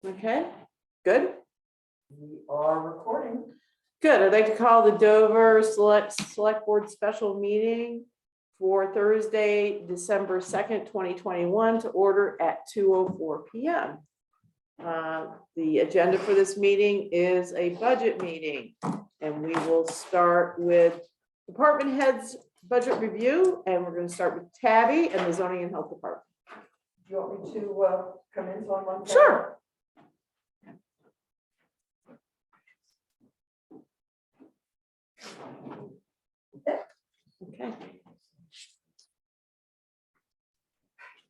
Okay, good. We are recording. Good. I'd like to call the Dover Select Board Special Meeting for Thursday, December 2nd, 2021 to order at 2:04 p.m. The agenda for this meeting is a budget meeting, and we will start with department heads budget review, and we're going to start with Tabby and the Zoning and Health Department. Do you want me to come in on one? Sure. Okay.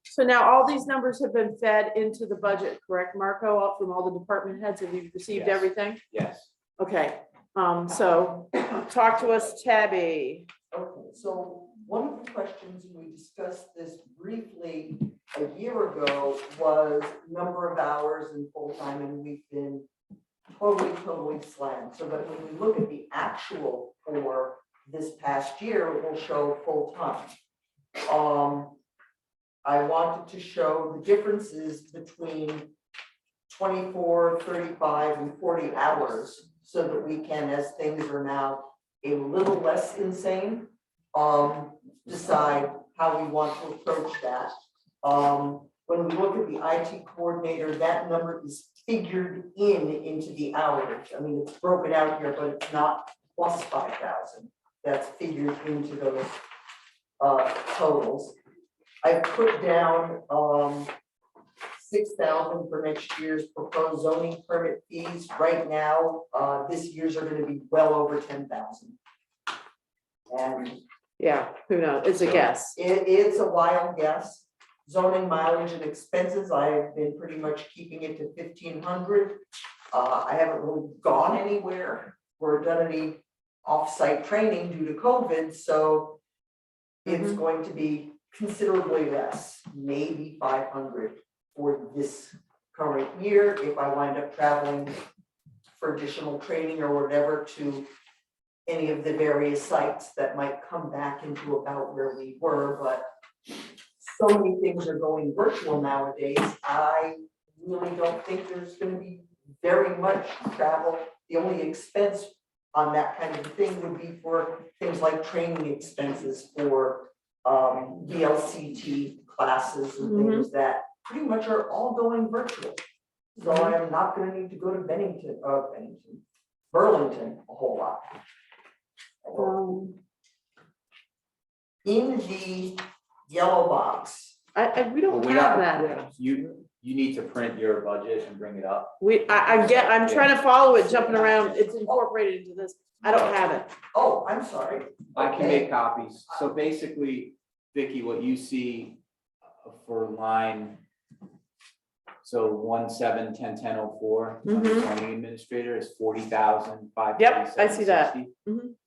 So now all these numbers have been fed into the budget, correct, Marco, up from all the department heads? Have you received Yes. everything? Yes. Okay, so talk to us, Tabby. Okay, so one of the questions, we discussed this briefly a year ago, was number of hours and full-time, and we've been totally slammed. So that when we look at the actual for this past year, it will show full-time. I wanted to show the differences between 24, 35, and 40 hours so that we can, as things are now a little less insane, decide how we want to approach that. When we look at the IT coordinator, that number is figured into the hours. I mean, it's broken out here, but it's not plus 5,000. That's figured into those totals. I put down 6,000 for next year's proposed zoning permit fees. Right now, this year's are going to be well over 10,000. And Yeah, who knows? It's a guess. it's a wild guess. Zoning mileage and expenses, I've been pretty much keeping it to 1,500. I haven't really gone anywhere or done any off-site training due to COVID, so it's going to be considerably less, maybe 500 for this current year if I wind up traveling for additional training or whatever to any of the various sites that might come back into about where we were. But so many things are going virtual nowadays. I really don't think there's going to be very much travel. The only expense on that kind of thing would be for things like training expenses for VLCT classes and things that pretty much are all going virtual. So I am not going to need to go to Burlington a whole lot. In the yellow box, We don't have that. You need to print your budget and bring it up. I'm trying to follow it, jumping around. It's incorporated into this. I don't have it. oh, I'm sorry. I can Okay. make copies. So basically, Vicky, what you see for line, so 17101004, Mhm. zoning administrator is 40,000. Yep, I see that.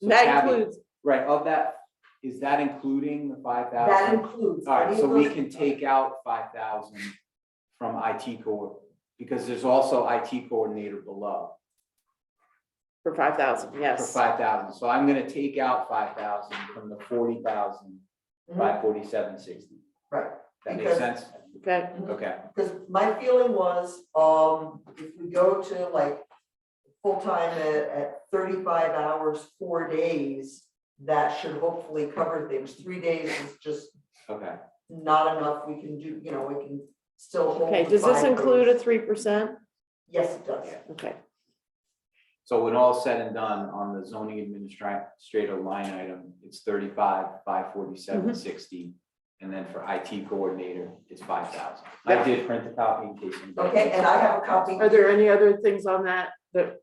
That includes, Right, of that, is that including the 5,000? That includes. All right, any so of we those- can take out 5,000 from IT core, because there's also IT coordinator below for 5,000, for yes. 5,000. So I'm gonna take out 5,000 from the 40,000, 547.60. Right. That makes Because- sense? Okay, Okay, Because my feeling was, if we go to like full-time at 35 hours, 4 days, that should hopefully cover things. 3 days is just okay. not enough. We can do, we can still hold. okay, the does this 5 include a days. 3%? Yes, it does. Okay, So when all said and done on the zoning administrator line item, it's 35,547.60. And then for IT coordinator, it's 5,000. I Yeah. did print the copy in case. anybody Okay, needs and it. I have a copy. are there any other things on that? I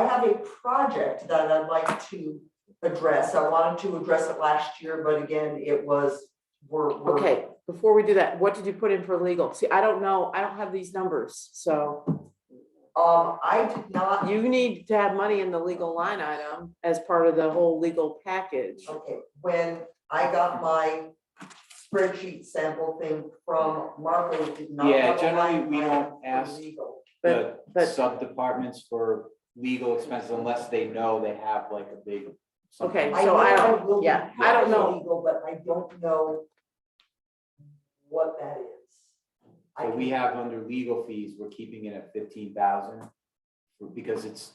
have a project that I'd like to address. I wanted to address it last year, but again, it was, we're. Okay, before we do that, what did you put in for legal? See, I don't know, I don't have these numbers, so I did not. you need to have money in the legal line item as part of the whole legal package. Okay, when I got my spreadsheet sample thing from Marco, it did not. Yeah, have a generally, line we item don't for ask legal. The but- sub-departments for legal expenses unless they know they have like a big. something. Okay, I so know I I don't- will be yeah, I don't know. legal, but I don't know what that is. So we have under legal fees, we're keeping it at 15,000. Because it's,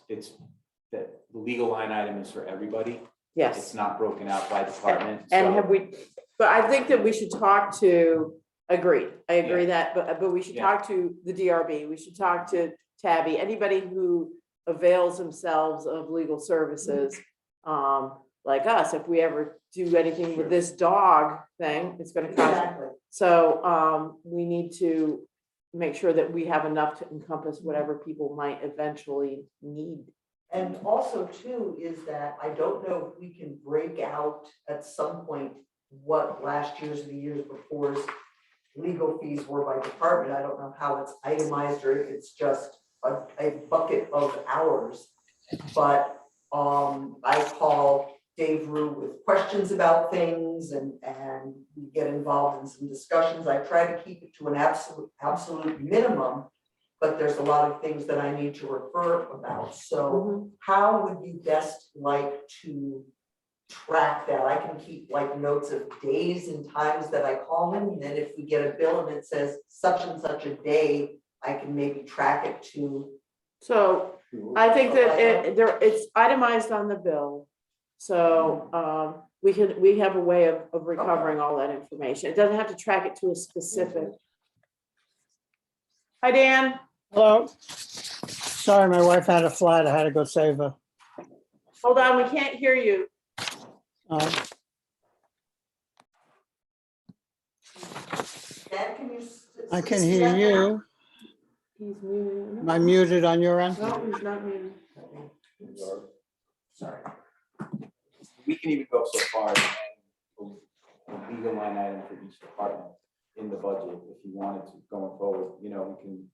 the legal line item is for everybody. Yes. It's not broken out by department. And so- have we, but I think that we should talk to, agreed, I agree that, but we should Yeah. talk to the DRB, we should talk to Tabby, anybody who avails themselves of legal services. Like us, if we ever do anything with this dog thing, it's gonna cost. Exactly. So, we need to make sure that we have enough to encompass whatever people might eventually need. And also too, is that I don't know if we can break out at some point what last year's and the years before's legal fees were by department. I don't know how it's itemized or if it's just a bucket of hours. But I call Dave Rue with questions about things and we get involved in some discussions. I try to keep it to an absolute minimum, but there's a lot of things that I need to refer about. So how would you best like to track that? I can keep like notes of days and times that I call him, and then if we get a bill and it says such and such a day, I can maybe track it to. So I think that it's itemized on the bill. So, we have a way of recovering all that information. It doesn't have to track it to a specific. Hi, Dan. Hello. Sorry, my wife had a flight. I had to go save her. Hold on, we can't hear you. Dan, can you? I can hear you. He's muted. Am I muted on your end? No, he's not muted. Sorry. We can even go so far as a legal line item for each department in the budget, if you wanted to going forward, we can.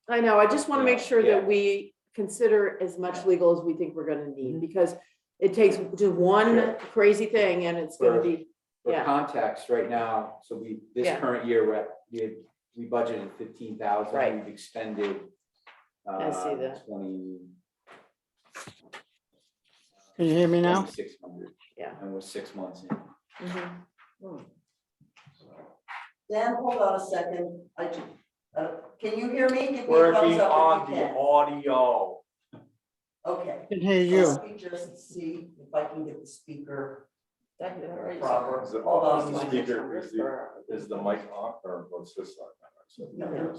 I know, I just want to make sure Yeah. that we consider as much legal as we think we're gonna need, because it takes just one Sure. crazy thing and it's gonna be, For Yeah. context, right now, so this Yeah. current year, we budgeted 15,000, Right. we've expended. I see that. 20. Can you hear me now? 2,600. Yeah. And we're 6 months in. Dan, hold on a second. Can you hear me? Give me a thumbs Working up on if you the can. audio. Okay. I can hear So you. let me just see if I can get the speaker proper. Is it Hold off? on. Is the speaker, is the mic on or what's this like?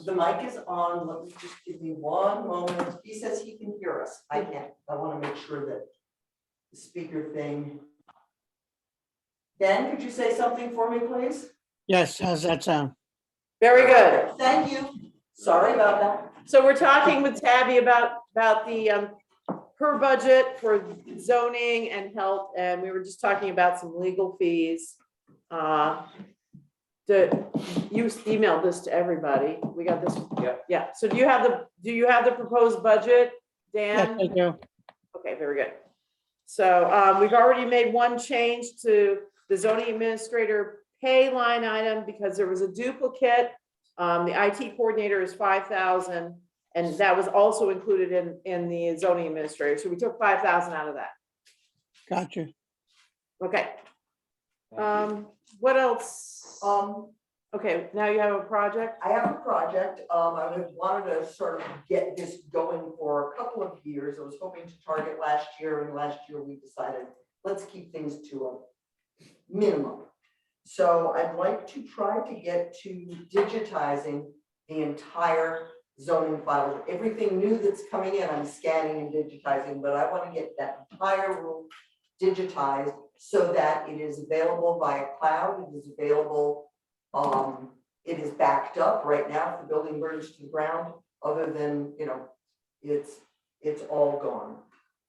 The mic is on. Let me just give me one moment. He says he can hear us. I can't. I want to make sure that the speaker thing. Dan, could you say something for me, please? Yes, how's that sound? very good. Thank you. Sorry about that. So we're talking with Tabby about the, per budget for zoning and health, and we were just talking about some legal fees. You emailed this to everybody. We got this. Yeah. Yeah, so do you have the proposed budget, Yes, Dan? I do. Okay, very good. So, we've already made one change to the zoning administrator pay line item because there was a duplicate. The IT coordinator is 5,000, and that was also included in the zoning administrator. So we took 5,000 out of that. Gotcha. Okay, Thank you. what else? Um, Okay, now you have a project? I have a project, I wanted to sort of get this going for a couple of years. I was hoping to target last year, and last year we decided, let's keep things to a minimum. So I'd like to try to get to digitizing the entire zoning file. Everything new that's coming in, I'm scanning and digitizing, but I want to get that entire room digitized so that it is available via cloud, it is available. It is backed up right now. If the building burns to the ground, other than, it's all gone.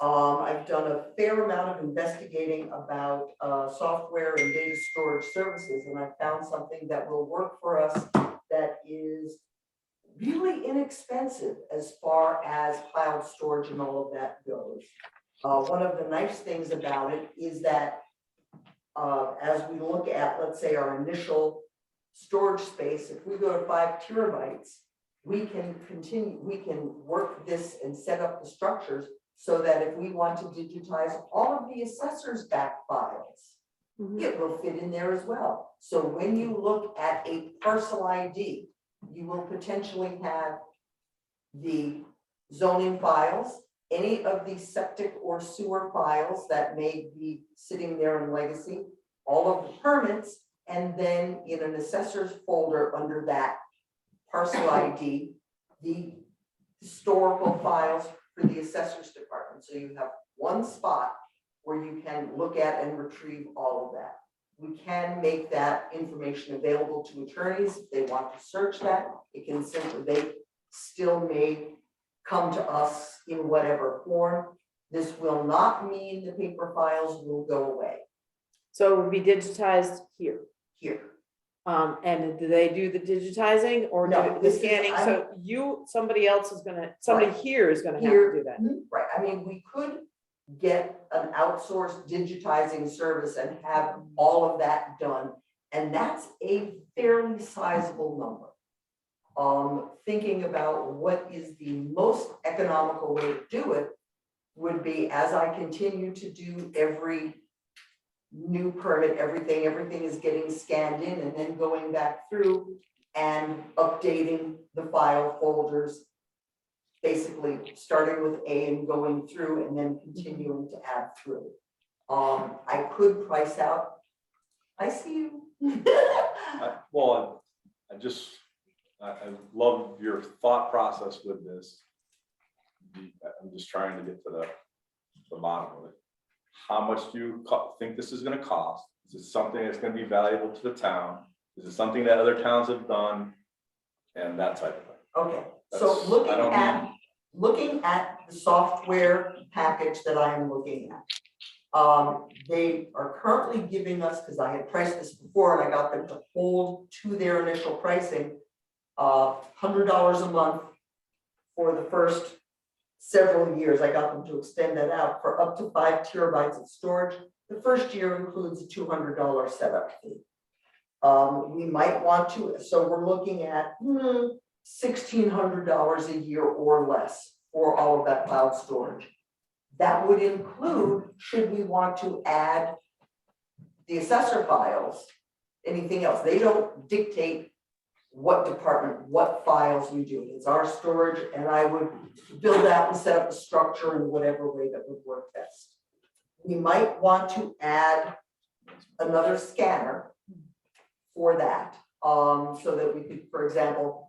I've done a fair amount of investigating about software and data storage services, and I found something that will work for us that is really inexpensive as far as cloud storage and all of that goes. One of the nice things about it is that as we look at, let's say, our initial storage space, if we go to 5 terabytes, we can work this and set up the structures so that if we want to digitize all of the assessor's back files, it will fit in there as well. So when you look at a parcel ID, you will potentially have the zoning files, any of the septic or sewer files that may be sitting there in legacy, all of the permits, and then in an assessor's folder under that parcel ID, the historical files for the assessor's department. So you have one spot where you can look at and retrieve all of that. We can make that information available to attorneys if they want to search that. It can simply, they still may come to us in whatever form. This will not mean the paper files will go away So it would be digitized here. here. And do they do the digitizing or do No, the this is- scanning? So somebody else is gonna, somebody Right. here is gonna have Here. to do that. Right, I mean, we could get an outsourced digitizing service and have all of that done. And that's a fairly sizable number. Thinking about what is the most economical way to do it would be, as I continue to do every new permit, everything is getting scanned in and then going back through and updating the file folders. Basically starting with A and going through and then continuing to add through. I could price out, I see you. Well, I love your thought process with this. I'm just trying to get to the bottom of it. How much do you think this is gonna cost? Is it something that's gonna be valuable to the town? Is it something that other towns have done? And that type of thing. Okay, so That's- I don't looking at the software package that I am looking at. They are currently giving us, because I had priced this before and I got them to hold to their initial pricing, $100 a month for the first several years. I got them to extend that out for up to 5 terabytes of storage. The first year includes a $200 setup fee. We might want to, so we're looking at $1,600 a year or less for all of that cloud storage. That would include, should we want to add the assessor files, anything else. They don't dictate what department, what files we do. It's our storage, and I would build out and set up a structure in whatever way that would work best. We might want to add another scanner for that, so that we could, for example,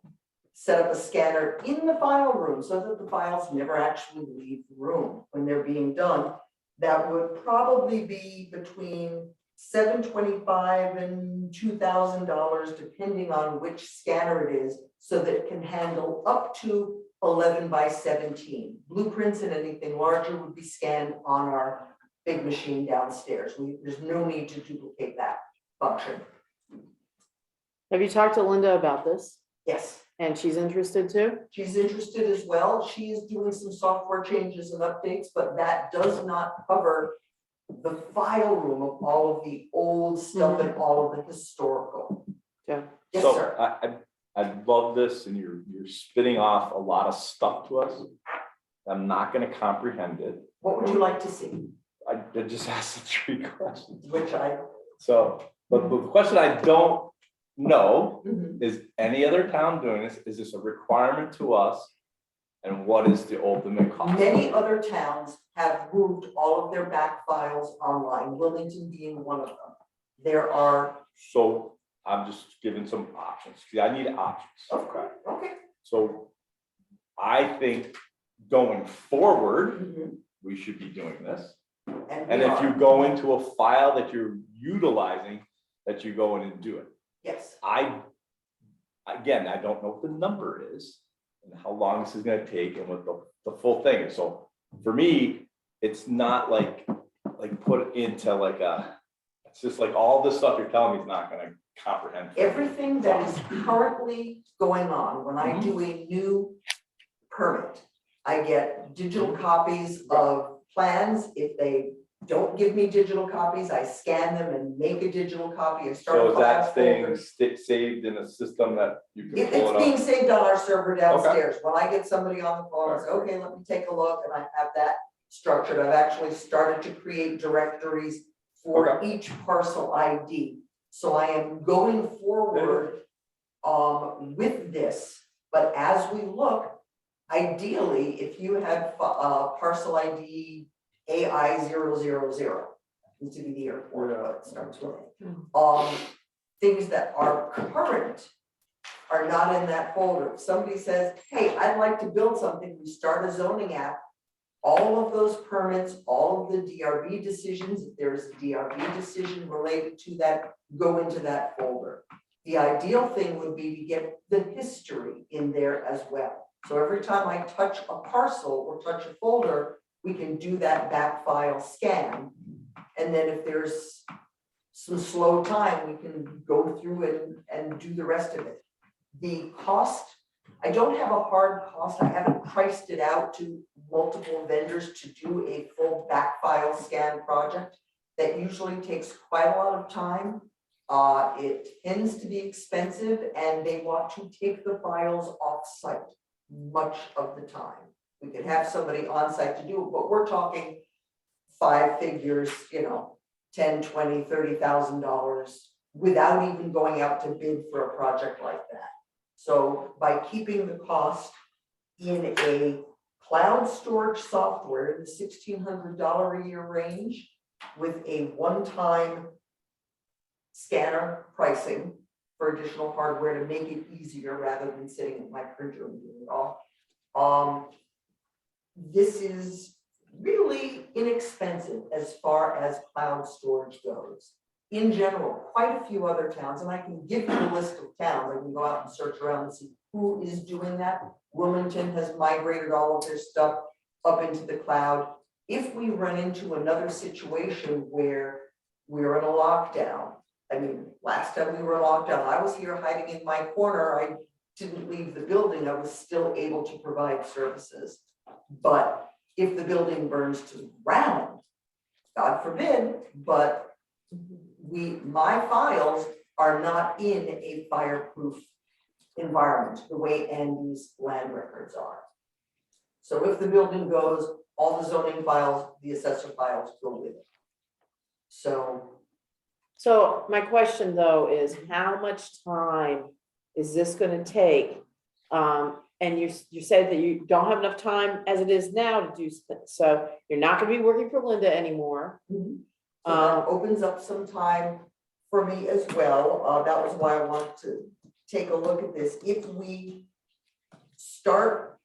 set up a scanner in the file room so that the files never actually leave the room when they're being done. That would probably be between $725 and $2,000, depending on which scanner it is, so that it can handle up to 11 by 17. Blueprints and anything larger would be scanned on our big machine downstairs. There's no need to duplicate that function. Have you talked to Linda about this? Yes. And she's interested too? She's interested as well. She is doing some software changes and updates, but that does not cover the file room of all of the old stuff and all of the historical. Yeah. Yes, So sir. I love this, and you're spitting off a lot of stuff to us. I'm not gonna comprehend it. What would you like to see? I just asked the 3 questions. Which I, So, but the question I don't know Mhm. is any other town doing this? Is this a requirement to us? And what is the ultimate cost? Many other towns have moved all of their back files online, Wilmington being one of them. There are, So I'm just giving some options, because I need options. okay. So I think going forward, Mhm. we should be doing this. And And we if you are. go into a file that you're utilizing, that you go in and do it. Yes, Again, I don't know what the number is and how long this is gonna take and what the full thing is. So for me, it's not like put into like it's just like all this stuff you're telling me is not gonna comprehend. everything that is currently going on, when I do a new permit, I get digital copies of plans. If they don't give me digital copies, I scan them and make a digital copy and start. So a is file that staying folder. saved in a system that you can pull It's it being up? saved on our server downstairs. When I get somebody on the phone, I say, okay, let me take a look, and I have that structured. I've actually started to create directories for each parcel ID. So I am going forward with this, but as we look, ideally, if you have parcel ID AI 000, needs to be the airport, but it starts with A. Things that are current are not in that folder. If somebody says, hey, I'd like to build something, we start a zoning app. All of those permits, all of the DRB decisions, if there's a DRB decision related to that, go into that folder. The ideal thing would be to get the history in there as well. So every time I touch a parcel or touch a folder, we can do that back file scan. And then if there's some slow time, we can go through and do the rest of it. The cost, I don't have a hard cost. I haven't priced it out to multiple vendors to do a full back file scan project. That usually takes quite a lot of time. It tends to be expensive and they want to take the files off site much of the time. We could have somebody on site to do it, but we're talking 5 figures, you know, 10, 20, $30,000 without even going out to bid for a project like that. So by keeping the cost in a cloud storage software in the $1,600 a year range with a one-time scanner pricing for additional hardware to make it easier rather than sitting in my printer and doing it all. This is really inexpensive as far as cloud storage goes. In general, quite a few other towns, and I can give you a list of towns, I can go out and search around and see who is doing that. Wilmington has migrated all of their stuff up into the cloud. If we run into another situation where we're in a lockdown, I mean, last time we were in lockdown, I was here hiding in my corner, I didn't leave the building, I was still able to provide services. But if the building burns to the ground, God forbid, but my files are not in a fireproof environment the way Andy's land records are. So if the building goes, all the zoning files, the assessor files go with it. So my question though is how much time is this gonna take? And you said that you don't have enough time as it is now to do things. So you're not gonna be working for Linda anymore. So that opens up some time for me as well. That was why I wanted to take a look at this. If we start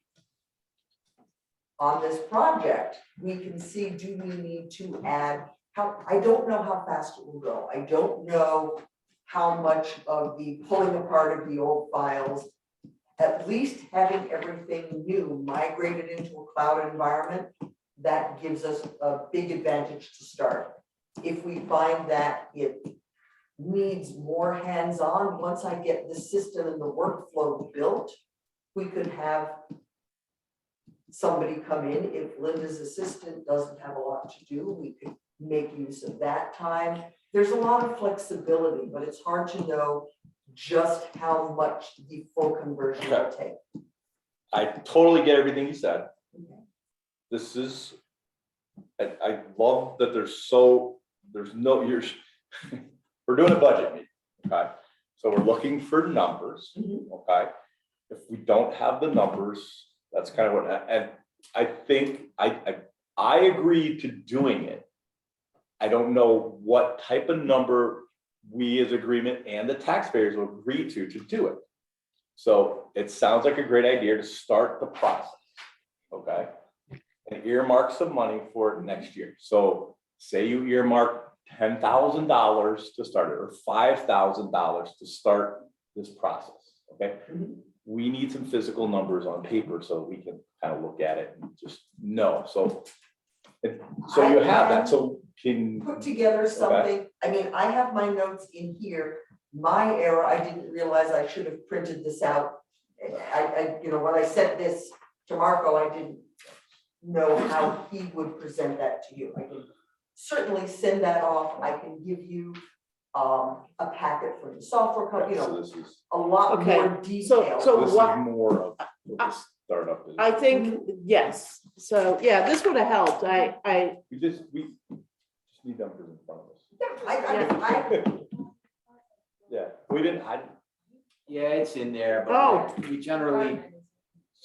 on this project, we can see, do we need to add, I don't know how fast it will go. I don't know how much of the pulling apart of the old files, at least having everything new migrated into a cloud environment, that gives us a big advantage to start. If we find that it needs more hands-on, once I get the system and the workflow built, we could have somebody come in. If Linda's assistant doesn't have a lot to do, we could make use of that time. There's a lot of flexibility, but it's hard to know just how much the full conversion will take. I totally get everything you said. Okay. This is, I love that there's no, we're doing a budget meeting, okay? So we're looking for numbers, okay? If we don't have the numbers, that's kind of what, and I think, I agree to doing it. I don't know what type of number we as agreement and the taxpayers will agree to do it. So it sounds like a great idea to start the process, okay? And earmark some money for it next year. So say you earmark $10,000 to start it, or $5,000 to start this process, okay? We need some physical numbers on paper so we can kind of look at it and just know. So you have that, so can Put together something, I mean, I have my notes in here. My error, I didn't realize I should have printed this out. You know, when I sent this to Marco, I didn't know how he would present that to you. I can certainly send that off. I can give you a packet from the software company, you so know, this is a lot Okay, more detail. so this what- is more of what the startup is. I think, yes. So, yeah, this would have helped. We just need numbers in front of us. I Yeah, we didn't, Yeah, it's in there, Oh. but we generally,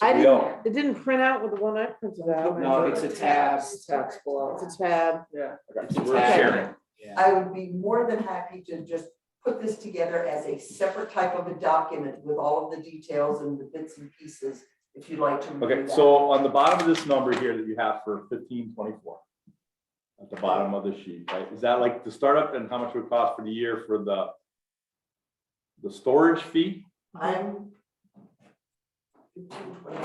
I we didn't, all- it didn't print out with the one I printed out. no, it's a tab. Tabs below. It's a tab. Yeah. Okay, It's a we're tab. sharing. Yeah. I would be more than happy to just put this together as a separate type of a document with all of the details and the bits and pieces, if you'd like to review Okay, that. so on the bottom of this number here that you have for 1524. At the bottom of the sheet, right? Is that like the startup and how much it would cost for the year for the storage fee? I'm 15, 20.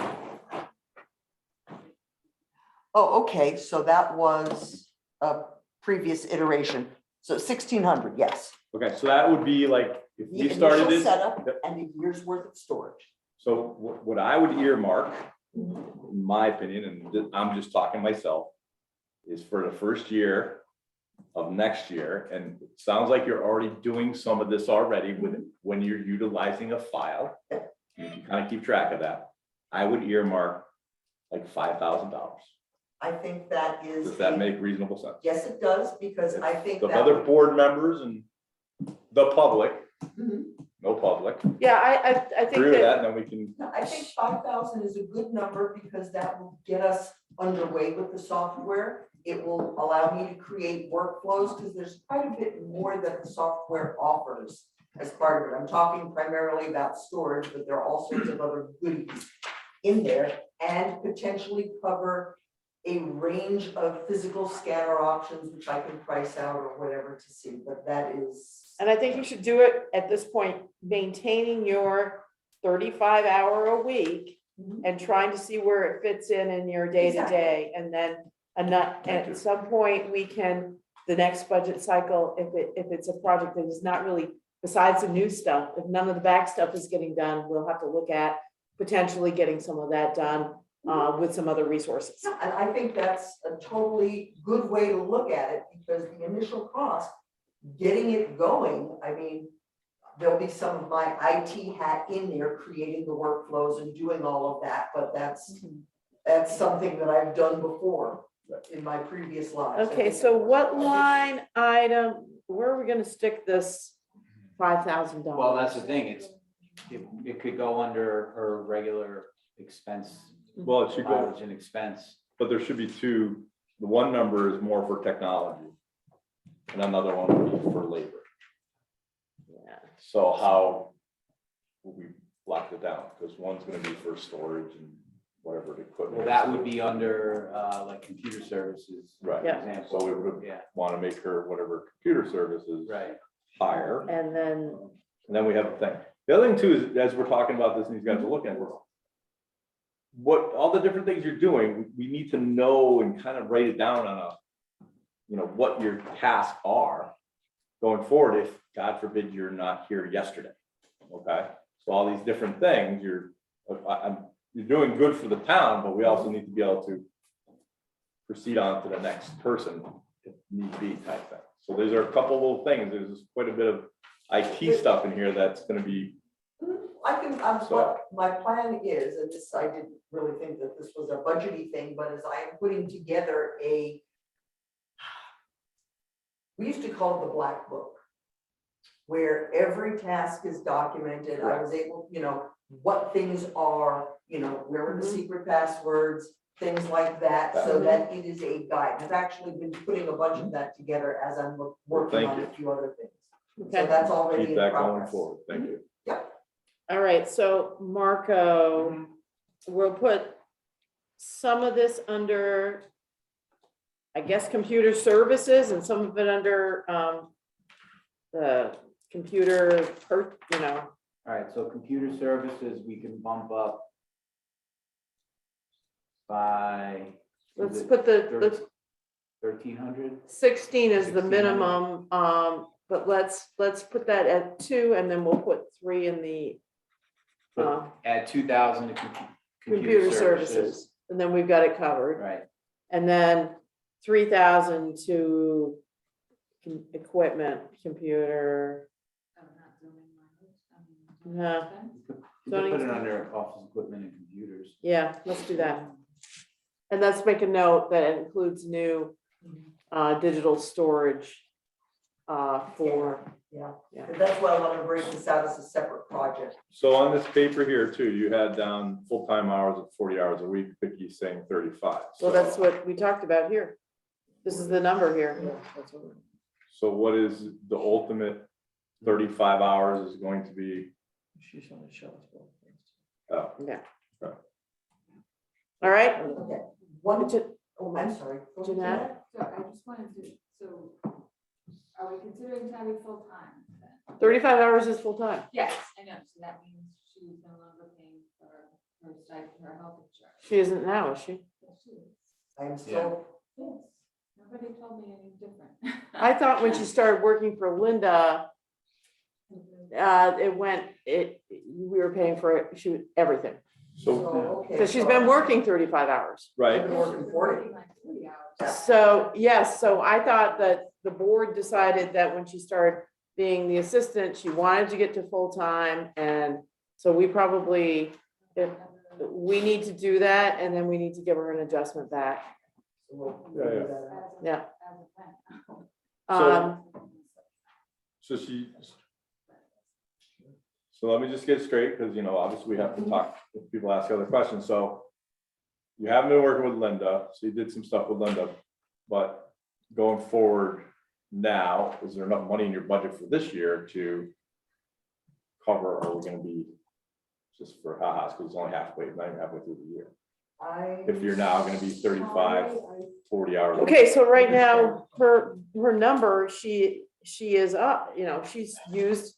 Oh, okay, so that was a previous iteration. So 1,600, yes. Okay, so that would be like, if The we started initial this, setup and a year's worth of storage. so what I would earmark, in my opinion, and I'm just talking myself, is for the first year of next year, and it sounds like you're already doing some of this already with, when you're utilizing a file. You can kind of keep track of that. I would earmark like $5,000. I think that is. Does that make reasonable sense? Yes, it does, because I think The that. other would- board members and the public, Mhm. no public, Yeah, I think agree with that, that, and then we can, No, I think 5,000 is a good number because that will get us underway with the software. It will allow me to create workflows because there's quite a bit more that the software offers as part of it. I'm talking primarily about storage, but there are all sorts of other goodies in there and potentially cover a range of physical scanner options, which I can price out or whatever to see, but that is. and I think you should do it at this point, maintaining your 35-hour a week Mhm. and trying to see where it fits in your day-to-day, and then at some point, we can, the next budget cycle, if it's a project that is not really, besides the new stuff, if none of the back stuff is getting done, we'll have to look at potentially getting some of that done with some other resources. Yeah, and I think that's a totally good way to look at it, because the initial cost, getting it going, I mean, there'll be some of my IT hat in there, creating the workflows and doing all of that, but that's something that I've done before in my previous lives. I Okay, think so that- what line item, where are we gonna stick this $5,000? Well, that's the thing, it could go under her regular expense, well, it should go, mileage and expense. but there should be two. The one number is more for technology. And another one would be for labor. Yeah. So how will we lock it down? Because one's gonna be for storage and whatever the equipment. Well, that would be under, like computer services. for Right. Yeah. example. So we would Yeah, want to make her whatever computer services right. higher. And then, And then we have a thing. The other thing too is, as we're talking about this and these guys are looking at this, what, all the different things you're doing, we need to know and kind of write it down on a, what your tasks are going forward if, God forbid, you're not here yesterday. Okay? So all these different things, you're doing good for the town, but we also need to be able to proceed on to the next person if need be type thing. So these are a couple little things. There's quite a bit of IT stuff in here that's gonna be, I can, what my plan is, and this, I didn't really think that this was a budgety thing, but as I am putting together we used to call it the black book, where every task is documented. I was able, what things are, where are the secret passwords, things like that, so that it is a guide. I've actually been putting a bunch of that together as I'm working Thank on you. a few other things. So okay, that's already keep in that going progress. forward. Thank you. all right, so Marco, we'll put some of this under, I guess, computer services, and some of it under the computer, All right, so computer services, we can bump up by. let's put the 1,300? 16 is the 1600. minimum, but let's put that at 2, and then we'll put 3 in the Add 2,000 to computer services, and then we've got it covered. Right, And then 3,000 to equipment, computer. No, we can put it under office equipment and computers. yeah, let's do that. And let's make a note that it includes new digital storage for, Yeah, Yeah. and that's why I wanted to break this out as a separate project. So on this paper here too, you had down full-time hours of 40 hours a week, Vicky's saying 35. well, that's what we talked about here. This is the number here. So what is the ultimate 35 hours is going to be? She's on the shelf. Oh, All right, Okay, one, Ja- oh, I'm sorry. Jeanette? So I just wanted to, so are we considering Tabby full-time then? 35 hours is full-time. Yes, I know, so that means she's no longer paying for her stipend, her health insurance. She isn't now, is she? Yes, she is. I'm still, Yes, nobody told me any different. I thought when she started working for Linda, we were paying for it, everything. so, so, okay. So she's been working 35 hours. I've right, been working 40. Like 40 hours. So, yes, so I thought that the board decided that when she started being the assistant, she wanted to get to full-time. And so we probably, we need to do that, and then we need to give her an adjustment back. So we'll Yeah, do yeah. that. Yeah. As a when. Um, so so let me just get straight, because, you know, obviously we have to talk, if people ask other questions, so you haven't been working with Linda, so you did some stuff with Linda, but going forward now, is there enough money in your budget for this year to cover, or are we gonna be just for ha-has, because it's only halfway, not even halfway through the year? If you're now gonna be 35, 40 hours. okay, so right now, her number, she is up, you know, she's used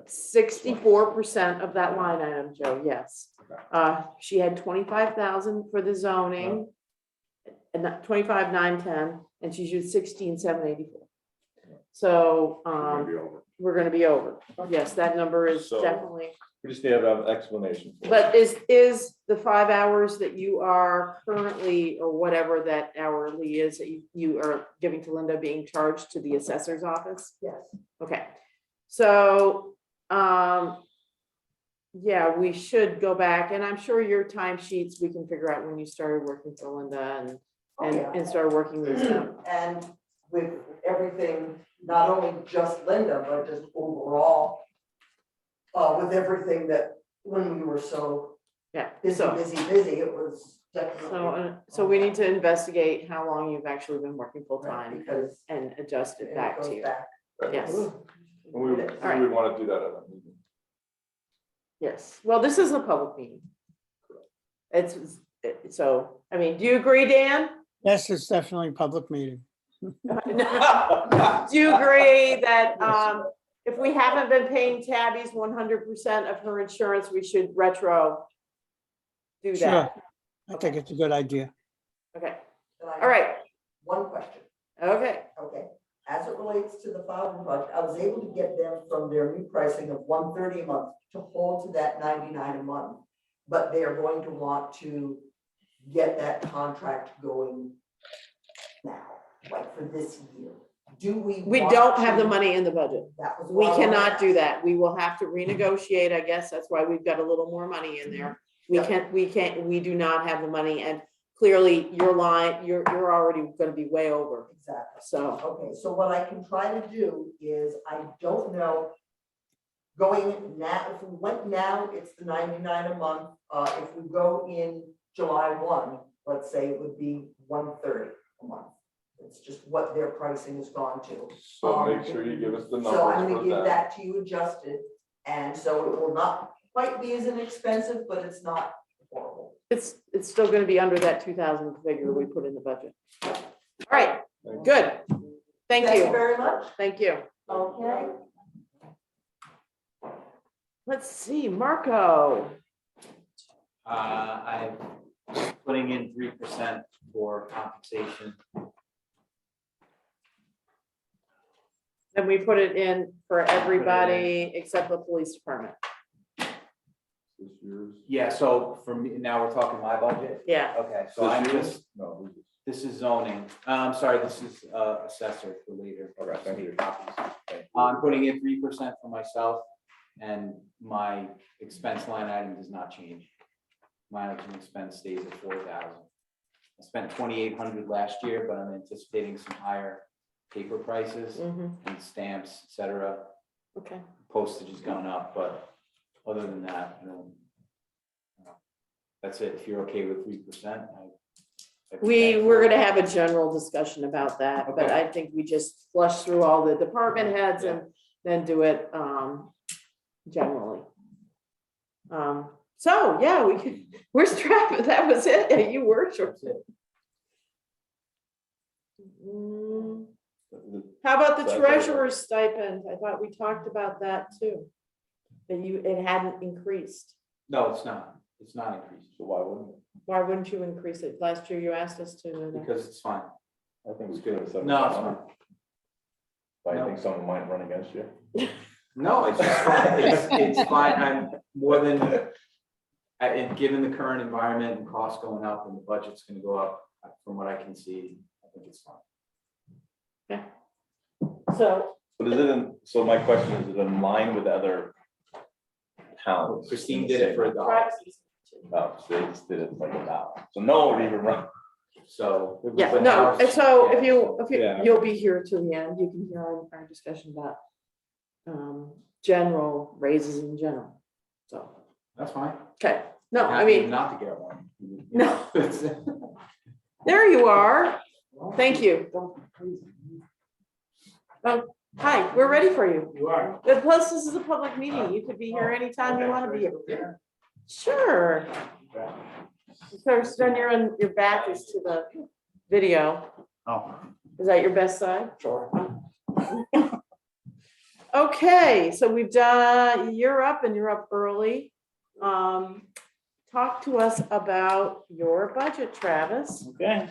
64% of that line item, Joe, yes. Okay. She had 25,000 for the zoning, and that 25,910, and she's used 16,784. So, We're gonna be over. we're gonna be over. Yes, that number is So- definitely, We just need to have an explanation. for it. but is the 5 hours that you are currently, or whatever that hourly is, that you are giving to Linda, being charged to the assessor's office? Yes, Okay, so, yeah, we should go back, and I'm sure your timesheets, we can figure out when you started working for Linda and start working these out. and with everything, not only just Linda, but just overall, with everything that, when we were so Yeah, busy, so, it was definitely. so we need to investigate how long you've actually been working Right, full-time because and adjust it it back goes to you. back. Yes, And we right. would want to do that at a meeting. yes. Well, this is a public meeting. So, I mean, do you agree, Dan? Yes, it's definitely a public meeting. Do you agree that if we haven't been paying Tabby's 100% of her insurance, we should retro do Sure. that? I think it's a good idea. Okay, And I all right, have one question, okay, okay? As it relates to the filing project, I was able to get them from their new pricing of $130 a month to hold to that $99 a month. But they are going to want to get that contract going now, like for this year. Do we? we want don't have the to- money in the budget. That was We what I wanted to cannot do ask. that. We will have to renegotiate, I guess. That's why we've got a little more money in there. We do not have the money, and clearly your line, you're already gonna be way over, Exactly. so. Okay, so what I can try to do is, I don't know, going now, if we went now, it's the 99 a month. If we go in July 1, let's say it would be 130 a month. It's just what their pricing has gone to. So make sure you give us the So I'm numbers gonna for give that. that to you adjusted, and so it will not quite be as inexpensive, but it's not horrible. It's still gonna be under that 2,000 figure we put in the budget. All right, Thank good. Thank Thank you you. very much. Thank you. Okay. Let's see, Marco. I'm putting in 3% for compensation. Then we put it in for everybody except the police department. This year's. Yeah, so for me, now we're talking my budget. Yeah, Okay, so I'm This year's? just, No, we just- this is zoning. I'm sorry, this is assessor for later. Okay, thank you. Copies. I'm putting in 3% for myself, and my expense line item does not change. Mileage and expense stays at 4,000. I spent 2,800 last year, but I'm anticipating some higher paper prices Mhm. and stamps, et cetera. Okay. Postage has gone up, but other than that, that's it. If you're okay with 3%. We're gonna have a general discussion about that, but Okay. I think we just flush through all the department heads and then do it generally. So, yeah, we could, where's Travis? That was it? Yeah, you were short. That's it. How about the That's all. treasurer's stipend? I thought we talked about that too. That it hadn't increased. No, it's not. It's not increasing So why wouldn't it? Why wouldn't you increase it? Last year you asked us to. because it's fine. I think it's good. No, it's fine. But I No. think someone might run against you. No, it's just fine. It's fine. I'm more than, and given the current environment and costs going up and the budget's gonna go up, from what I can see, I think it's fine. So, But is it in, so my question is it in line with other towns? Christine did it for $1. Oh, so they just did it like $1. So no one would even run. So. yeah, but no, now and so if you, Yeah. you'll be here to the end, you can hear our discussion about general raises in general. So, That's fine. okay, no, I Happy mean, not to get one. No. there you are. Thank you. Oh, hi, we're ready for you. You are. But plus, this is a public meeting. You could be here anytime you want to be here. Sure. Of course, then your back is to the video. Oh, Is that your best side? sure. Okay, so we've done, you're up and you're up early. Talk to us about your budget, Travis. Okay,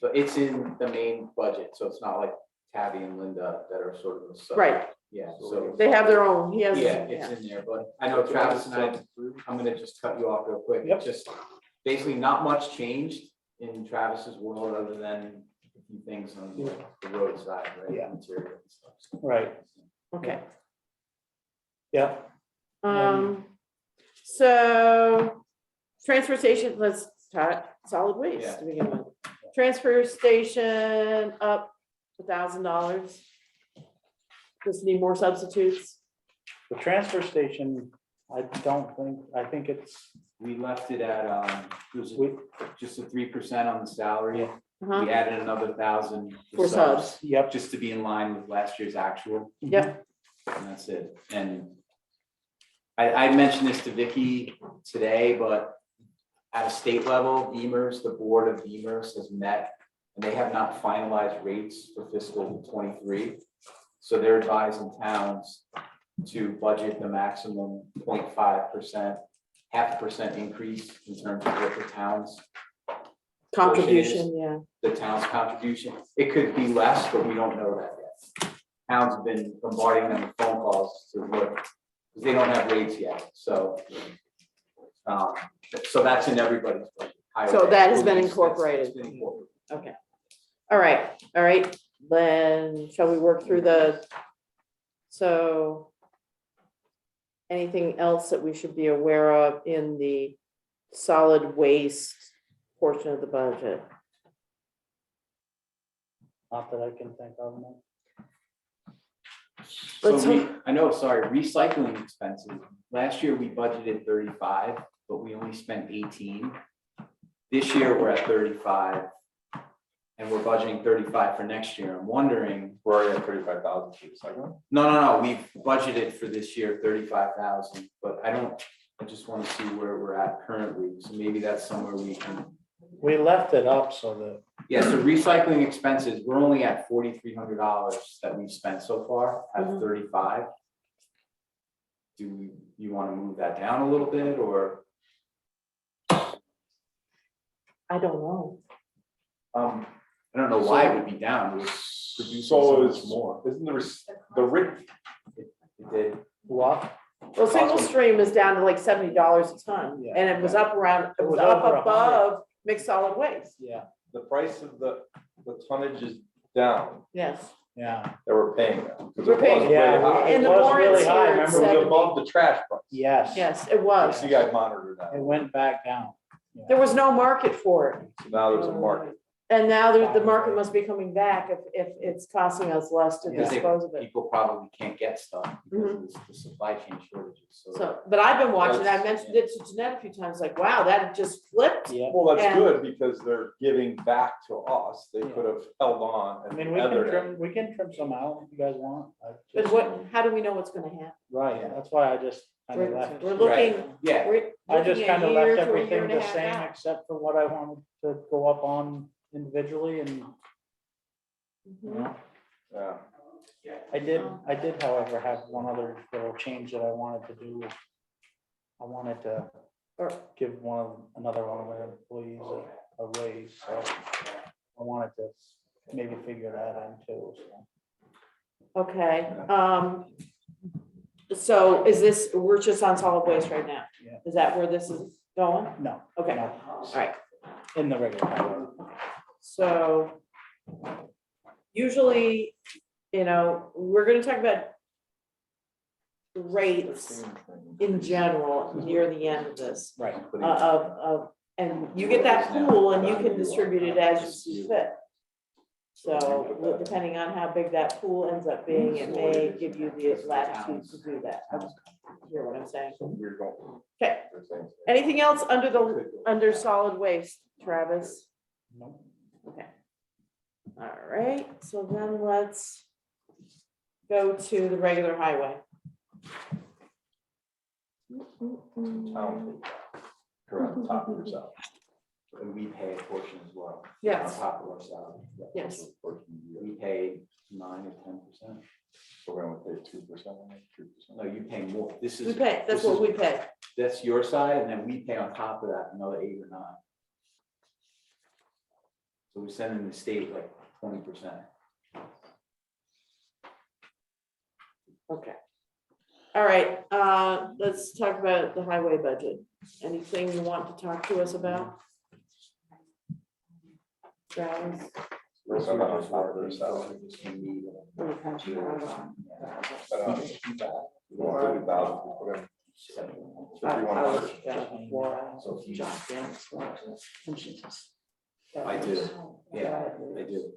So it's in the main budget, so it's not like Tabby and Linda that are sort of. Right, Yeah, so. they have their own, he has. Yeah, it's in there, but I know Travis and I'm gonna just cut you off real quick. Yep. Just basically not much changed in Travis's world other than a few things on the roadside, right? Yeah. Material and stuff. So- right, Okay. yeah. So transfer station, let's start solid waste Yeah. to begin with. Transfer station up $1,000. Just need more substitutes. The transfer station, I think it's, We left it at, it was we, just a 3% on the salary. Uh-huh. We added another 1,000 For subs. yep, just to be in line with last year's actual. Yep, And that's it. And I mentioned this to Vicky today, but at a state level, Beamers, the board of Beamers has met and they have not finalized rates for fiscal '23. So they're advising towns to budget the maximum 0.5%, 0.5% increase in terms of what the town's contribution, yeah. the town's contribution. It could be less, but we don't know that yet. Towns have been bombarding them with phone calls to look, because they don't have rates yet, so. So that's in everybody's budget. So that has been It's incorporated. been incorporated. Okay. All right. Then shall we work through so anything else that we should be aware of in the solid waste portion of the budget? not that I can think of. No. Let's So hope- I know, sorry, recycling expenses. Last year we budgeted 35, but we only spent 18. This year we're at 35. And we're budgeting 35 for next year. I'm wondering, We're already at 35,000 for the second one. no, we've budgeted for this year 35,000, but I just want to see where we're at currently. So maybe that's somewhere we can. We left it up so that, Yeah, so recycling expenses, we're only at $4,300 that we've spent so far out of Mhm. 35. You want to move that down a little bit or? I don't know. I don't know why it would be down. It was producing So so is much more. Isn't the rate, It did. what? Well, single stream is down to like $70 a ton, Yeah. and it was up around, it It was was up over 100. above mixed solid waste. Yeah, the price of the tonnage is down Yes. yeah, that we're paying now? 'Cause We're it paying- was way yeah. high. In It the was warrants really high, here, remember it's It was 70. above the trash price. yes. Yes, it was. So you guys monitor that. It went back down. There was no market for it. So now there's a market. And now the market must be coming back if it's costing us less to Because dispose of it. people probably can't get stuff because of the supply chain shortages, so. So, but I've been watching, I mentioned it to Jeanette a few times, like, wow, that just flipped. Yeah, Well, that's And- good because they're giving back to us. They could have held on. I at mean, the we can other trim, end. we can trim some out if you guys want. But what, how do we know what's gonna happen? Right, that's why I just kind of left. We're looking, Yeah, we're I just looking kind a of year left to a year everything and a the half same out. except for what I wanted to go up on individually and, you Mhm. know. Yeah. I did however have one other little change that I wanted to do. I wanted to Or- give another one of my employees a raise, so I wanted to maybe figure that in too, so. Okay, so is this, we're just on solid waste right now? Yeah. Is that where this is going? No. Okay, no, all right. In the regular highway. So usually, you know, we're gonna talk about rates in general near the end of this. Right. And you get that pool and you can distribute it as you see fit. So depending on how big that pool ends up being, it may give you the latitude to do that. You hear what I'm saying? We're going. Okay, anything else under solid waste, Travis? Nope. Okay. All right, so then let's go to the regular highway. Town. Correct, on top of yourself. and we pay a portion as well. Yes. On top of our salary. Yes. We pay 9 or 10%. So we're gonna pay 2%, 3%. No, you pay more. This is. We pay, that's this what is- we pay. That's your side, and then we pay on top of that another 8 or 9. So we send in the state like 20%. Okay. All right, let's talk about the highway budget. Anything you want to talk to us about? Travis? We're talking about top of their salary. Or the pension? But, 50,000, we put in 5,100. I do, yeah, I do.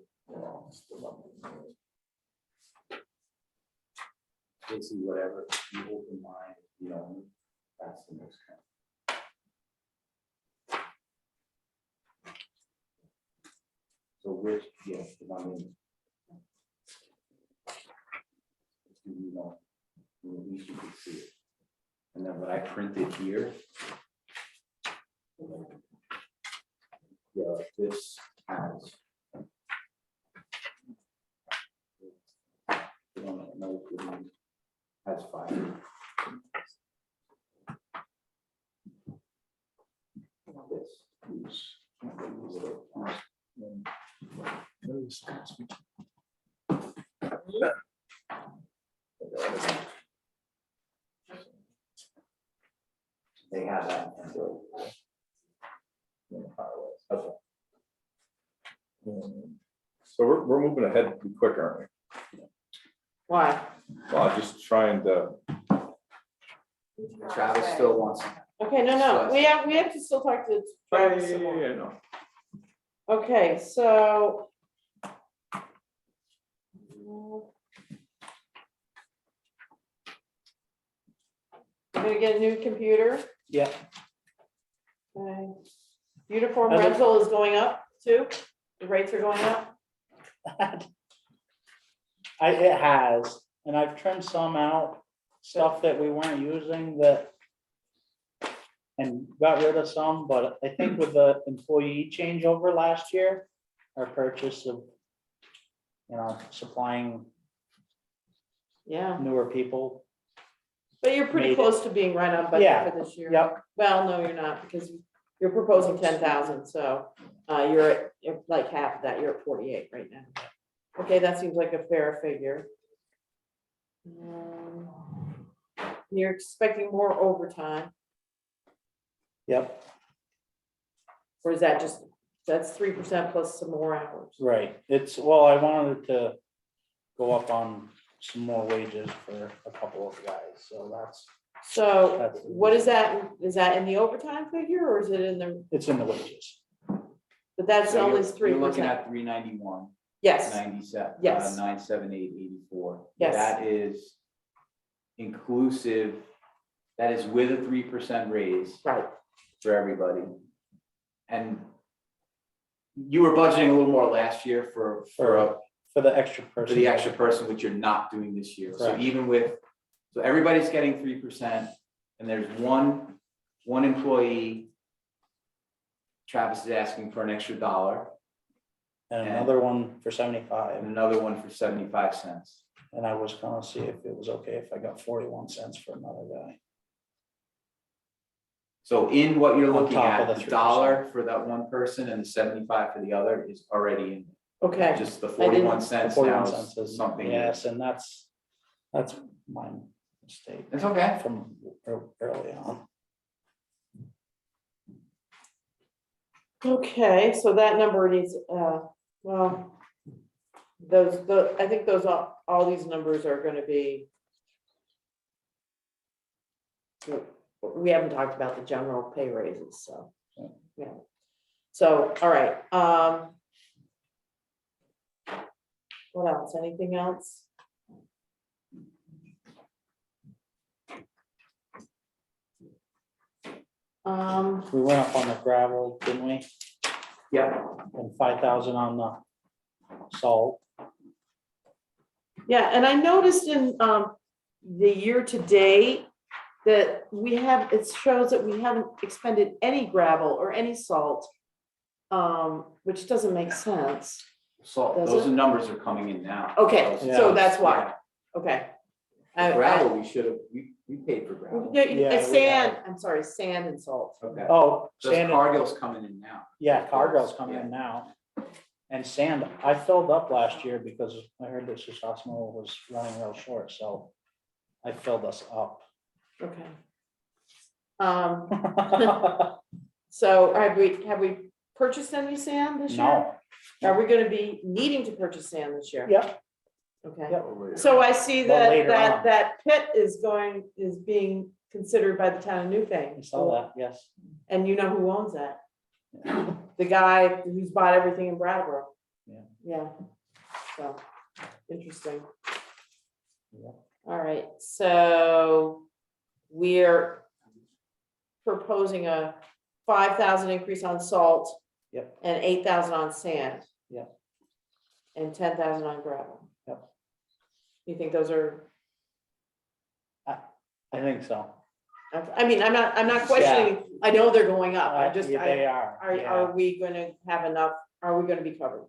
Basically, whatever you open mind, you know, that's the most kind. So which, yes, I mean. You know, at least you can see it. And then what I printed here. Yeah, this has. Has 5. They have that. Okay. So we're moving ahead pretty quick, aren't we? Why? Well, I'm just trying to, Travis still wants. Okay, no, we have to still talk to Travis some more. no. Okay, so. We're gonna get a new computer. Yeah. Okay. Uniform I look- rental is going up too? The rates are going up? It has, and I've trimmed some out, stuff that we weren't using that. And got rid of some, but I think with the employee changeover last year, our purchase of. You know, supplying Yeah, newer people, but you're pretty Made it. close to being right on budget Yeah, for this year. yep, Well, no, you're not, because you're proposing 10,000, so you're like half of that, you're at 48 right now. Okay, that seems like a fair figure. You're expecting more overtime, yep, or is that just, that's 3% plus some more hours? right, well, I wanted to. Go up on some more wages for a couple of guys, so So That's- what is that in the overtime figure, or is it in the it's in the wages. but that's So only you're looking 3%. at 391, Yes, 97, Yes. 978, 84. Yes. That is inclusive, that is with a 3% raise right, for everybody. And you were budgeting a little more last year for the extra person. for the extra person, which you're not doing this year. So Correct. even with, so everybody's getting 3%, and there's one employee, Travis is asking for an extra $1, And another one for 75. and another one for 75 cents. And I was gonna see if it was okay if I got 41 cents for another guy. So in what you're On looking top at, of the the 3%. $1 for that one person and the 75 for the other is already in. okay, Just the didn't- 41 cents now 41 is cents is something. Yes, and that's my mistake It's okay. from early on. okay, so that number needs, well, I think all these numbers are gonna be. We haven't talked about the general pay raises, so, yeah. So, all right, what else? Anything else? We went up on the gravel, didn't we? Yeah. And 5,000 on the salt. Yeah, and I noticed in the year to date that it shows that we haven't expended any gravel or any salt. Which doesn't make sense. So Does those it? numbers are coming in now. Okay, Those- so that's why, yeah. okay. The gravel, we should have, we paid for gravel. Yeah, Yeah, we sand, I'm sorry, sand and salt. Okay. Oh, Those sand, Cargill's coming in now. yeah, Cargill's coming in now. And sand, I filled up last year because I heard that Shastasmo was running real short, so I filled us up. Okay. So have we purchased any sand this year? No, Are we gonna be needing to purchase sand this year? yeah, Okay. yeah. So I see Well, that, later on. that pit is being considered by the town of Newfane. I saw that, yes. And you know who owns that? The guy who's bought everything in Brattleboro. Yeah. Yeah, so, interesting. Yeah. All right, so we're proposing a 5,000 increase on salt. Yep. And 8,000 on sand. Yep. And 10,000 on gravel. Yep. You think those are, I think so. I mean, I'm not questioning, I know they're going up, I just, Yeah, They are. are we gonna have enough, are we gonna be covered?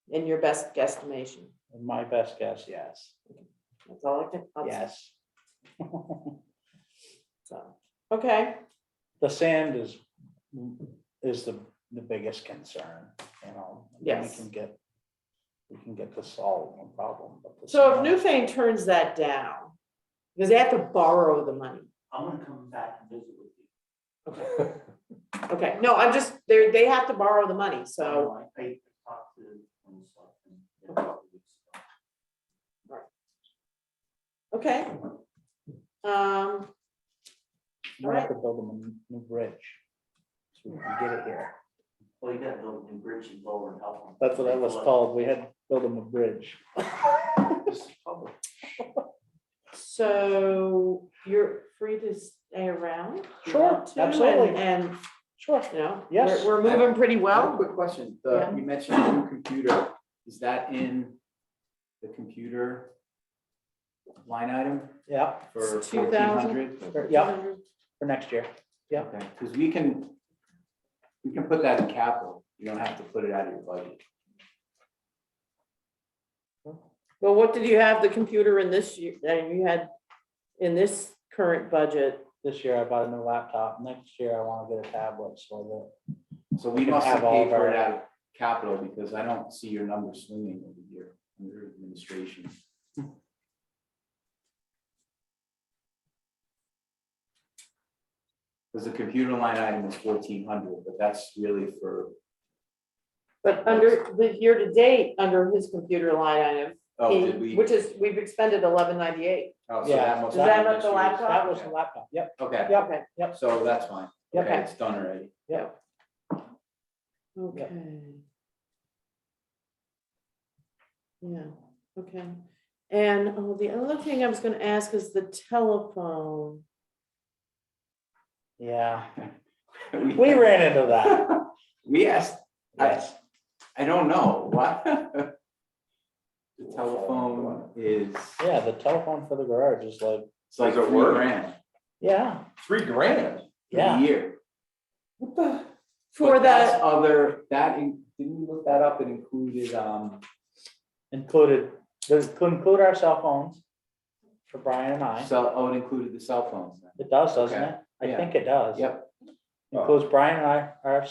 In your best guesstimation, In my best guess, yes, that's all I can. I'll say. yes. So, okay, The sand is the biggest concern, you know. and then Yes. We can get the salt, no problem. but the so if sand- Newfane turns that down, because they have to borrow the money. I'm gonna come back and visit with you. Okay, no, I'm just, they have to borrow the money, so, I talked to them a couple weeks ago. okay. We have to build them a new bridge. So we can get it here. Well, you gotta build a new bridge and lower and help them. That's what I was told. We had to build them a bridge. This is public. So you're free to stay around? if you Sure, want to, absolutely. And, Sure. you know, Yes. we're moving pretty I have a well. quick question. Yeah. You mentioned the new computer. Is that in the computer line item Yeah, for It's 2,000. 1,400? Yeah. for next year. Yeah. Okay, because we can put that in capital. You don't have to put it out of your budget. Well, what did you have the computer in this year, you had in this current budget? This year I bought a new laptop. Next year I want to get a tablet so So we can must have have all paid of for our- it out of capital because I don't see your numbers swinging over here under administration. Because the computer line item is 1,400, but that's really for, But under the year to date, under his computer line item, oh, did we? which is, we've expended 1198. Oh, so Yeah. that must. Does be that have this the year's. laptop? that was the laptop. Yep. Okay, Yep. Okay, Yep. so that's fine. Yep. Okay, it's done already. Okay. Yeah, okay. And the other thing I was gonna ask is the telephone. Yeah, we ran into that. We asked, I don't know, what? The telephone is, Yeah, the telephone for the garage is like, it's like Does it 3 work? grand yeah, $3 grand. for yeah. the year. For But that's the, other, didn't we look that up? It Included, does it include our cell phones for Brian and I? it included the cell phones then. It does, doesn't Okay, it? I yeah. think it does. Yep, Includes Brian and I, Brian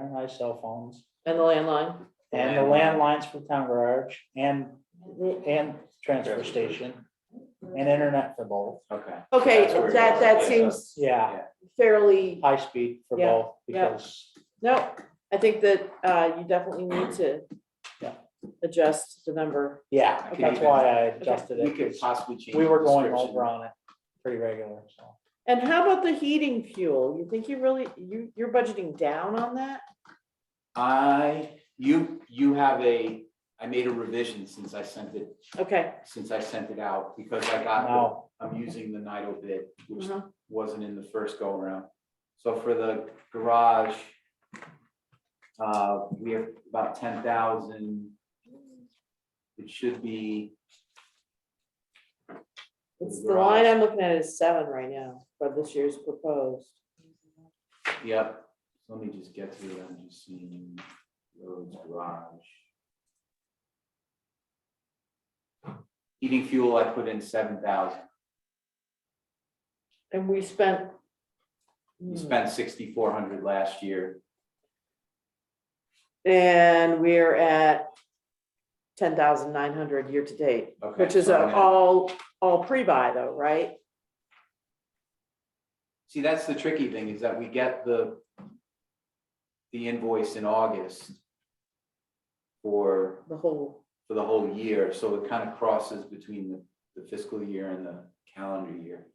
and I's cell phones, and the landline. and the landlines for town garage, and transfer station, and internet for both. okay. Okay, That's where it that goes. seems Yeah, fairly, high speed for Yeah, both, yeah. because, no, I think that you definitely need to Yeah. adjust the number. yeah, Okay. that's why I adjusted We it, could 'cause possibly change. we the were going description. over on it pretty regular, so. And how about the heating fuel? You think you're budgeting down on that? I made a revision since I sent it Okay. out, because I got, No, I'm using the NIDO bid, which Uh-huh. wasn't in the first go around. So for the garage, we have about 10,000. It should be. It's the line I'm looking at is 7 right now for this year's proposed. Yep, let me just get to it, I'm just seeing roads, garage. Heating fuel, I put in 7,000, And we spent. we spent 6,400 last year. And we're at 10,900 year to date, Okay, which is so I'm gonna- all pre-buy though, right? See, that's the tricky thing, is that we get the invoice in August for The whole, the whole year, so it kind of crosses between the fiscal year and the calendar year.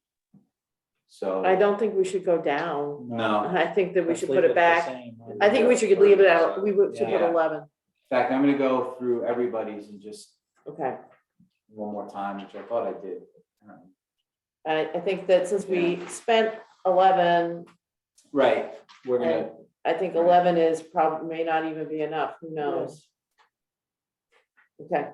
So. I don't think we should go down. No, in I think that we let's should leave put it the back. same. I think we should leave it out. We should put Yeah. 11. fact, I'm gonna go through everybody's and just Okay. one more time, which I thought I did. I think that since we spent 11, Right, we're gonna, I think 11 is probably, may not even be enough. Who knows? Okay.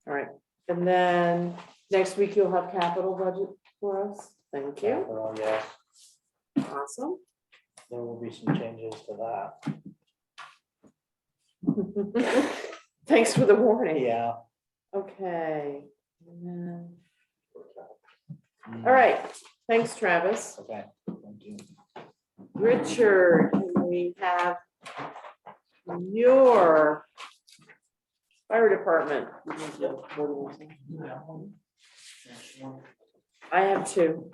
All right. And then next week you'll have capital budget for us. Thank you. Capital, yes, Awesome. there will be some changes to Thanks for the warning. that. Yeah. Okay. And then- All right. Thanks, Travis. Okay, thank you. Richard, we have your fire department. I have 2.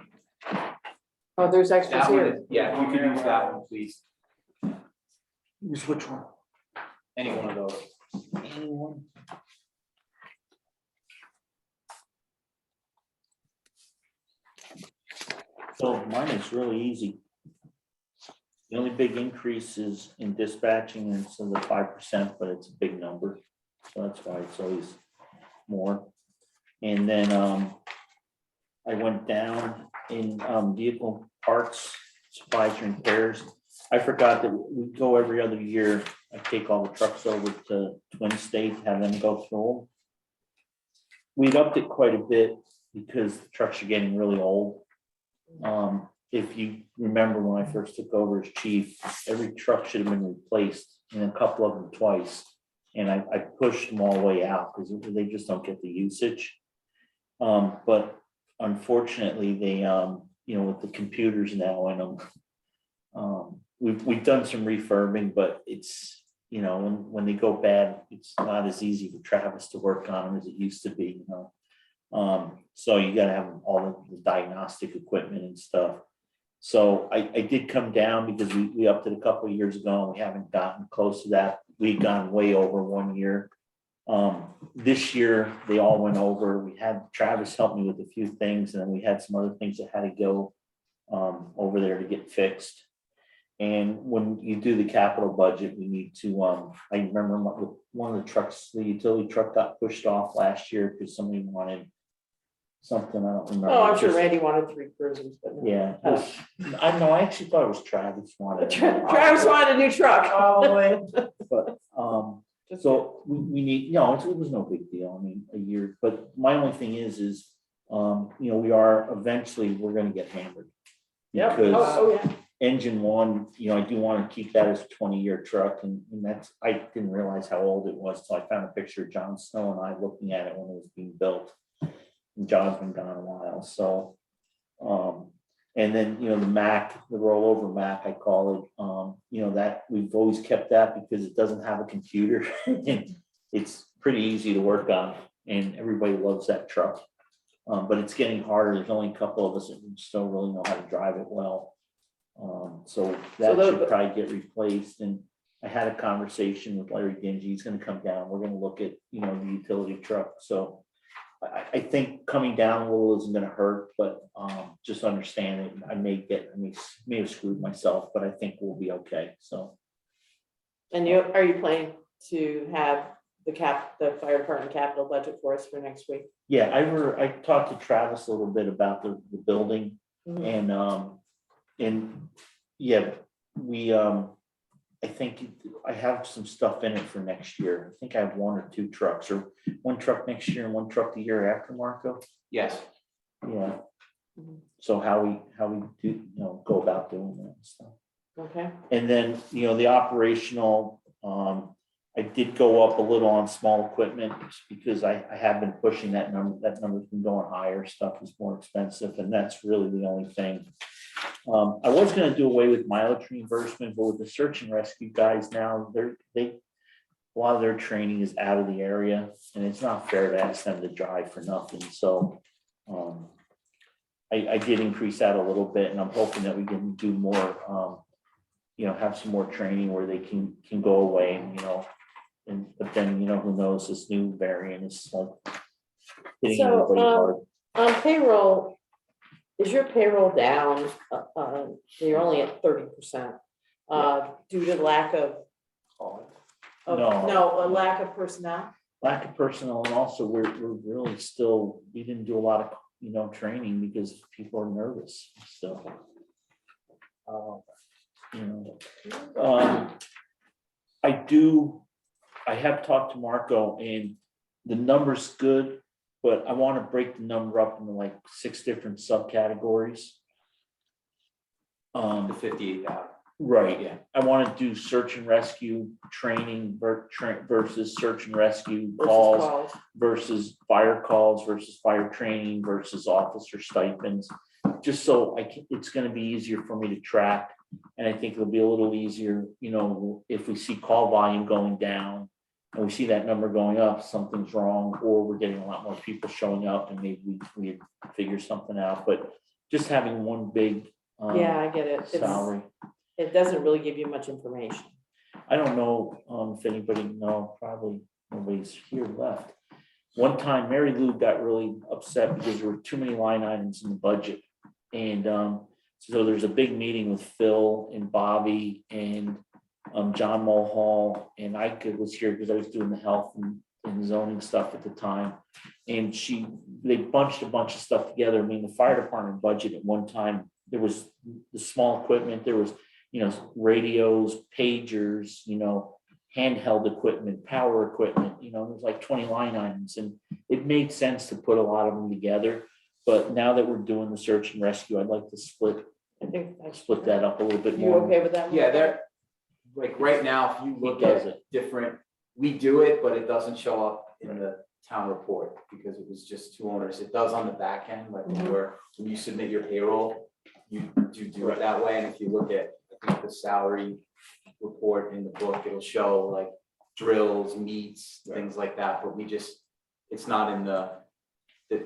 Oh, there's extras that one, here. is- yeah, if you could use that one, please, Use which one? any one of those. Anyone? So mine is really easy. The only big increase is in dispatching, and it's the 5%, but it's a big number. So that's why it's always more. And then I went down in vehicle parts, supplies and repairs. I forgot that we go every other year. I take all the trucks over to Twin State, have them go through them. We'd upped it quite a bit because the trucks are getting really old. If you remember when I first took over as chief, every truck should have been replaced, and a couple of them twice. And I pushed them all the way out because they just don't get the usage. But unfortunately, they, with the computers now in them, we've done some refurbing, but it's, when they go bad, it's not as easy for Travis to work on them as it used to be, so you gotta have all the diagnostic equipment and stuff. So I did come down because we upped it a couple of years ago, and we haven't gotten close to that. We've gone way over 1 year. This year, they all went over. We had Travis help me with a few things, and then we had some other things that had to go over there to get fixed. And when you do the capital budget, we need to, I remember one of the trucks, the utility truck got pushed off last year because somebody wanted something, I don't remember. Oh, I'm sure Just- Randy wanted 3 cruisers, but. no. Yeah, it was- I know, I actually thought it was Travis wanted. Travis wanted a new truck. Probably. But, Just- so we need, no, it was no big deal, I mean, a year, but my only thing is, you know, we're gonna get hammered. Yep. Because Oh, yeah. engine one, you know, I do want to keep that as a 20-year truck, and that's, I didn't realize how old it was, so I found a picture of John Snow and I looking at it when it was being built. And John's been gone a while, so, and then, you know, the Mac, the rollover Mac, I call it, you know, that, we've always kept that because it doesn't have a computer. And it's pretty easy to work on, and everybody loves that truck. But it's getting harder, there's only a couple of us that still really know how to drive it well. So that So should probably get replaced, and I had a conversation with Larry Dingy, he's gonna come down, we're gonna look at, you know, the utility truck, so. I think coming down a little isn't gonna hurt, but, just understand it, I may have screwed myself, but I think we'll be okay, so. And are you planning to have the fire department capital budget for us for next week? Yeah, I talked to Travis a little bit about the building, Mhm. and yeah, we, I think I have some stuff in it for next year. I think I have 1 or 2 trucks, or 1 truck next year and 1 truck the year after, Marco. Yes, Yeah. Mhm. So how we do, you know, go about doing that and stuff. Okay, And then, you know, the operational, I did go up a little on small equipment because I have been pushing that number. That number's been going higher. Stuff is more expensive, and that's really the only thing. I was gonna do away with mileage reimbursement, but with the search and rescue guys now, a lot of their training is out of the area, and it's not fair to ask them to drive for nothing, so. I did increase that a little bit, and I'm hoping that we can do more, you know, have some more training where they can go away and, you know, but then, you know, who knows, this new variant is like hitting So, everybody hard. on payroll, is your payroll down? You're only at 30%, due to lack of, No. no, a lack of personnel? Lack of personnel, and also we're really still, we didn't do a lot of, you know, training because people are nervous, so. You know, I have talked to Marco, and the number's good, but I want to break the number up into like 6 different subcategories. the 58,000. Right, Yeah. I want to do search and rescue training versus search and rescue Versus calls versus fire training versus officer stipends. Just so it's gonna be easier for me to track, and I think it'll be a little easier, you know, if we see call volume going down and we see that number going up, something's wrong, or we're getting a lot more people showing up, and maybe we figure something out, but just having one big Yeah, I get it. salary. It doesn't really give you much information. I don't know, if anybody probably nobody's here left. One time, Mary Lou got really upset because there were too many line items in the budget. And, so there's a big meeting with Phil and Bobby and, John Mulhall, and was here because I was doing the health and zoning stuff at the time. And they bunched a bunch of stuff together. I mean, the fire department budget at one time, there was the small equipment, there was, you know, radios, pagers, you know, handheld equipment, power equipment, you know, there's like 20 line items, and it made sense to put a lot of them together. But now that we're doing the search and rescue, I'd like to split I think I that up a little bit You more. okay with that? Yeah, they're, like, right now, if you look does at it. different, we do it, but it doesn't show up in the town report because it was just 2 owners. It does on the back end, like when you submit your payroll, you do it that way. And if you look at, I think, the salary report in the book, it'll show like drills, meets, things like that, but it's not in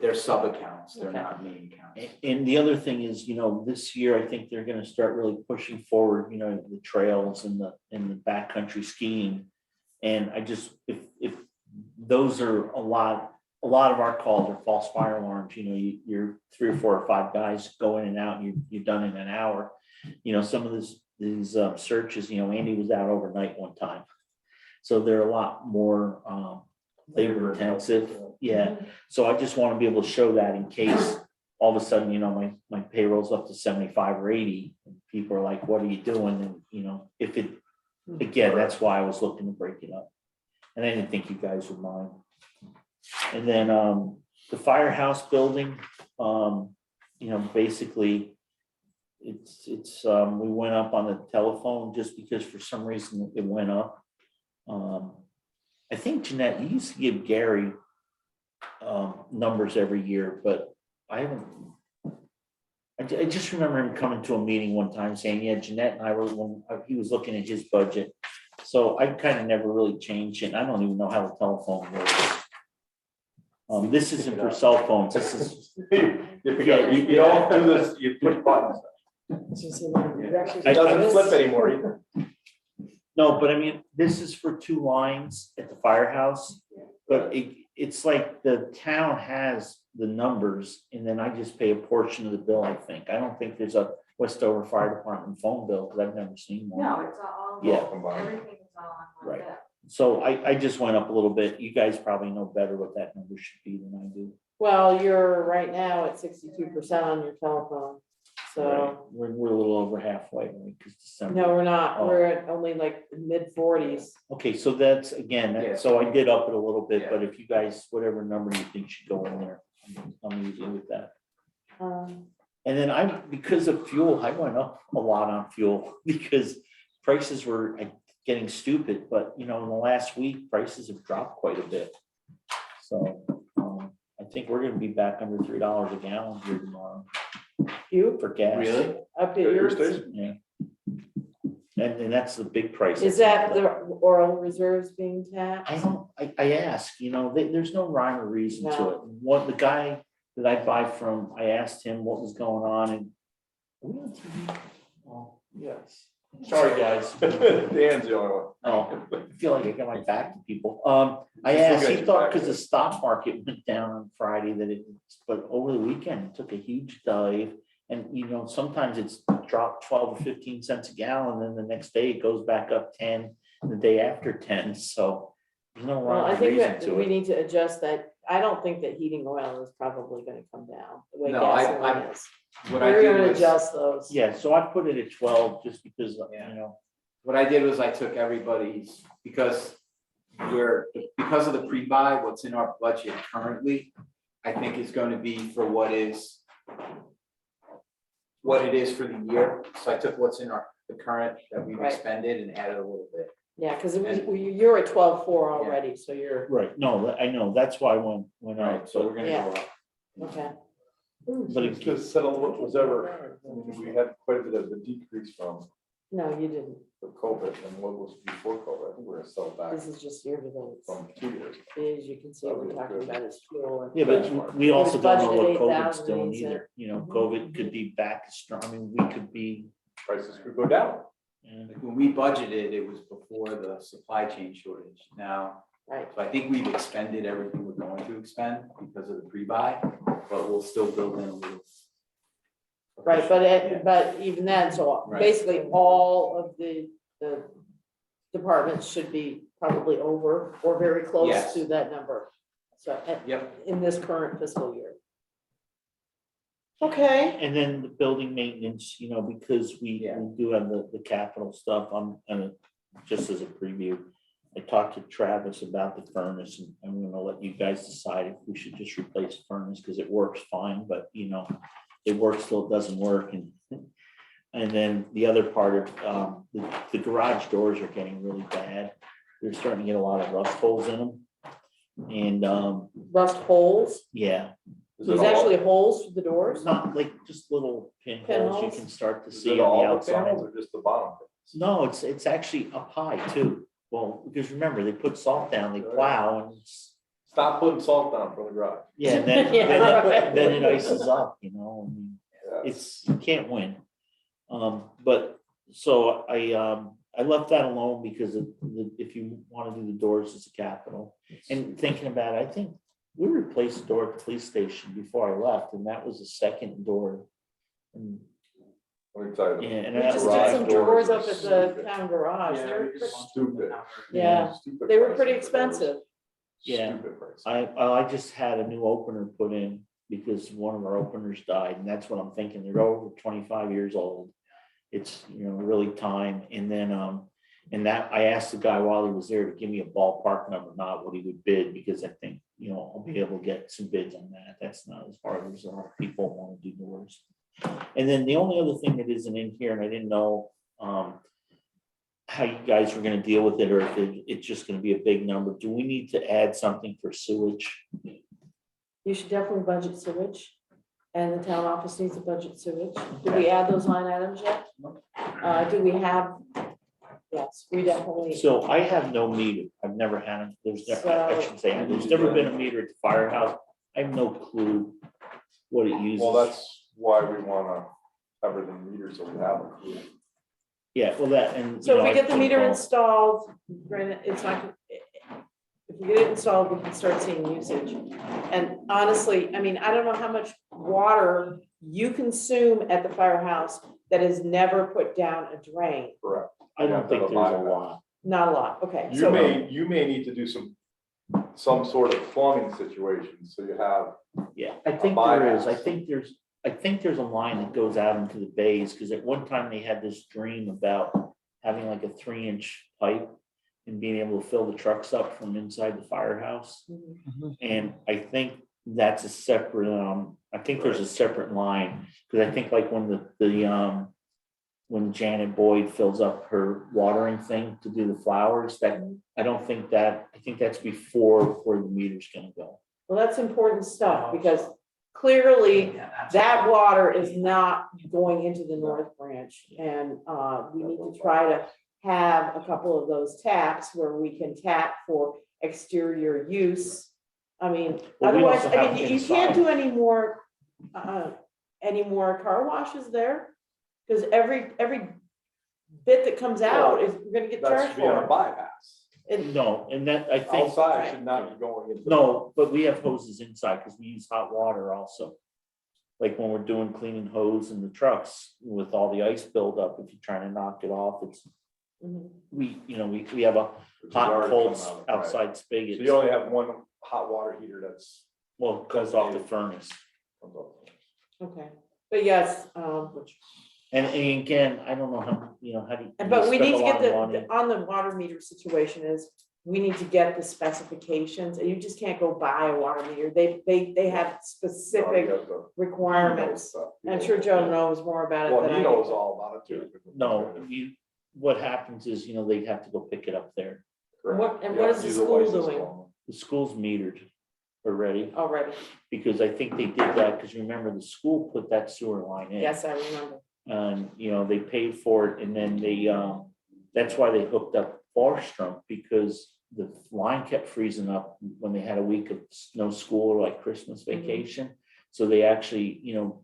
they're sub accounts, they're not main accounts. And the other thing is, you know, this year, I think they're gonna start really pushing forward, you know, the trails and the backcountry skiing. And I just, if those are a lot of our calls are false fire alarms, you know, you're 3 or 4 or 5 guys go in and out, and you're done in an hour. You know, some of this these searches, Andy was out overnight one time. So they're a lot more labor intensive, yeah. So I just want to be able to show that in case all of a sudden, my payroll's up to 75 or 80. And people are like, what are you doing? And, if it, again, that's why I was looking to break it up. And I didn't think you guys would mind. And then the firehouse building, basically it's we went up on the telephone just because for some reason it went up. I think Jeanette, you used to give Gary numbers every year, but I haven't. I just remember him coming to a meeting one time saying, yeah, Jeanette and I were, when he was looking at his budget. So I kind of never really changed it. I don't even know how the telephone works. This isn't for cell phones. This is, You don't do this, you push buttons. It doesn't flip anymore either. no, but I mean, this is for 2 lines at the firehouse. But it's like the town has the numbers and then I just pay a portion of the bill, I think. I don't think there's a Westover Fire Department phone bill because I've never seen one. No, it's all, Yeah. everything is all on one Right. bill. So I just went up a little bit. You guys probably know better what that number should be than I do. Well, you're right now at 62% on your telephone. So, Right. We're a little over halfway, right? Because December. no, we're not. Oh. We're at only like mid-40s. Okay, so that's, again, Yeah. so I did up it a little bit, Yeah. but if you guys, whatever number you think should go in there, I'm easy with that. Um, And then because of fuel, I went up a lot on fuel because prices were getting stupid, but in the last week, prices have dropped quite a bit. So I think we're gonna be back under $3 a gallon here tomorrow You for gas. Really? up at Your yours? station? Yeah. And that's the big price. Is that the oil reserves being taxed? I asked, there's no rhyme or reason to No. it. What the guy that I buy from, I asked him what was going on and. Are we on TV? Oh, Yes. sorry, guys. Dan's the only one. Oh, I feel like I got my back to people. I Just asked, look at he your thought back. because the stock market went down on Friday but over the weekend, it took a huge dive. And sometimes it's dropped 12 or 15 cents a gallon, then the next day it goes back up 10, and the day after 10, so there's no Well, I rhyme or think reason that to we it. need to adjust that. I don't think that heating oil is probably gonna come down the way No, gasoline is. What I We're did gonna was, adjust those. Yeah, so I put it at 12 just because, Yeah. what I did was I took everybody's, because of the pre-buy, what's in our budget currently, I think is going to be for what it is for the year. So I took what's in the current that we've Right. expended and added a little bit. Yeah, because you're at 12.4 already, so you're, right, no, I know, that's why I went out, Right, so we're gonna Yeah. go up. okay. but It's it, just settle what was ever, we had quite a bit of a decrease from No, you didn't. the COVID and what was before COVID. I think we're gonna settle back This is just year to date. from 2 years. As you can see, we're talking about is fuel. and- yeah, but we also don't know what budgeted COVID's 8,000 doing means that- either, COVID could be back strong, I mean, we could be. Prices could go down. Like when we budgeted, it was before the supply chain shortage. Now, Right, so I think we've expended everything we're going to expend because of the pre-buy, but we'll still build in a little. right, but even then, so Right. basically all of the departments should be probably over or very close Yes. to that number. So, Yep. in this current fiscal year. Okay, And then the building maintenance, because we Yeah. do have the capital stuff, just as a preview. I talked to Travis about the furnace and I'm gonna let you guys decide if we should just replace the furnace, because it works fine, but it works till it doesn't work and then the other part of, the garage doors are getting really bad. They're starting to get a lot of rust holes in them. And, rust holes, yeah, Is there's it all- actually holes for the doors? not like just little pinholes you Pinholes? can start to Is see it on all the the outside. panels or just the bottom? No, it's actually up high too. Well, because remember, they put salt down, they plow and Stop putting salt down from the garage. yeah, and then, Yeah, right. then it ices up, I mean, Yes. you can't win. But so I left that alone because if you want to do the doors as a capital and thinking about it, I think we replaced the door at the police station before I left and that was the second door. And Let me tell Yeah, you. and We that just was did garage some doors drawers are up at the stupid. town garage. Yeah, They were we pretty- just- Stupid. Yeah, Stupid they were prices pretty for doors. expensive. Yeah. Stupid prices. I just had a new opener put in because one of our openers died, and that's what I'm thinking, they're over 25 years old. It's, really time, and then, and that, I asked the guy while he was there to give me a ballpark number, not what he would bid, because I think, I'll be able to get some bids on that, that's not as hard as a lot of people want to do doors. And then the only other thing that isn't in here, and I didn't know, how you guys were gonna deal with it, or if it's just gonna be a big number, do we need to add something for sewage? You should definitely budget sewage, and the town office needs to budget sewage. Did we add those line items yet? Do we have? Yes, we definitely. So I have no meter. I've never had it. I should say, there's never been a meter at the firehouse. I have no clue what it uses. Well, that's why we wanna have it in meters so we have them. Yeah, well, that, and. So if we I get the meter don't know. installed, granted, it's not, if we get it installed, we can start seeing usage. And honestly, I mean, I don't know how much water you consume at the firehouse that is never put down a drain. Correct. I don't think there's a lot. Not a lot, okay. You So may need to do some sort of plumbing situation, so you have, Yeah, I think there is. I think there's a line that goes out into the bays, because at one time they had this dream about having like a 3-inch pipe and being able to fill the trucks up from inside the firehouse. Mhm. And I think that's a separate, I think there's a separate line, because I think like when when Janet Boyd fills up her watering thing to do the flowers, that, I think that's before where the meter's gonna go. Well, that's important stuff, because clearly that water is not going into the North Branch. And we need to try to have a couple of those taps where we can tap for exterior use. I mean, Well, we otherwise, also I have mean, you can't inside. do any more car washes there. Because every bit that comes out is, we're gonna get that charged should be on a for. bypass. No, and that, I think, Outside should not be going into. no, but we have hoses inside, because we use hot water also. Like when we're doing cleaning hose in the trucks with all the ice buildup, if you're trying to knock it off, it's, Mhm. we have a which is hot and already cold coming out, right. outside spigot. So you only have one hot water heater that's. Well, it comes off the furnace. comes up. Okay, but yes, And again, I don't know how, how do you. but we spend need a to lot get of money. on the water meter situation is, we need to get the specifications, and you just can't go buy a water meter. They have specific requirements. I'm sure Joe knows more about it Well, than I he do. knows all about it too. No, what happens is, they have to go pick it up there. Correct. And Yeah, what is the use a school license doing? form. The school's metered already, Already, because I think they did that, because remember, the school put that sewer line in. yes, I remember. And, they paid for it, and then they, that's why they hooked up Farstrom, because the line kept freezing up when they had a week of no school or like Christmas vacation. So they actually,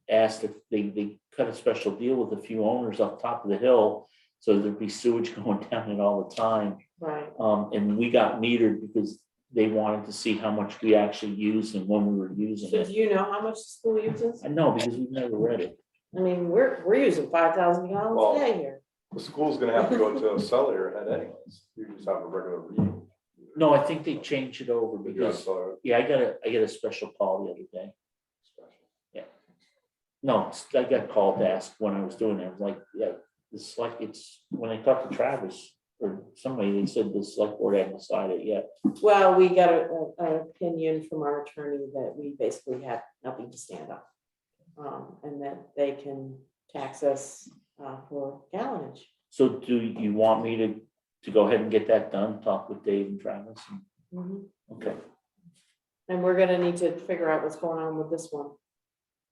asked if they cut a special deal with a few owners up top of the hill, so there'd be sewage going down it all the time. Right, And we got metered because they wanted to see how much we actually used and when we were using so do it. you know how much the school uses? I know, because we've never read it. I mean, we're using 5,000 gallons Well- a day here. The school's gonna have to go to a cellular head anyways. You just have a regular reading. No, I think they changed it over because, yeah, I got a special call the other day. No, I got called to ask when I was doing it. I was like, yeah, when I talked to Travis or somebody, they said the select board hadn't decided yet. Well, we got an opinion from our attorney that we basically have nothing to stand on. And that they can tax us for gallonage. So do you want me to go ahead and get that done? Talk with Dave and Travis? Okay, And we're gonna need to figure out what's going on with this one.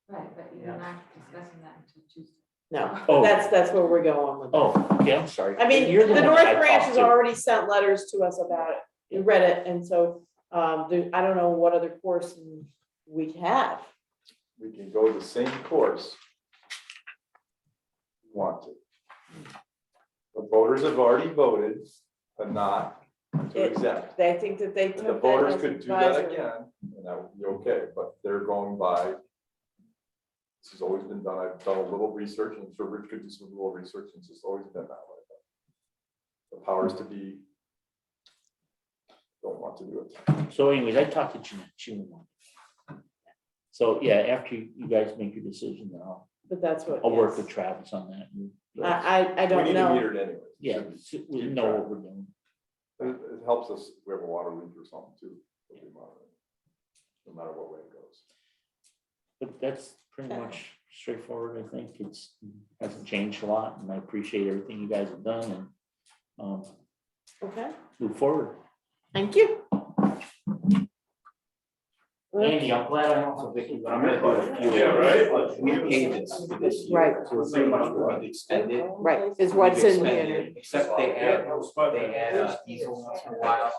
Right, but you're not discussing that until Tuesday. No, Oh. that's where we're going with it. oh, okay, I'm sorry. I mean, You're the one North that I Branch talked has to. already sent letters to us about it. We read it, and so I don't know what other course we have. We can go the same course. if you Want to. The voters have already voted to not to It- exempt. They think that they And the took that voters as could do that advisory. again, and that would be okay, but they're going by This has always been done. I've done a little research, and I'm sure Rich could do some little research, and it's just always been that way. The powers to be don't want to do it. So anyways, I talked to Jeanette, she didn't want it. So, yeah, after you guys make your decision, then But that's what. I'll work yes. with Travis on that. and- I We don't need to know. meter it anyway. Yeah, so we know what we're doing. It helps us if we have a water leak or something too. We'll be monitoring, no matter what way it goes. But that's pretty much straightforward, I think. Hasn't changed a lot, and I appreciate everything you guys have done and Okay, move forward. thank you. Andy, I'm glad I know Vicky, but I'm gonna do a few. Yeah, right? We paid this year. Right. So we're pretty much going to extend it. Right, is what's in We've here. expended it, Except they add diesel once in a while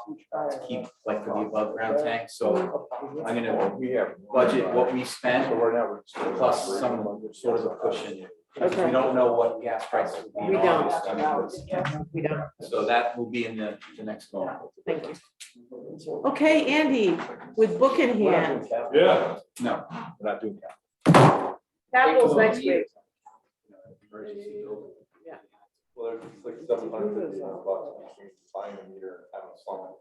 to keep, like for the above ground tank, so I'm gonna We have. budget what we So spent right now, we're just. plus some sort of a cushion. Because Okay. we don't know what gas prices will be in We don't. August. We don't, So that will be in the next one. thank you. Okay, Andy, with book in hand, Yeah. No. We're not doing that. capitals next week. Emergency building. Yeah. Well, it's like $750 between buying a meter and having a song.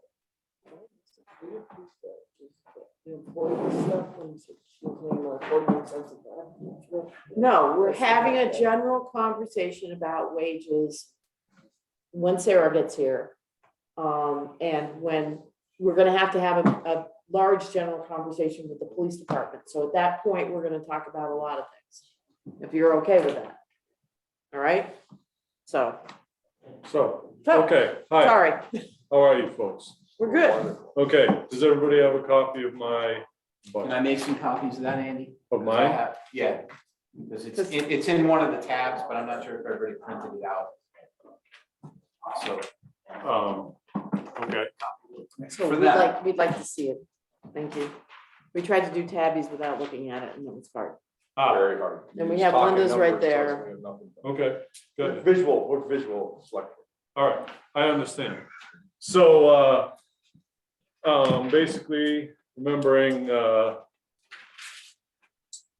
No, we're having a general conversation about wages when Sarah gets here. And when, we're gonna have a large general conversation with the police department. So at that point, we're gonna talk about a lot of things, if you're okay with that. All right? So, So, So, okay, hi, sorry, how are you folks? we're good. Okay, does everybody have a copy of my Can I budget? make some copies of that, Andy? Of I mine? have- Yeah, because it's in one of the tabs, but I'm not sure if everybody printed it out. So. Okay, So For we'd that. we'd like to see it. Thank you. We tried to do tabbies without looking at it and it was hard. Very hard. And You we just have talk in Linda's right numbers, trust there. me, we have nothing. okay, good, We're visual, select. all right, I understand. So, basically, remembering,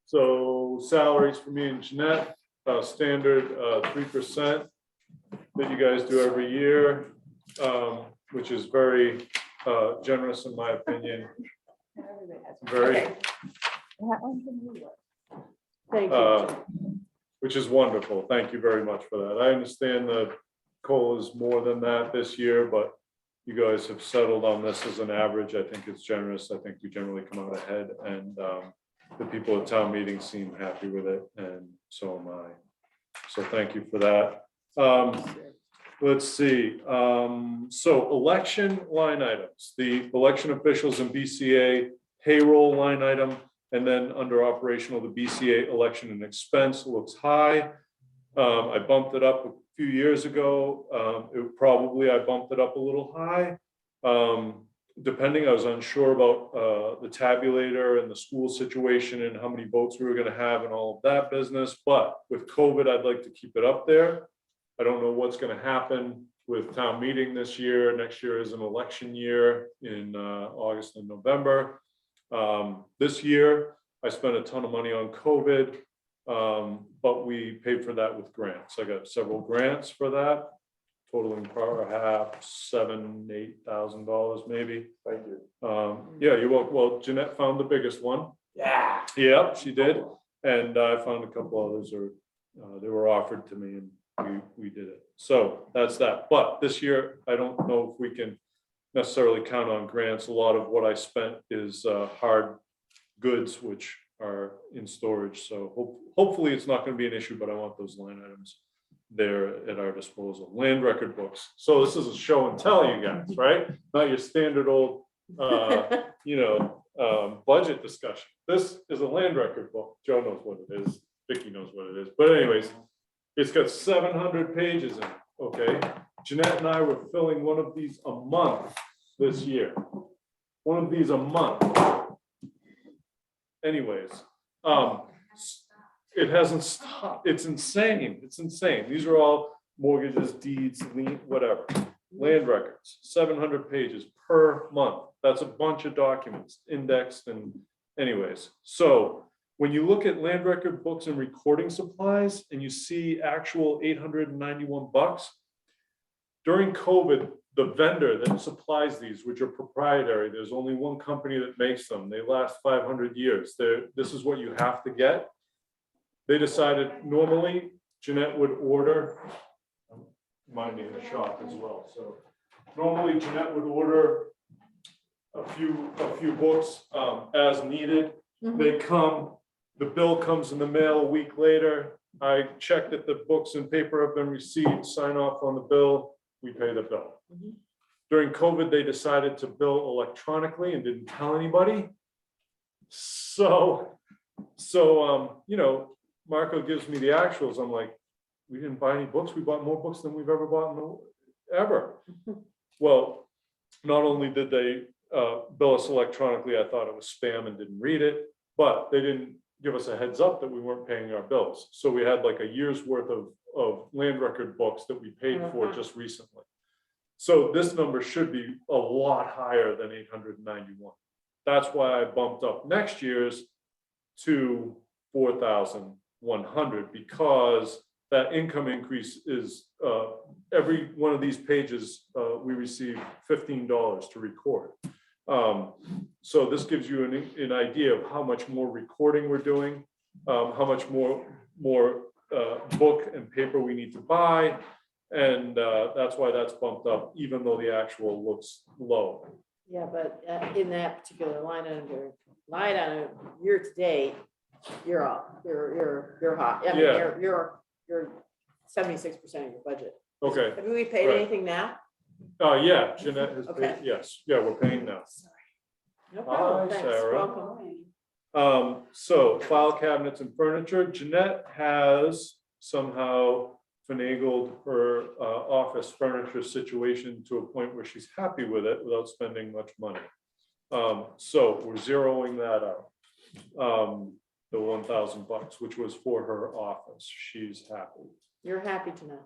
so salaries for me and Jeanette, standard, 3% that you guys do every year, which is very, generous in my opinion. Very, Thank you. which is wonderful. Thank you very much for that. I understand the COLA is more than that this year, but you guys have settled on this as an average. I think it's generous. I think we generally come out ahead, and the people at town meeting seem happy with it, and so am I. So thank you for that. Let's see, so election line items, the election officials and BCA payroll line item, and then under operational, the BCA election and expense looks high. I bumped it up a few years ago. I bumped it up a little high. Depending, I was unsure about the tabulator and the school situation and how many votes we were gonna have and all of that business, but with COVID, I'd like to keep it up there. I don't know what's gonna happen with town meeting this year. Next year is an election year in August and November. This year, I spent a ton of money on COVID, but we paid for that with grants. I got several grants for that, totaling perhaps $7,000-8,000 maybe. Thank you. Yeah, you're welcome. Well, Jeanette found the biggest one. Yeah. Yep, she did. And I found a couple others they were offered to me and we did it. So that's that. But this year, I don't know if we can necessarily count on grants. A lot of what I spent is hard goods, which are in storage. So hopefully it's not going to be an issue, but I want those line items there at our disposal. Land record books. So this is a show and tell, you guys, right? Not your standard old, budget discussion. This is a land record book. Joe knows what it is. Vicky knows what it is. But anyways, it's got 700 pages in it, okay? Jeanette and I were filling one of these a month this year. One of these a month. Anyways, it hasn't stopped. It's insane. It's insane. These are all mortgages, deeds, lien, whatever. Land records, 700 pages per month. That's a bunch of documents indexed and anyways. So when you look at land record books and recording supplies and you see actual $891, during COVID, the vendor that supplies these, which are proprietary, there's only one company that makes them. They last 500 years. This is what you have to get. They decided normally Jeanette would order, mine in the shop as well. So normally Jeanette would order a few books as needed. They come, the bill comes in the mail a week later. I check that the books and paper have been received, sign off on the bill, we pay the bill. During COVID, they decided to bill electronically and didn't tell anybody. So, you know, Marco gives me the actuals. I'm like, we didn't buy any books. We bought more books than we've ever bought ever. Well, not only did they bill us electronically, I thought it was spam and didn't read it, but they didn't give us a heads up that we weren't paying our bills. So we had like a year's worth of land record books that we paid for just recently. So this number should be a lot higher than 891. That's why I bumped up next year's to 4,100, because that income increase is every one of these pages, we receive $15 to record. So this gives you an idea of how much more recording we're doing, how much more book and paper we need to buy. And that's why that's bumped up, even though the actual looks low. Yeah, but in that particular line item, year to date, you're up, you're hot. I mean, Yeah. you're 76% of your budget. Okay, Have we paid Right. anything now? yeah, Jeanette has Okay. paid, yes, yeah, we're paying now. No problem, Hi, thanks, Sarah. welcome. So file cabinets and furniture, Jeanette has somehow finagled her office furniture situation to a point where she's happy with it without spending much money. So we're zeroing that out. The $1,000, which was for her office. She's happy. You're happy to know.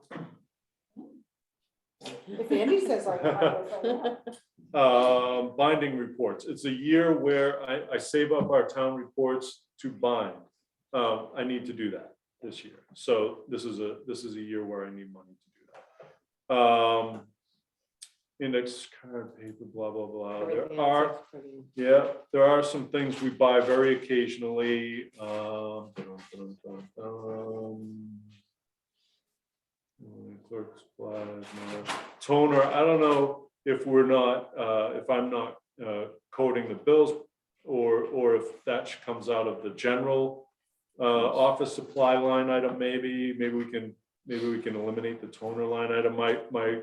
If Andy says Binding reports. It's a year where I save up our town reports to bind. I need to do that this year. So this is a year where I need money to do that. Index card paper, blah, blah, blah. Everything There else are, is pretty- yeah, there are some things we buy very occasionally. Clerk supplies, no. Toner, I don't know if we're not, if I'm not coding the bills, or if that comes out of the general office supply line item, maybe we can eliminate the toner line item. My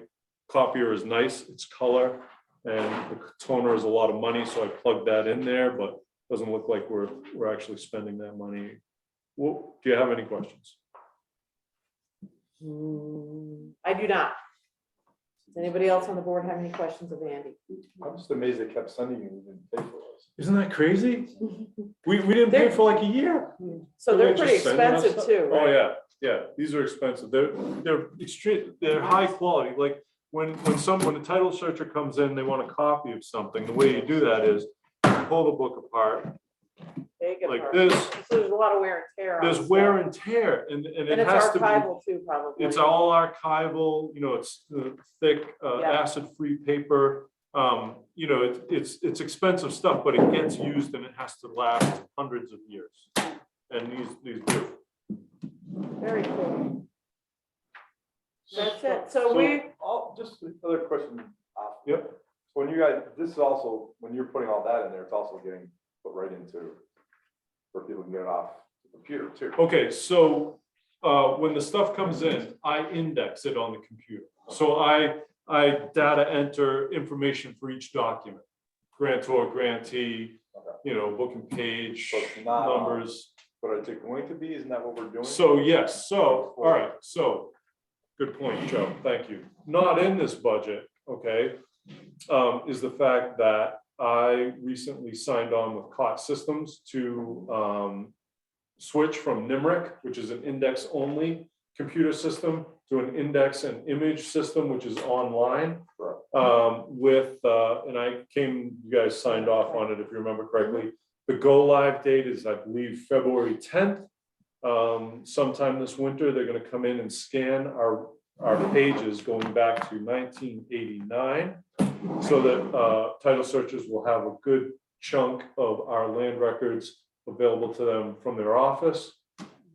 copier is nice, it's color, and the toner is a lot of money, so I plugged that in there, but doesn't look like we're actually spending that money. Well, do you have any questions? I do not. Does anybody else on the board have any questions of Andy? I'm just amazed they kept sending you, and didn't pay for us. Isn't that crazy? We didn't pay for like a year. So they're They're pretty just sending us expensive stuff? too, Oh, right? yeah, these are expensive. They're extreme, they're high quality. Like when a title searcher comes in, they want a copy of something, the way you do that is you pull the book apart Big and like hard. this. So there's a lot of wear and tear. on There's stuff. wear and tear, and it And it's has to be. archival too, probably. It's all archival, you know, it's thick, Yeah. acid-free paper. You know, it's expensive stuff, but it gets used and it has to last hundreds of years. And these do. Very cool. That's it. So we, Just another question. Yep. So when you guys, this is also, when you're putting all that in there, it's also getting put right into, where people can get it off the computer too. Okay, so when the stuff comes in, I index it on the computer. So I data enter information for each document. Grantor, grantee, you know, book and page, So it's not, numbers. but is it going to be, isn't that what we're doing? So yes, so, all right, so, good point, Joe, thank you. Not in this budget, okay, is the fact that I recently signed on with COT Systems to switch from NIMRIC, which is an index-only computer system, to an index and image system, which is online. And you guys signed off on it, if you remember correctly. The go live date is, I believe, February 10th. Sometime this winter, they're gonna come in and scan our pages going back to 1989. So that title searchers will have a good chunk of our land records available to them from their office.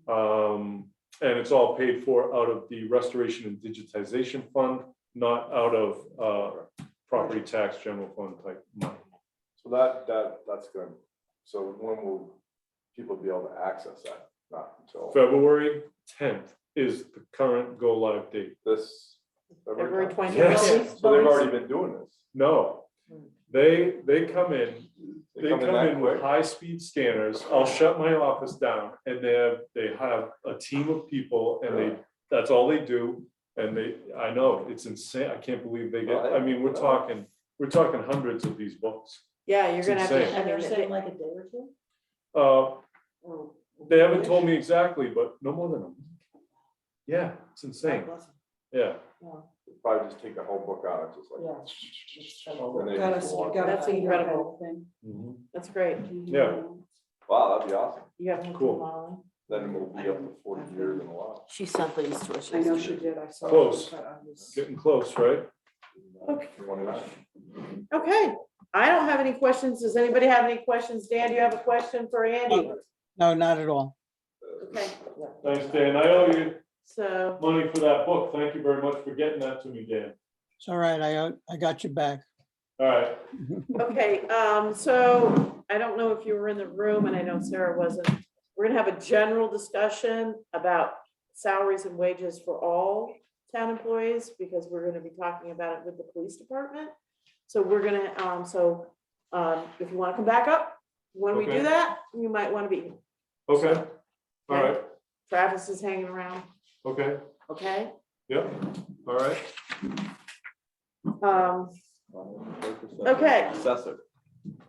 And it's all paid for out of the Restoration and Digitization Fund, not out of property tax general fund type money. So that's good. So when will people be able to access that? Not until February 10th is the current go live date. this. February 20th. Yes. So they've already been doing this. No, they come in, they come that in with quick? high-speed scanners. I'll shut my office down and they have a team of people and that's all they do. And I know, it's insane. I can't believe they get, I mean, we're talking hundreds of these books. Yeah, you're It's gonna have to. insane. I mean, they- like a day or two? They haven't told me exactly, but no more than a week. Yeah, it's insane. Yeah. Probably just take the whole book out and just like. and they just go on. That's incredible. Mhm. That's great. Yeah. Wow, that'd be awesome. You have one Cool. Molly? Then we'll be up to 40 years in a while. She sent these to us. I know yesterday. she did, I saw. it, Close. but I was- Getting close, right? Okay. 29. Okay, I don't have any questions. Does anybody have any questions? Dan, do you have a question for Andy? No, not at all. Okay, Thanks, Dan. I owe you so, money for that book. Thank you very much for getting that to me, Dan. It's all right. I got you back. All right. okay, so I don't know if you were in the room and I know Sarah wasn't. We're gonna have a general discussion about salaries and wages for all town employees because we're gonna be talking about it with the police department. So we're gonna, if you wanna come back up, when we do Okay. that, you might wanna be, Okay. All right. Travis is hanging around, Okay. okay? Yep. All right. Okay. Assessor,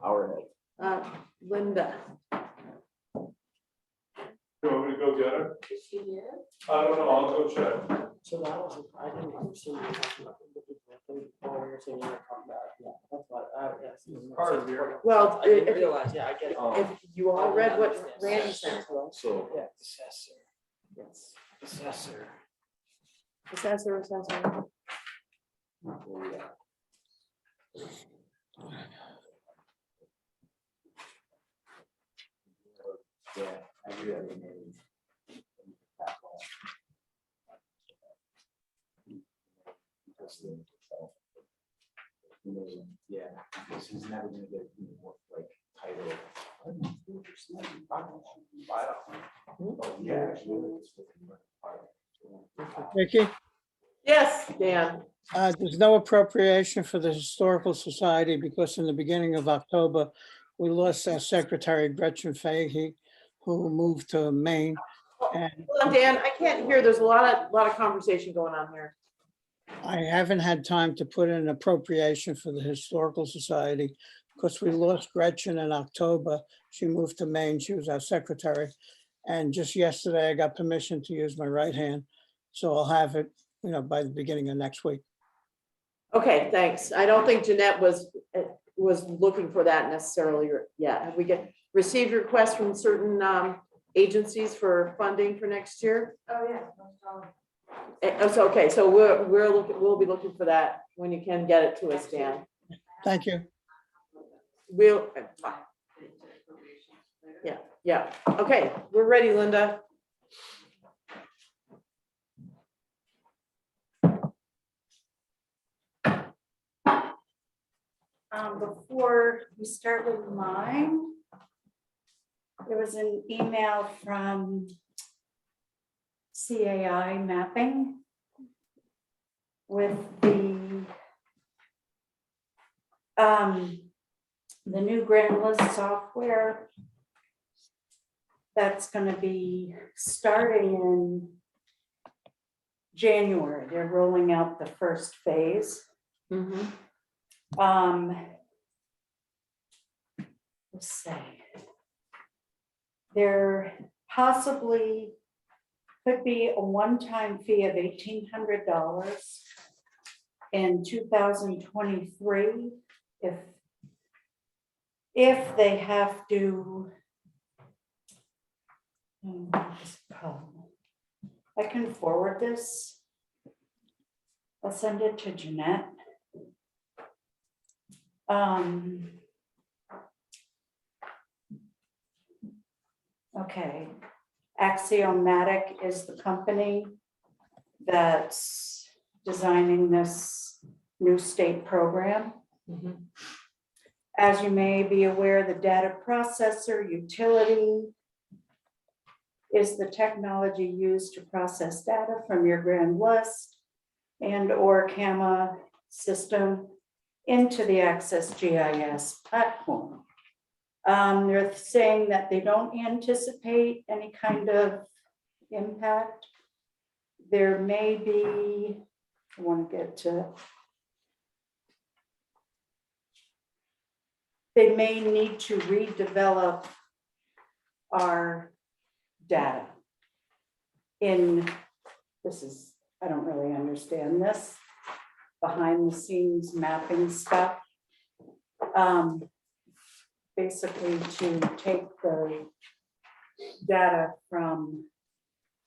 our head. Linda, You want me to go get her? Is she here? I don't know. I'll go check. So that was, I didn't understand. you talking about the different lawyers and you're talking about, yeah, that's what, yes. Part of your- well, I didn't if, realize, yeah, I get it. if you all read what Randy sent to us, So Yeah, assessor. Yes. Assessor. assessor. Yeah, I really need. Yeah, because he's never gonna get like title. Yeah. Vicky, Yes, Dan, there's no appropriation for the Historical Society because in the beginning of October, we lost our secretary Gretchen Fahey, who moved to Maine. And hold on, Dan, I can't hear, there's a lot of conversation going on here. I haven't had time to put in an appropriation for the Historical Society because we lost Gretchen in October. She moved to Maine. She was our secretary. And just yesterday, I got permission to use my right hand. So I'll have it, by the beginning of next week. Okay, thanks, I don't think Jeanette was looking for that necessarily yet. Have we received requests from certain agencies for funding for next year? Oh, yeah. no problem. So, okay, so we'll be looking for that when you can get it to us, Dan. Thank you. We'll, yeah, okay, we're ready, Linda. Before we start with mine, there was an email from CAI mapping with the new grand list software that's going to be starting in January. They're rolling out the first phase. Let's see. There possibly could be a one-time fee of $1,800 in 2023 if if they have to. I can forward this. I'll send it to Jeanette. Okay, Axiomatic is the company that's designing this new state program. As you may be aware, the data processor utility is the technology used to process data from your grand list and or CAMA system into the Access GIS platform. They're saying that they don't anticipate any kind of impact. There may be, I want to get to, they may need to redevelop our data in, this is, I don't really understand this, behind the scenes mapping stuff. Basically to take the data from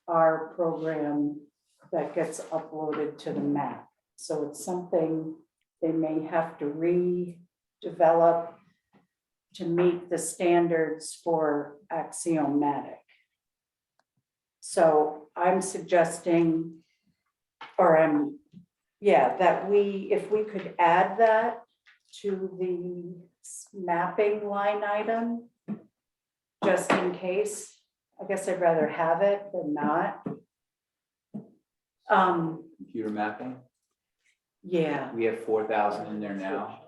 our program that gets uploaded to the map. So it's something they may have to redevelop to meet the standards for Axiomatic. So I'm suggesting, that if we could add that to the mapping line item, just in case. I guess I'd rather have it than not. Computer mapping, Yeah, we have 4,000 in there now.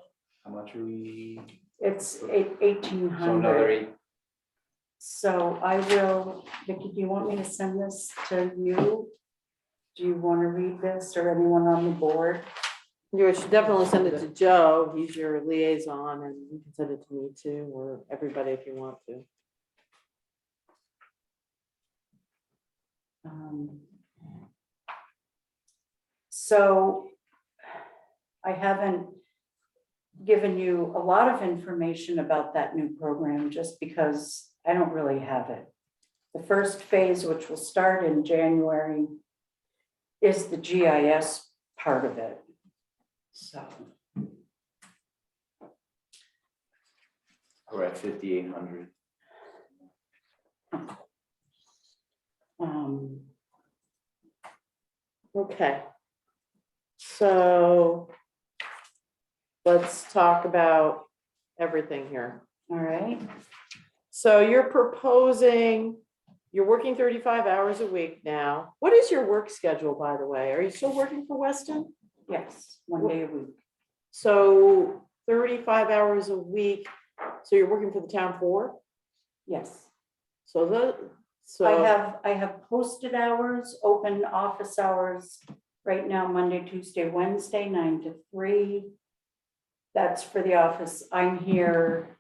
How much are we? it's So another 1,800. 8. So I will, Vicki, do you want me to send this to you? Do you want to read this or anyone on the board? You should definitely send it to Joe. He's your liaison, and you can send it to me too, or everybody if you want to. So I haven't given you a lot of information about that new program just because I don't really have it. The first phase, which will start in January, is the GIS part of it. So, We're at 5,800. Okay. So let's talk about everything here. all right, So you're proposing, you're working 35 hours a week now. What is your work schedule, by the way? Are you still working for Weston? yes, 1 day a week. So 35 hours a week, so you're working for the town 4? Yes. So I have posted hours, open office hours, right now, Monday, Tuesday, Wednesday, 9 to 3. That's for the office. I'm here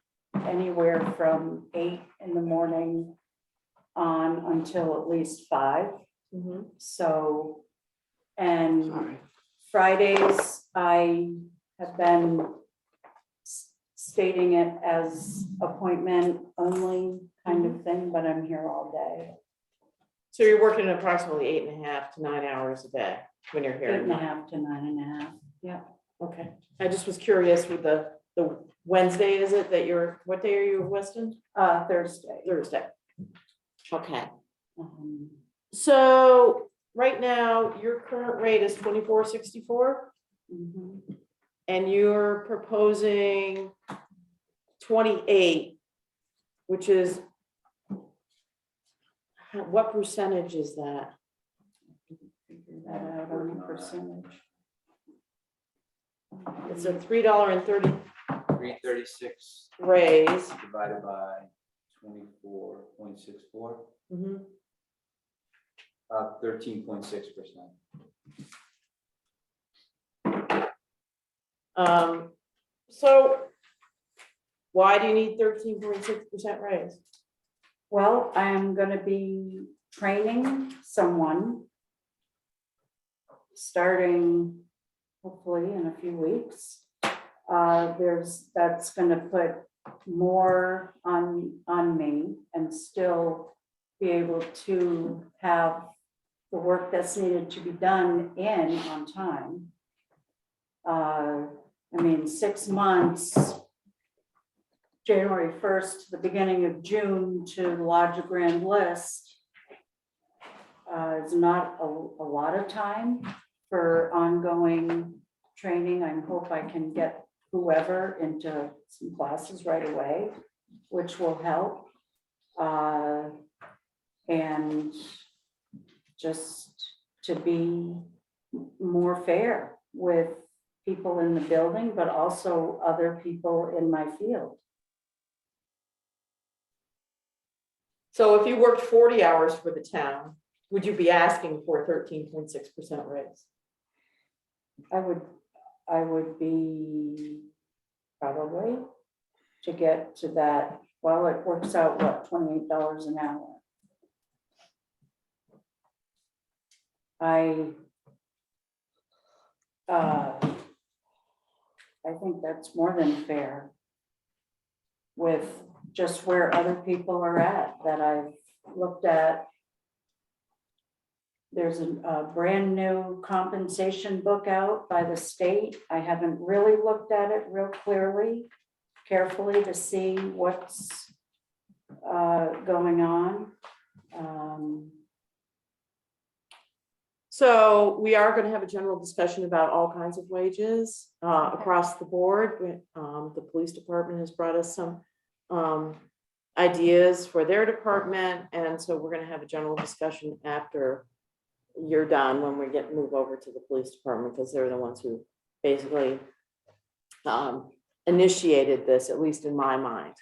anywhere from 8 in the morning on until at least 5. Mhm. So, and Fridays, I have been stating it as appointment only kind of thing, but I'm here all day. So you're working approximately 8.5 to 9 hours a day when you're here. 8.5 to 9.5. Yeah. Okay, I just was curious with the Wednesday, is it that what day are you at Weston? Thursday. Thursday. Okay, Um, so right now, your current rate is 24.64 mhm. and you're proposing 28, which is, what percentage is that? Figure that out on the percentage. It's a $3.30 336 raise. divided by 24.64, Mhm. 13.6%. So why do you need 13.6% raise? Well, I'm gonna be training someone starting hopefully in a few weeks. That's gonna put more on me and still be able to have the work that's needed to be done in on time. I mean, 6 months, January 1st, to the beginning of June to lodge a grand list is not a lot of time for ongoing training. I hope I can get whoever into some classes right away, which will help. And just to be more fair with people in the building, but also other people in my field. So if you worked 40 hours for the town, would you be asking for a 13.6% raise? I would be probably to get to that, well, it works out, what, $28 an hour. I think that's more than fair with just where other people are at that I've looked at. There's a brand new compensation book out by the state. I haven't really looked at it real carefully to see what's going on. So we are going to have a general discussion about all kinds of wages across the board. The police department has brought us some ideas for their department. And so we're going to have a general discussion after you're done, when we move over to the police department, because they're the ones who basically initiated this, at least in my mind.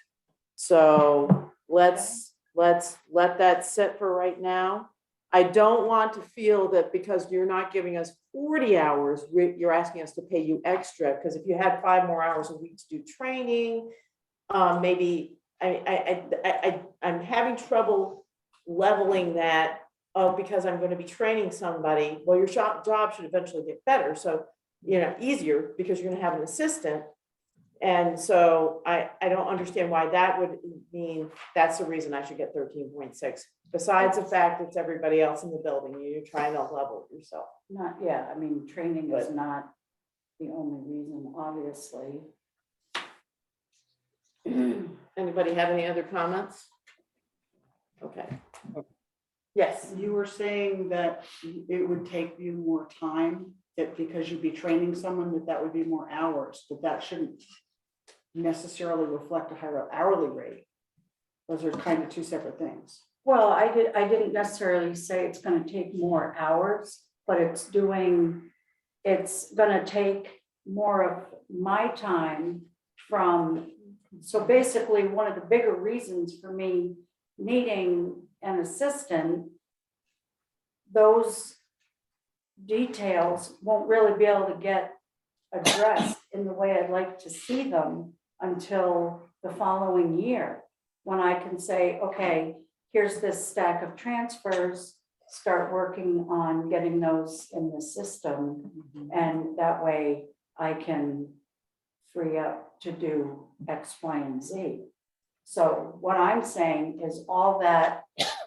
So let's let that sit for right now. I don't want to feel that because you're not giving us 40 hours, you're asking us to pay you extra, because if you had 5 more hours a week to do training, maybe I'm having trouble leveling that. Oh, because I'm going to be training somebody. Well, your job should eventually get better. So, easier, because you're going to have an assistant. And so I don't understand why that would mean that's the reason I should get 13.6. Besides the fact it's everybody else in the building, you're trying to level yourself. I mean, training is not the only reason, obviously. Anybody have any other comments? Okay. Yes. You were saying that it would take you more time, that because you'd be training someone, that would be more hours, but that shouldn't necessarily reflect a higher hourly rate. Those are kind of two separate things. Well, I didn't necessarily say it's going to take more hours, but it's going to take more of my time from, so basically one of the bigger reasons for me needing an assistant, those details won't really be able to get addressed in the way I'd like to see them until the following year, when I can say, okay, here's this stack of transfers, start working on getting those in the system. And that way I can free up to do X, Y, and Z. So what I'm saying is all that,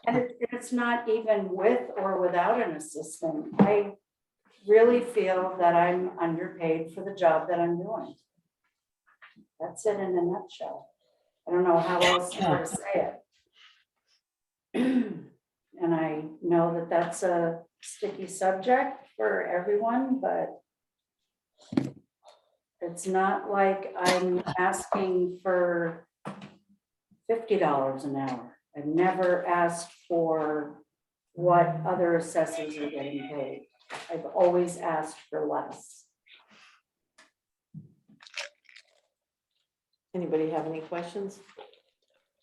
and it's not even with or without an assistant. I really feel that I'm underpaid for the job that I'm doing. That's it in a nutshell. I don't know how else more to say it. And I know that that's a sticky subject for everyone, but it's not like I'm asking for $50 an hour. I've never asked for what other assessors are getting paid. I've always asked for less. Anybody have any questions?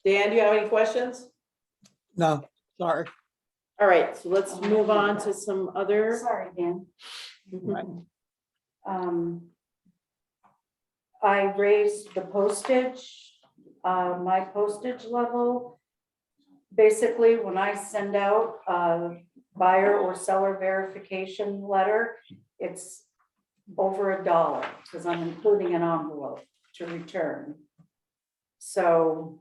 Dan, do you have any questions? No, sorry. All right, so let's move on to some other. Sorry, Dan. Right. I raised the postage, my postage level. Basically, when I send out a buyer or seller verification letter, it's over $1 because I'm including an envelope to return. So,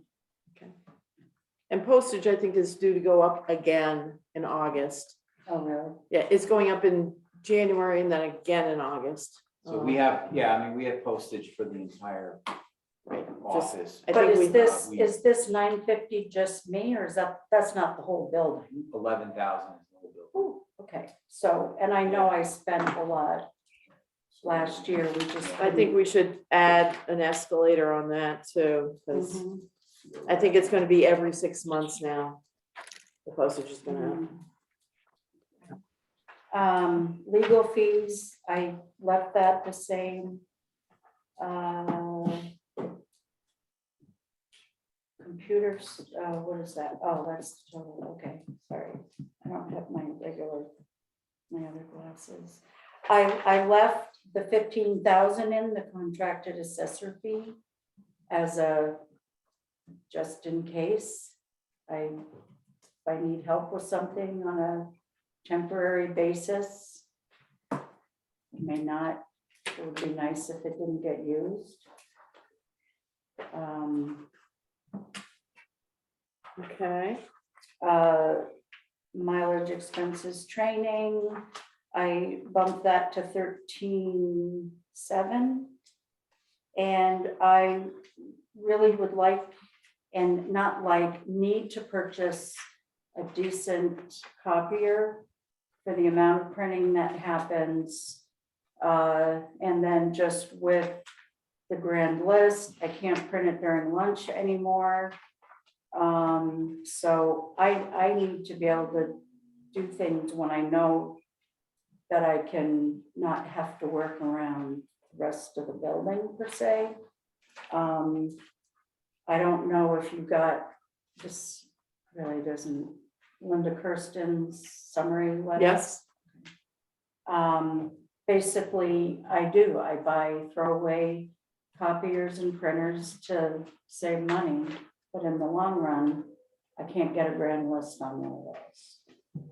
And postage, I think, is due to go up again in August. oh, really? Yeah, it's going up in January and then again in August. So we have, yeah, I mean, we have postage for the entire Right, office, I But think is this 950 just me, or is that's not the whole building? 11,000 is the whole building. Oh, okay, so, and I know I spent a lot last year, we just. I think we should add an escalator on that too, because Mhm, I think it's gonna be every 6 months now. The postage is gonna, Legal fees, I left that the same. Computers, what is that? Oh, that's the total, okay, sorry. I don't have my other glasses. I left the 15,000 in the contracted assessor fee as a, just in case. If I need help with something on a temporary basis. May not, it would be nice if it didn't get used. okay, Mileage expenses training, I bumped that to 13,700. And I really would like, and not like, need to purchase a decent copier for the amount of printing that happens. And then just with the grand list, I can't print it during lunch anymore. So I need to be able to do things when I know that I can not have to work around the rest of the building per se. I don't know if you got, this really doesn't, Linda Kirsten's summary letter. yes, Basically, I buy throwaway copiers and printers to save money, but in the long run, I can't get a grand list on one of those.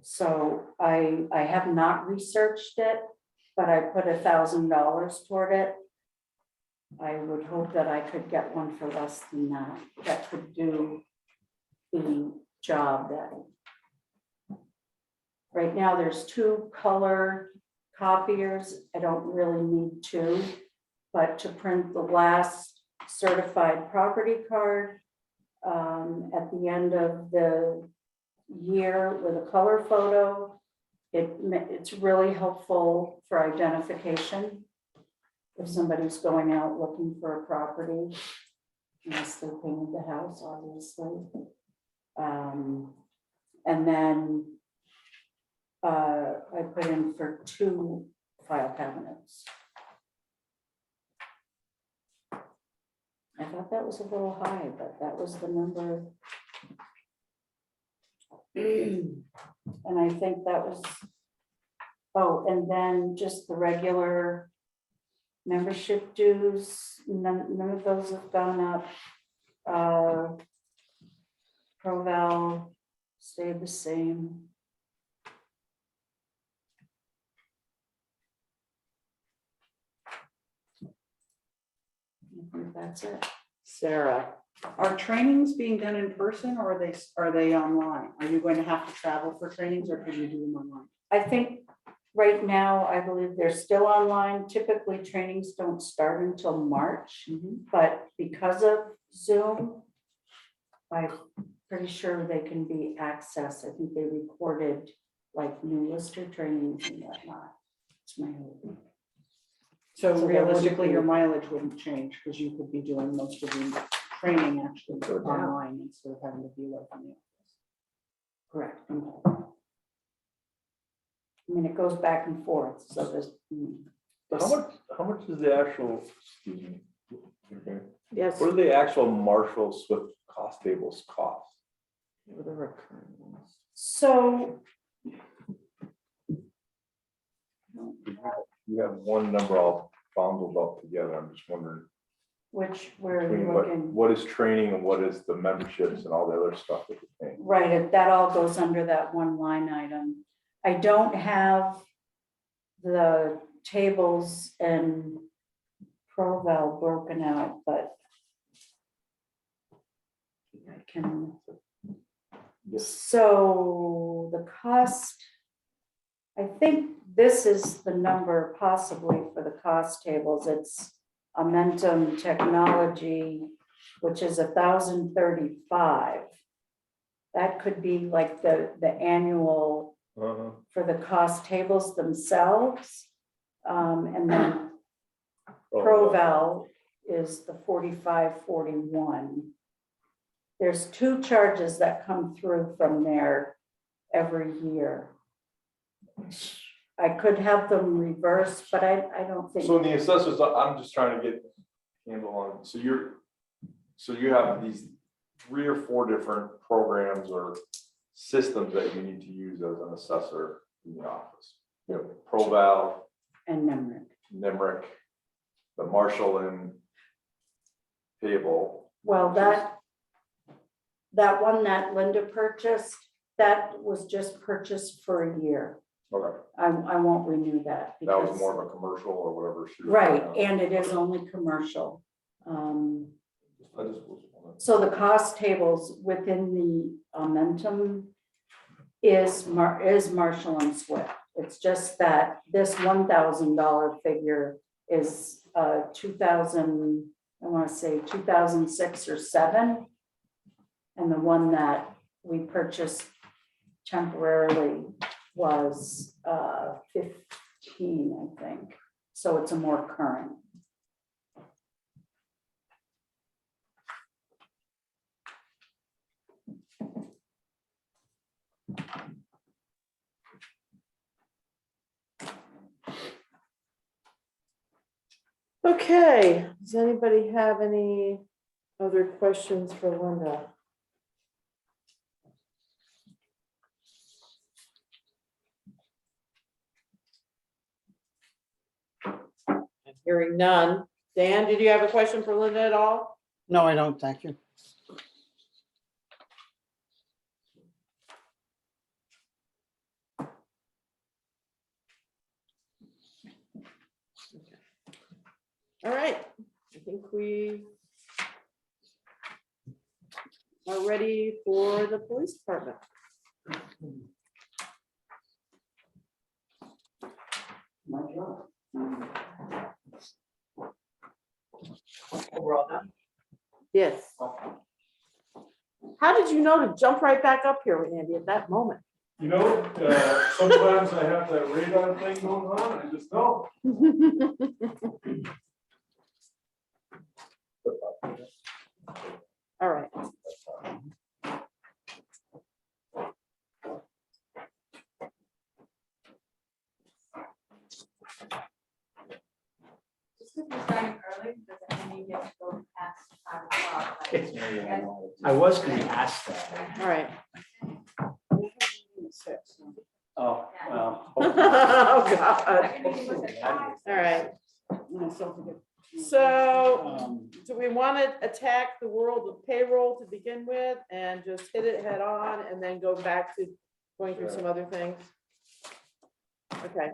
So I have not researched it, but I put $1,000 toward it. I would hope that I could get one for less than that, that could do the job that. Right now, there's 2 color copiers. I don't really need 2, but to print the last certified property card at the end of the year with a color photo, it's really helpful for identification. If somebody's going out looking for a property, unless they painted the house, obviously. And then I put in for 2 file cabinets. I thought that was a little high, but that was the number. And I think that was, oh, and then just the regular membership dues, none of those have gone up. Proval stayed the same. I think that's it. Sarah, Are trainings being done in person or are they online? Are you going to have to travel for trainings or can you do them online? I think right now, I believe they're still online. Typically, trainings don't start until March, but because of Zoom, I'm pretty sure they can be accessed. I think they recorded like new lister trainings and whatnot. It's my hope. So So there wouldn't realistically, be- your mileage wouldn't change because you could be doing most of the training actually Go down. online instead of having to be like on the office. Correct. I mean, it goes back and forth, so there's. How much is the actual, excuse me, okay, yes. what do the actual Marshall Swift cost tables cost? What are the recurring ones? So, You have one number all bundled up together, I'm just wondering. where are you Between looking? what is training and what is the memberships and all the other stuff that you're paying? Right, that all goes under that one line item. I don't have the tables and Proval broken out, but can, Yes. so the cost, I think this is the number possibly for the cost tables. It's Amentum Technology, which is 1,035. That could be like the annual for the cost tables themselves. And then Proval is the 4541. There's two charges that come through from there every year. I could have them reversed, but I don't think. So in the assessors, I'm just trying to get a handle on, so you have these 3 or 4 different programs or systems that you need to use as an assessor in the office. You have Proval, And Nemrick. NIMRIC, the Marshall and Payroll. Well, that one that Linda purchased, that was just purchased for a year. Okay, I won't renew that. that was because- more of a commercial or whatever. she was Right, putting out. and it is only commercial. I just was wondering. So the cost tables within the Amentum is Marshall and Swift. It's just that this $1,000 figure is 2000, I want to say 2006 or 7. And the one that we purchased temporarily was 15, I think. So it's a more current. Okay, does anybody have any other questions for Linda? Hearing none. Dan, did you have a question for Linda at all? No, I don't, thank you. All right, I think we are ready for the police department. My job. Yes. How did you know to jump right back up here, Andy, at that moment? You know, sometimes I have that radar thing going on, I just know. All right. Just because we're starting early, doesn't mean you get to go past 5 o'clock. I was gonna ask that. All right. Oh, well. Oh, God. Second meeting was at 5. All right. And I still forget. So do we want to attack the world of payroll to begin with and just hit it head on and then go back to going through some other things? Okay.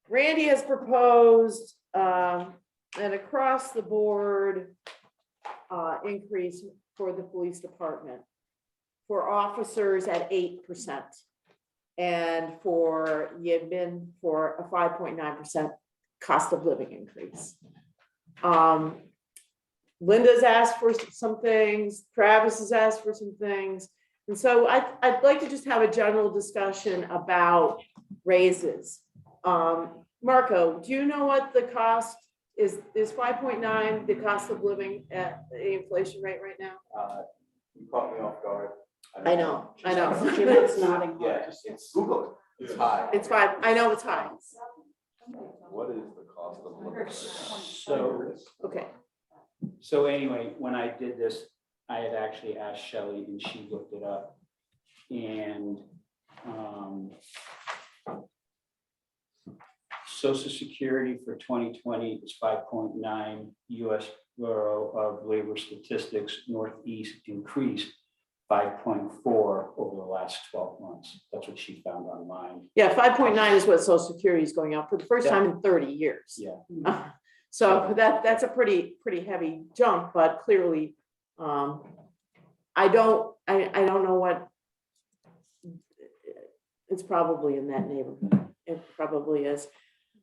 Randy has proposed an across the board increase for the police department for officers at 8%. And for Yibin for a 5.9% cost of living increase. Linda's asked for some things, Travis has asked for some things. And so I'd like to just have a general discussion about raises. Marco, do you know what the cost is 5.9, the cost of living at the inflation rate right now? You caught me off guard. I know. Jeanette's nodding. Yeah, it's Google it. It's high. It's 5, I know it's high. What is the cost of living? So, Okay, so anyway, when I did this, I had actually asked Shelley and she looked it up. And Social Security for 2020 is 5.9. US Bureau of Labor Statistics Northeast increased 5.4 over the last 12 months. That's what she found online. yeah, 5.9 is what social security is going up for the first time in 30 years. Yeah. So that's a pretty heavy jump, but clearly I don't know what. It's probably in that neighborhood. It probably is.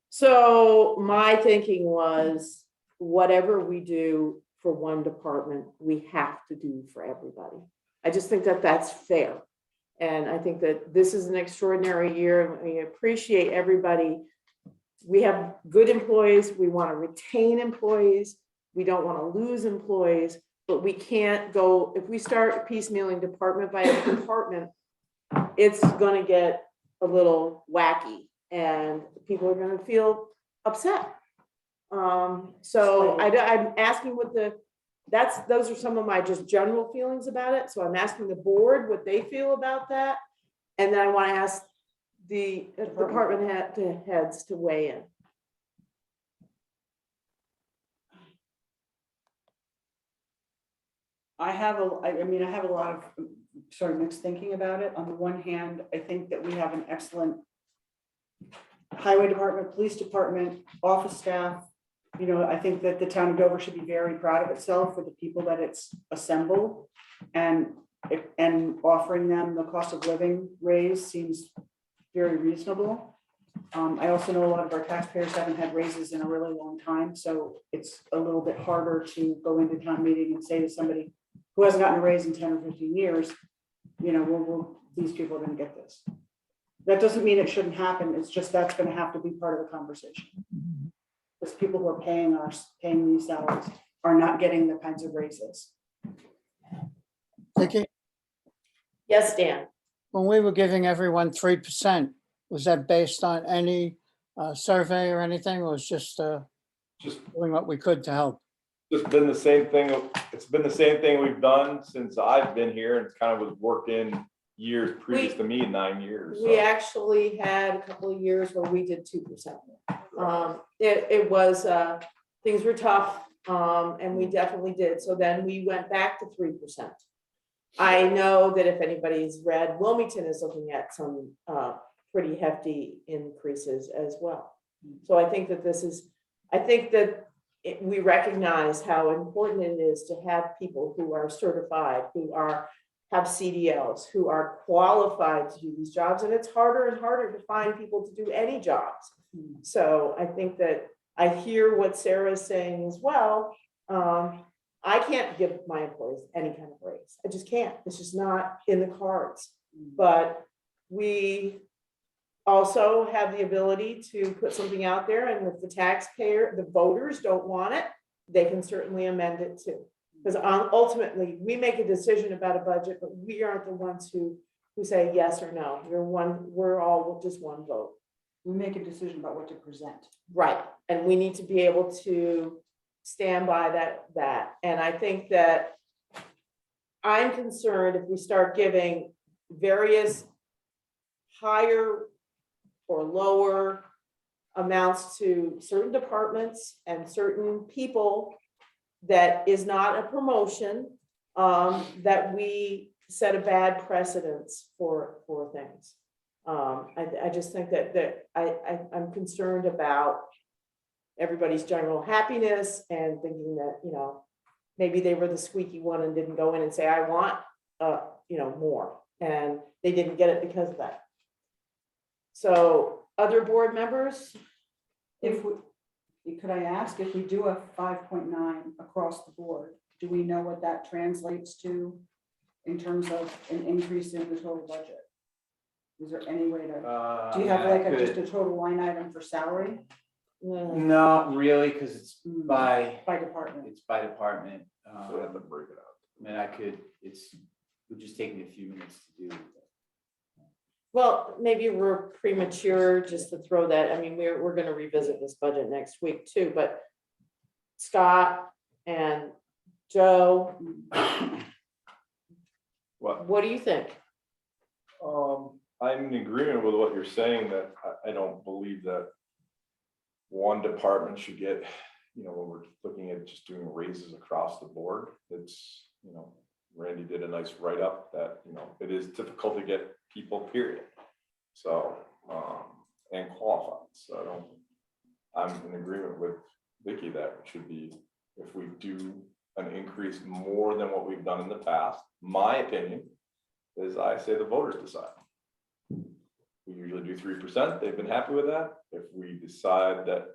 So my thinking was, whatever we do for one department, we have to do for everybody. I just think that that's fair. And I think that this is an extraordinary year, and we appreciate everybody. We have good employees. We want to retain employees. We don't want to lose employees, but we can't go, if we start piecemealing department by department, it's going to get a little wacky and people are going to feel upset. So I'm asking what those are some of my just general feelings about it. So I'm asking the board what they feel about that. And then I want to ask the department heads to weigh in. I have a lot of sort of mixed thinking about it. On the one hand, I think that we have an excellent highway department, police department, office staff. You know, I think that the town of Dover should be very proud of itself for the people that it's assembled, and offering them the cost of living raise seems very reasonable. I also know a lot of our taxpayers haven't had raises in a really long time, so it's a little bit harder to go into town meeting and say to somebody who hasn't gotten a raise in 10 or 15 years, you know, these people are going to get this. That doesn't mean it shouldn't happen. It's just that's going to have to be part of the conversation. Because people who are paying these salaries are not getting the kinds of raises. Vicky, Yes, Dan. when we were giving everyone 3%, was that based on any survey or anything, or was just Just doing what we could to help? Just been the same thing. It's been the same thing we've done since I've been here, and it's kind of was working years previous to me, 9 years. We actually had a couple of years where we did 2%. It was, things were tough, and we definitely did. So then we went back to 3%. I know that if anybody's read, Wilmington is looking at some pretty hefty increases as well. So I think that we recognize how important it is to have people who are certified, have CDLs, who are qualified to do these jobs. And it's harder and harder to find people to do any jobs. So I think that I hear what Sarah is saying as well. I can't give my employees any kind of raise. I just can't. It's just not in the cards. But we also have the ability to put something out there, and if the voters don't want it, they can certainly amend it too. Because ultimately, we make a decision about a budget, but we aren't the ones who say yes or no. We're all just one vote. We make a decision about what to present. Right, and we need to be able to stand by that. And I think that I'm concerned if we start giving various higher or lower amounts to certain departments and certain people, that is not a promotion, that we set a bad precedence for things. I just think that I'm concerned about everybody's general happiness and thinking that, you know, maybe they were the squeaky one and didn't go in and say, I want, more, and they didn't get it because of that. So other board members? Could I ask, if we do a 5.9 across the board, do we know what that translates to in terms of an increase in the total budget? Is there any way to, do you have like just a total line item for salary Not really, because it's by department? It's by department. So we have to break it out. I mean, it would just take me a few minutes to do. Well, maybe we're premature just to throw that. I mean, we're going to revisit this budget next week too, but Scott and Joe, what do you think? I'm in agreement with what you're saying, that I don't believe that one department should get, when we're looking at just doing raises across the board, it's, Randy did a nice write-up that, it is difficult to get people, period. So, and qualified. So I'm in agreement with Vicky that it should be, if we do an increase more than what we've done in the past, my opinion is I say the voters decide. We usually do 3%. They've been happy with that. If we decide that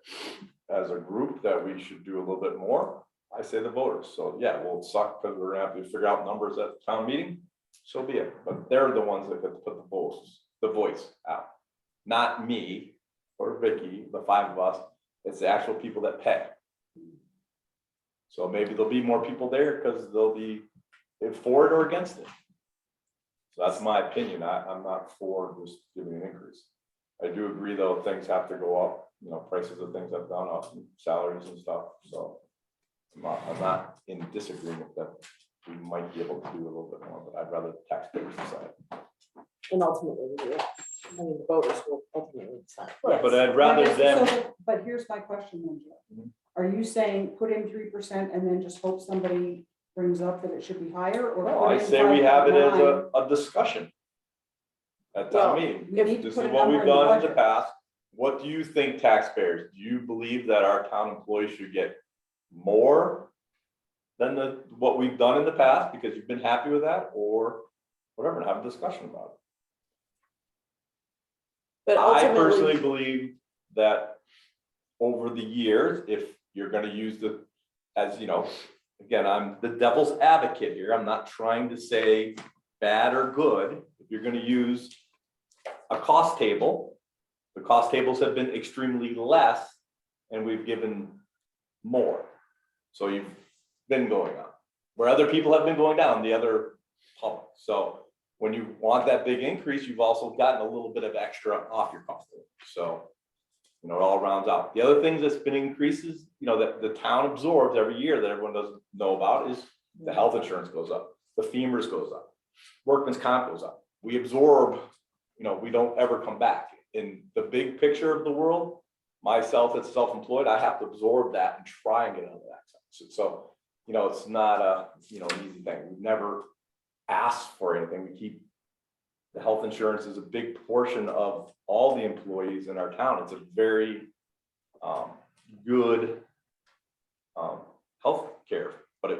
as a group that we should do a little bit more, I say the voters. So yeah, well, it suck because we're gonna have to figure out numbers at the town meeting. So be it. But they're the ones that get to put the voice out. Not me or Vicky, the five of us. It's the actual people that pay. So maybe there'll be more people there because they'll be for it or against it. So that's my opinion. I'm not for just giving an increase. I do agree though, things have to go up, you know, prices of things have gone up, and salaries and stuff, so. I'm not in disagreement that we might be able to do a little bit more, but I'd rather taxpayers decide. And ultimately, yeah, I mean, the voters will ultimately decide. Right, but I'd rather them, But here's my question, then, Joe. Mhm. Are you saying put in 3% and then just hope somebody brings up that it should be higher, or? no, put I in say we have it as 5.9? a discussion. At Well, town meeting. We need to This put is a what number we've in the done in the budget. past. What do you think, taxpayers? Do you believe that our town employees should get more than what we've done in the past because you've been happy with that, or whatever, and have a discussion about it? But I personally ultimately, believe that over the years, if you're gonna use as you know, again, I'm the devil's advocate here. I'm not trying to say bad or good. If you're gonna use a cost table, the cost tables have been extremely less and we've given more. So you've been going up, where other people have been going down, the other public. So when you want that big increase, you've also gotten a little bit of extra off your cost table. So, you know, it all rounds out. The other things that's been increases, you know, that the town absorbs every year that everyone doesn't know about is the health insurance goes up, the FEMA's goes up, workman's comp goes up. We absorb, you know, we don't ever come back. In the big picture of the world, myself as self-employed, I have to absorb that and try and get out of that. So, you know, it's not a, you know, an easy thing. We've never asked for anything. We keep, the health insurance is a big portion of all the employees in our town. It's a very good health care, but it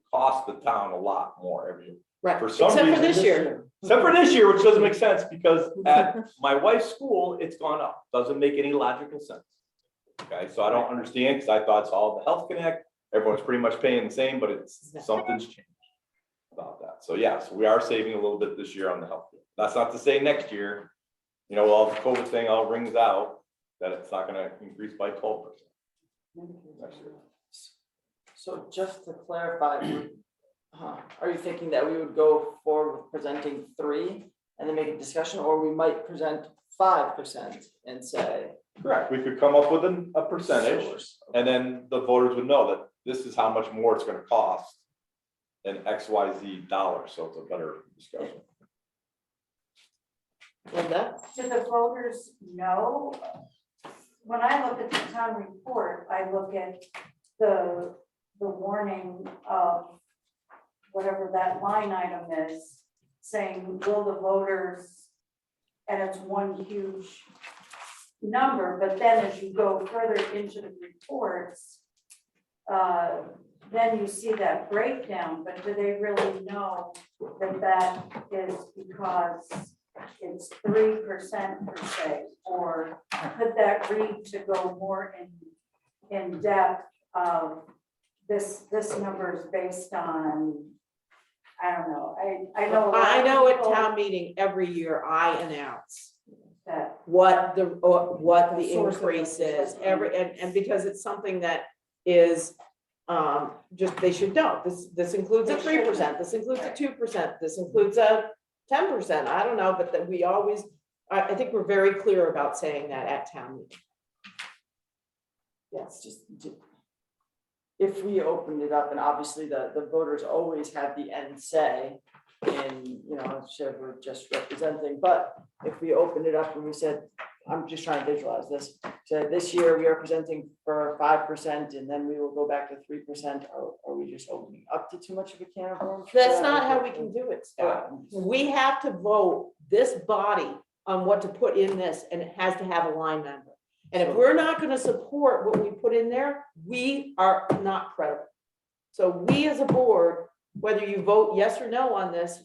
costs the town a lot more every year. right, For some except for reason, this year. Except for this year, which doesn't make sense because at my wife's school, it's gone up. Doesn't make any logical sense. Okay, so I don't understand because I thought it's all the Health Connect. Everyone's pretty much paying the same, but it's something's changed about that. So yeah, so we are saving a little bit this year on the health. That's not to say next year, you know, all the COVID thing all rings out that it's not gonna increase by 12% next year. So just to clarify, are you thinking that we would go forward with presenting 3 and then make a discussion, or we might present 5% and say? Correct. We could come up with a percentage and then the voters would know that this is how much more it's gonna cost in XYZ dollars. So it's a better discussion. Linda? Do the voters know? When I look at the town report, I look at the warning of whatever that line item is, saying, will the voters, and it's one huge number, but then as you go further into the reports, then you see that breakdown, but do they really know that that is because it's 3% per se, or could that read to go more in depth of this number is based on, I don't know, I know. a lot I of know at people town meeting, every year I announce that what the The source of increase it. is, and because it's something that is, just, they should know, this includes a They should 3%, this includes a 2%, this includes a 10%, I don't know, but that we always, I think we're very clear about saying that at town meeting. Yes, just if we opened it up, and obviously the voters always have the end say in, you know, should we're just representing, but if we opened it up and we said, I'm just trying to visualize this, so this year we are presenting for 5% and then we will go back to 3%, are we just opening up to too much of a can of worms? That's not how we can do it, Scott. We have to vote this body on what to put in this, and it has to have a line number. And if we're not gonna support what we put in there, we are not credible. So we as a board, whether you vote yes or no on this,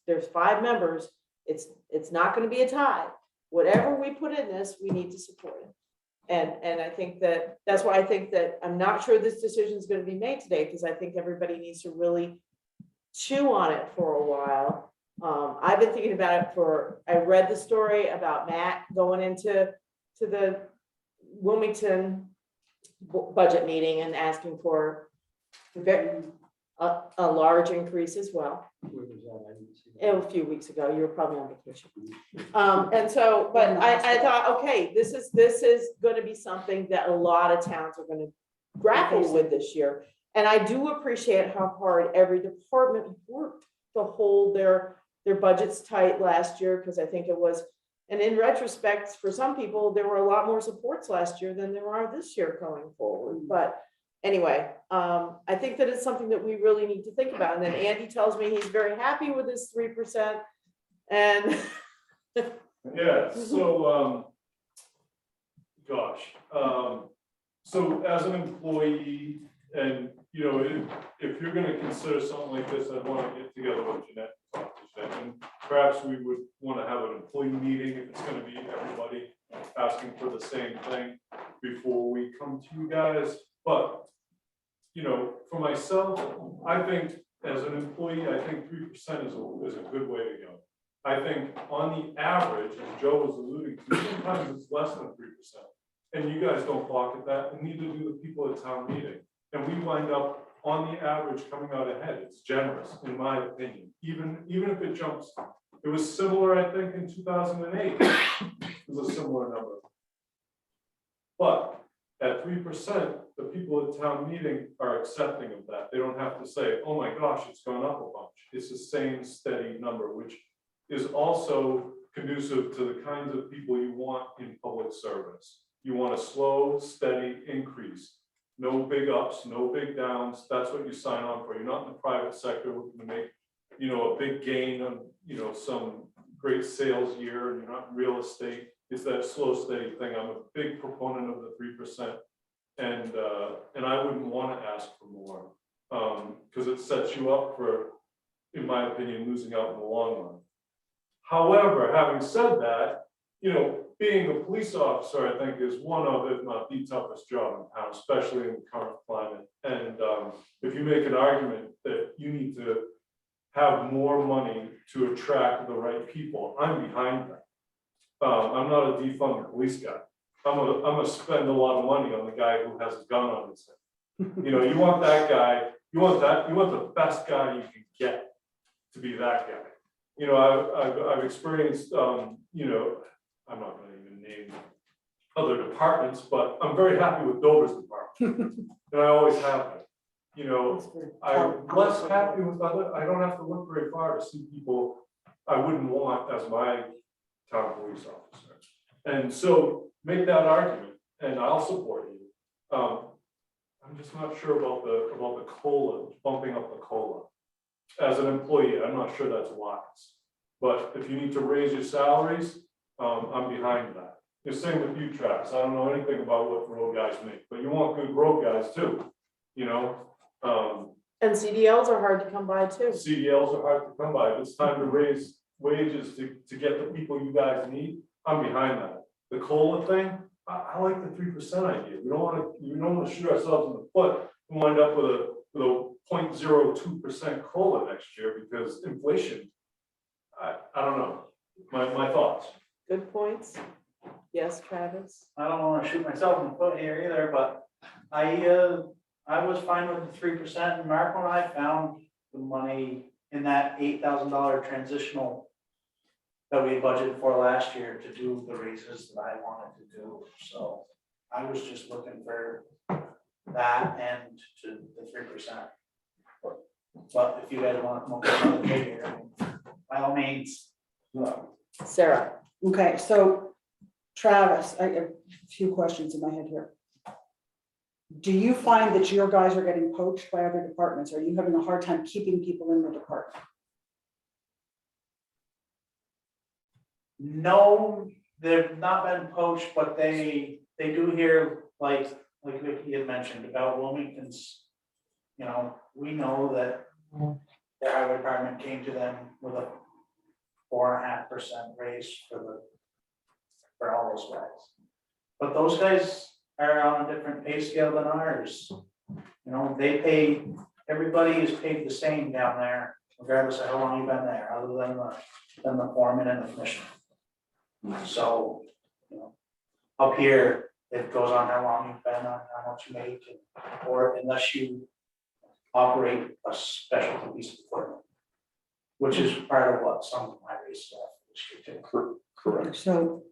there's 5 members, it's not gonna be a tie. Whatever we put in this, we need to support it. And I think that's why I think that I'm not sure this decision is gonna be made today, because I think everybody needs to really chew on it for a while. I've been thinking about it I read the story about Matt going into the Wilmington budget meeting and asking for a large increase as well. A few weeks ago, you were probably on vacation. And so, but I thought, okay, this is gonna be something that a lot of towns are gonna grapple with this year. And I do appreciate how hard every department worked to hold their budgets tight last year, because I think it was, and in retrospect, for some people, there were a lot more supports last year than there are this year going forward. But anyway, I think that it's something that we really need to think about. And then Andy tells me he's very happy with this 3%. And Yeah, so, so as an employee, and, you know, if you're gonna consider something like this, I'd wanna get together with Jeanette and talk to Jeanette. And perhaps we would wanna have an employee meeting, if it's gonna be everybody asking for the same thing before we come to you guys. But, you know, for myself, I think as an employee, I think 3% is a good way to go. I think on the average, as Joe was alluding to, sometimes it's less than 3%. And you guys don't balk at that, and neither do the people at town meeting. And we wind up on the average coming out ahead. It's generous, in my opinion, even if it jumps. It was similar, I think, in 2008. It was a similar number. But at 3%, the people at town meeting are accepting of that. They don't have to say, oh my gosh, it's gone up a bunch. It's the same steady number, which is also conducive to the kinds of people you want in public service. You want a slow, steady increase. No big ups, no big downs. That's what you sign on for. You're not in the private sector looking to make, you know, a big gain on, you know, some great sales year, and you're not in real estate. It's that slow, steady thing. I'm a big proponent of the 3%. And I wouldn't want to ask for more, because it sets you up for, in my opinion, losing out in the long run. However, having said that, you know, being a police officer, I think, is one of, if not the toughest job in town, especially in the current climate. And if you make an argument that you need to have more money to attract the right people, I'm behind that. I'm not a defund the police guy. I'm gonna spend a lot of money on the guy who has a gun on his head. You know, you want that guy, you want the best guy you can get to be that guy. You know, I've experienced, you know, I'm not gonna even name other departments, but I'm very happy with Dover's department. And I always have been. You know, I'm less happy with other, I don't have to look very far to see people I wouldn't want as my town police officer. And so make that argument and I'll support you. I'm just not sure about the COLA, bumping up the COLA. As an employee, I'm not sure that's wise. But if you need to raise your salaries, I'm behind that. The same with you, Travis. I don't know anything about what road guys make, but you want good road guys too, you know? And CDLs are hard to come by too. CDLs are hard to come by. If it's time to raise wages to get the people you guys need, I'm behind that. The COLA thing, I like the 3% idea. We don't want to shoot ourselves in the foot and wind up with a 0.02% COLA next year because inflation. I don't know. My thoughts. Good points. Yes, Travis. I don't wanna shoot myself in the foot here either, but I was fine with the 3%, and Mark and I found the money in that $8,000 transitional that we budgeted for last year to do the raises that I wanted to do, so I was just looking for that and to the 3%. But if you guys want more figure, by all means. Sarah. Okay, so Travis, I have a few questions in my head here. Do you find that your guys are getting poached by other departments? Are you having a hard time keeping people in the department? No, they've not been poached, but they do hear, like Vicky had mentioned about Wilmington's, you know, we know that the highway department came to them with a 4.5% raise for all those guys. But those guys are on a different pay scale than ours. You know, everybody is paid the same down there, regardless of how long you've been there, other than the foreman and the commissioner. So, you know, up here, it goes on how long you've been, on how much you make, or unless you operate a specialty piece of equipment, which is part of what some of my race staff is do. Correct. So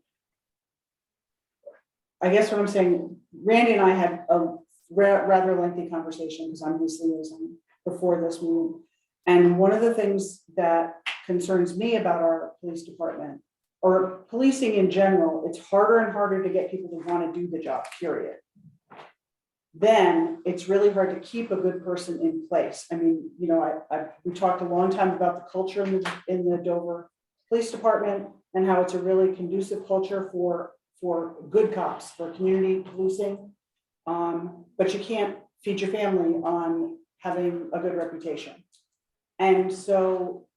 I guess what I'm saying, Randy and I had a rather lengthy conversation, because I'm his liaison before this meeting. And one of the things that concerns me about our police department, or policing in general, it's harder and harder to get people to want to do the job, period. Then it's really hard to keep a good person in place. I mean, you know, we talked a long time about the culture in the Dover Police Department, and how it's a really conducive culture for good cops, for community policing. But you can't feed your family on having a good reputation. And so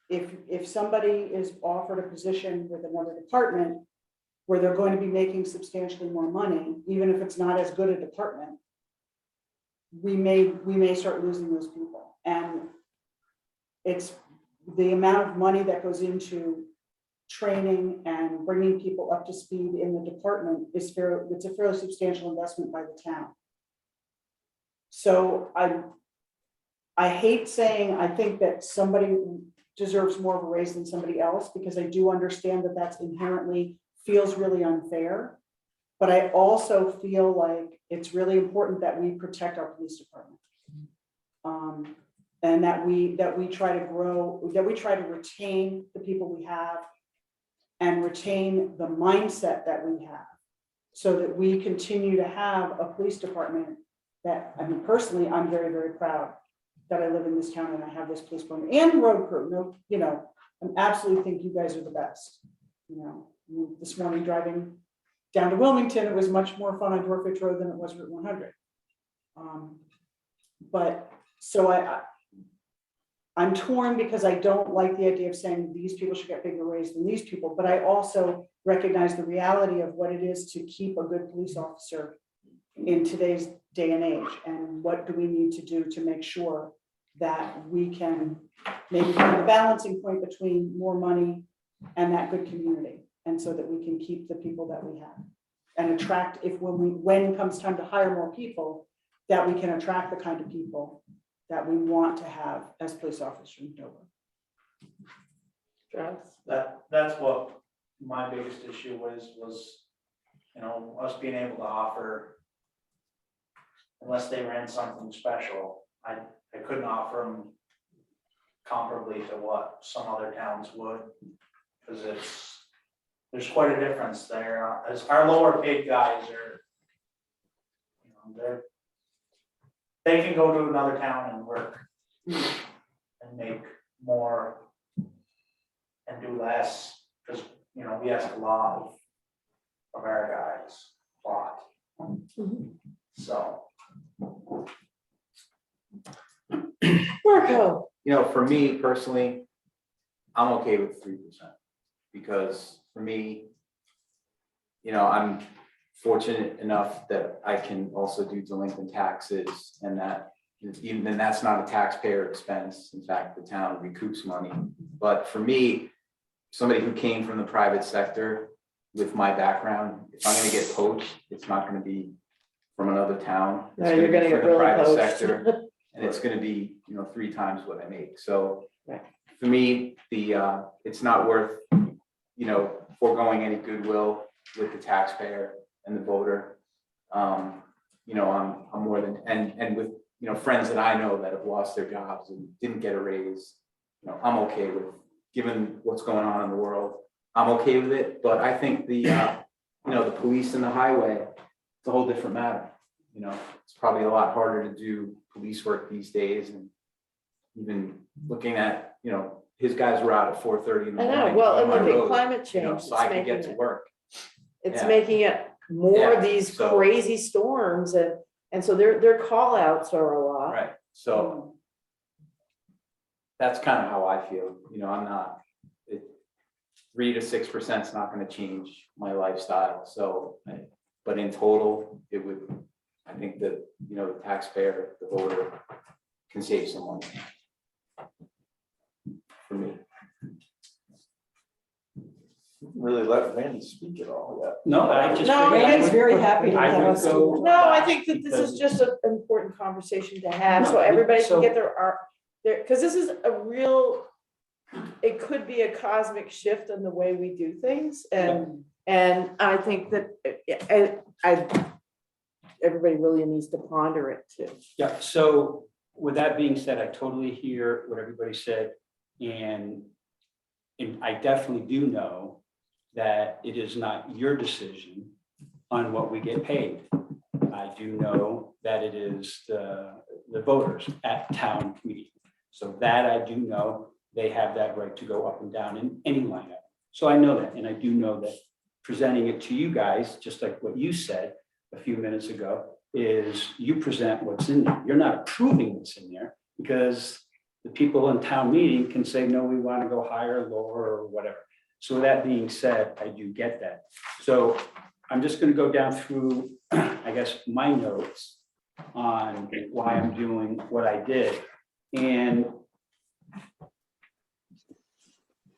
if somebody is offered a position with another department where they're going to be making substantially more money, even if it's not as good a department, we may start losing those people. And it's the amount of money that goes into training and bringing people up to speed in the department it's a fairly substantial investment by the town. So I hate saying I think that somebody deserves more of a raise than somebody else, because I do understand that that's inherently feels really unfair. But I also feel like it's really important that we protect our police department. And that we try to grow, that we try to retain the people we have and retain the mindset that we have, so that we continue to have a police department that, I mean, personally, I'm very, very proud that I live in this town and I have this police department and road crew. No, you know, I absolutely think you guys are the best. You know, this morning driving down to Wilmington, it was much more fun on Dwarfitch Road than it was Route 100. But so I'm torn, because I don't like the idea of saying these people should get bigger raise than these people, but I also recognize the reality of what it is to keep a good police officer in today's day and age, and what do we need to do to make sure that we can maybe find the balancing point between more money and that good community, and so that we can keep the people that we have and attract, when it comes time to hire more people, that we can attract the kind of people that we want to have as police officers in Dover. That's what my biggest issue was, you know, us being able to offer, unless they ran something special, I couldn't offer them comparably to what some other towns would, because there's quite a difference there. As our lower paid guys are, you know, they can go to another town and work and make more and do less, because, you know, we ask a lot of our guys, a lot. So. Marco. You know, for me personally, I'm okay with 3%, because for me, you know, I'm fortunate enough that I can also do delinquent taxes, and that even then that's not a taxpayer expense. In fact, the town recoups money. But for me, somebody who came from the private sector with my background, if I'm gonna get poached, it's not gonna be from another town. It's No, you're be gonna from get the really private poached. sector, and it's gonna be, you know, 3 times what I make. So Right. for me, it's not worth, you know, foregoing any goodwill with the taxpayer and the voter. You know, I'm more than, and with, you know, friends that I know that have lost their jobs and didn't get a raise, you know, I'm okay with, given what's going on in the world, I'm okay with it. But I think you know, the police and the highway, it's a whole different matter. You know, it's probably a lot harder to do police work these days, and even looking at, you know, his guys were out at 4:30 in the I morning. know, well, on and my look at road, climate you know, change, so it's I can get making to it, work. it's Yeah. making it more Yeah, of these so- crazy storms, and so their call outs are a lot. Right. So that's kind of how I feel, I'm not, 3 to 6% is not gonna change my lifestyle, so, but in total, it would, I think that, the taxpayer, the voter can save some money. For me. Really let Randy speak at all yet. No, I just. No, figured I Randy's would- very happy to I have would us go do- No, I back think that this because- is just an important conversation to have, so No, everybody can so- get because this is a real, it could be a cosmic shift in the way we do things, and I think that, everybody really needs to ponder it too. Yeah, so with that being said, I totally hear what everybody said, and I definitely do know that it is not your decision on what we get paid. I do know that it is the voters at town meeting. So that I do know, they have that right to go up and down in any line item. So I know that, and I do know that presenting it to you guys, just like what you said a few minutes ago, is you present what's in there. You're not approving what's in there, because the people in town meeting can say, no, we want to go higher, lower, or whatever. So with that being said, I do get that. So I'm just going to go down through, I guess, my notes on why I'm doing what I did. And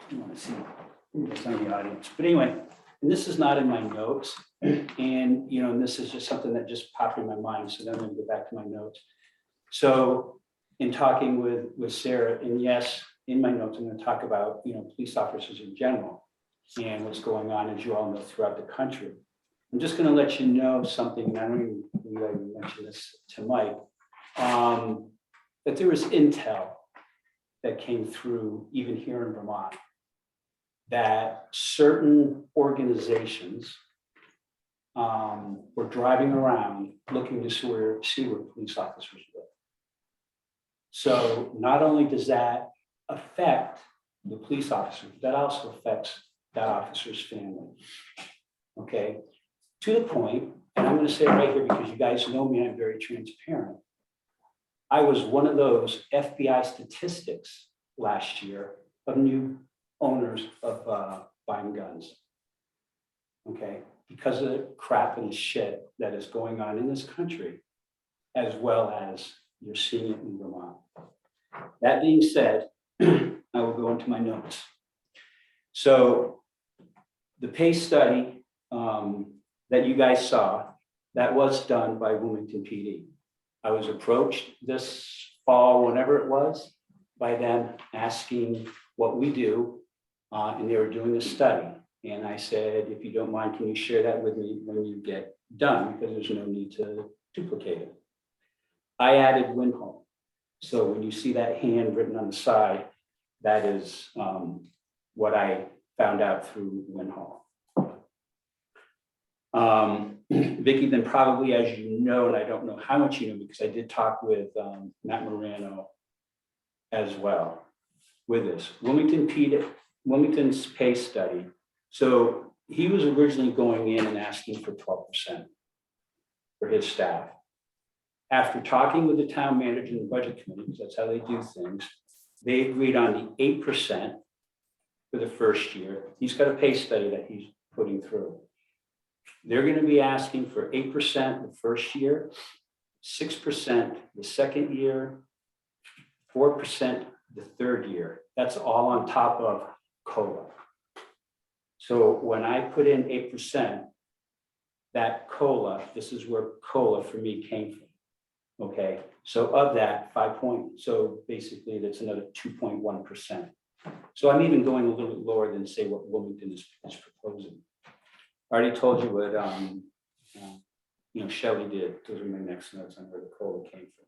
I want to see who's in the audience, but anyway, and this is not in my notes, and this is just something that just popped in my mind, so then I'm going to go back to my notes. So in talking with Sarah, and yes, in my notes, I'm going to talk about, police officers in general and what's going on, as you all know, throughout the country. I'm just going to let you know something, and I don't even think I mentioned this to Mike, that there was intel that came through even here in Vermont, that certain organizations were driving around looking to see where police officers live. So not only does that affect the police officer, that also affects that officer's family. Okay, to the point, and I'm going to say it right here because you guys know me, I'm very transparent. I was one of those FBI statistics last year of new owners of buying guns. Okay, because of the crap and the shit that is going on in this country, as well as you're seeing it in Vermont. That being said, I will go into my notes. So the pay study that you guys saw, that was done by Wilmington PD. I was approached this fall, whenever it was, by them asking what we do, and they were doing a study. And I said, if you don't mind, can you share that with me when you get done, because there's no need to duplicate it. I added Winhall. So when you see that hand written on the side, that is what I found out through Winhall. Vicki, then probably, as you know, and I don't know how much you know, because I did talk with Matt Morano as well with this. Wilmington's pay study. So he was originally going in and asking for 12% for his staff. After talking with the town manager and the budget committee, because that's how they do things, they agreed on the 8% for the first year. He's got a pay study that he's putting through. They're going to be asking for 8% the first year, 6% the second year, 4% the third year. That's all on top of COLA. So when I put in 8%, that COLA, this is where COLA for me came from. Okay, so of that 5 points, so basically that's another 2.1%. So I'm even going a little bit lower than say what Wilmington is proposing. I already told you what Shelley did. Those are my next notes on where the COLA came from.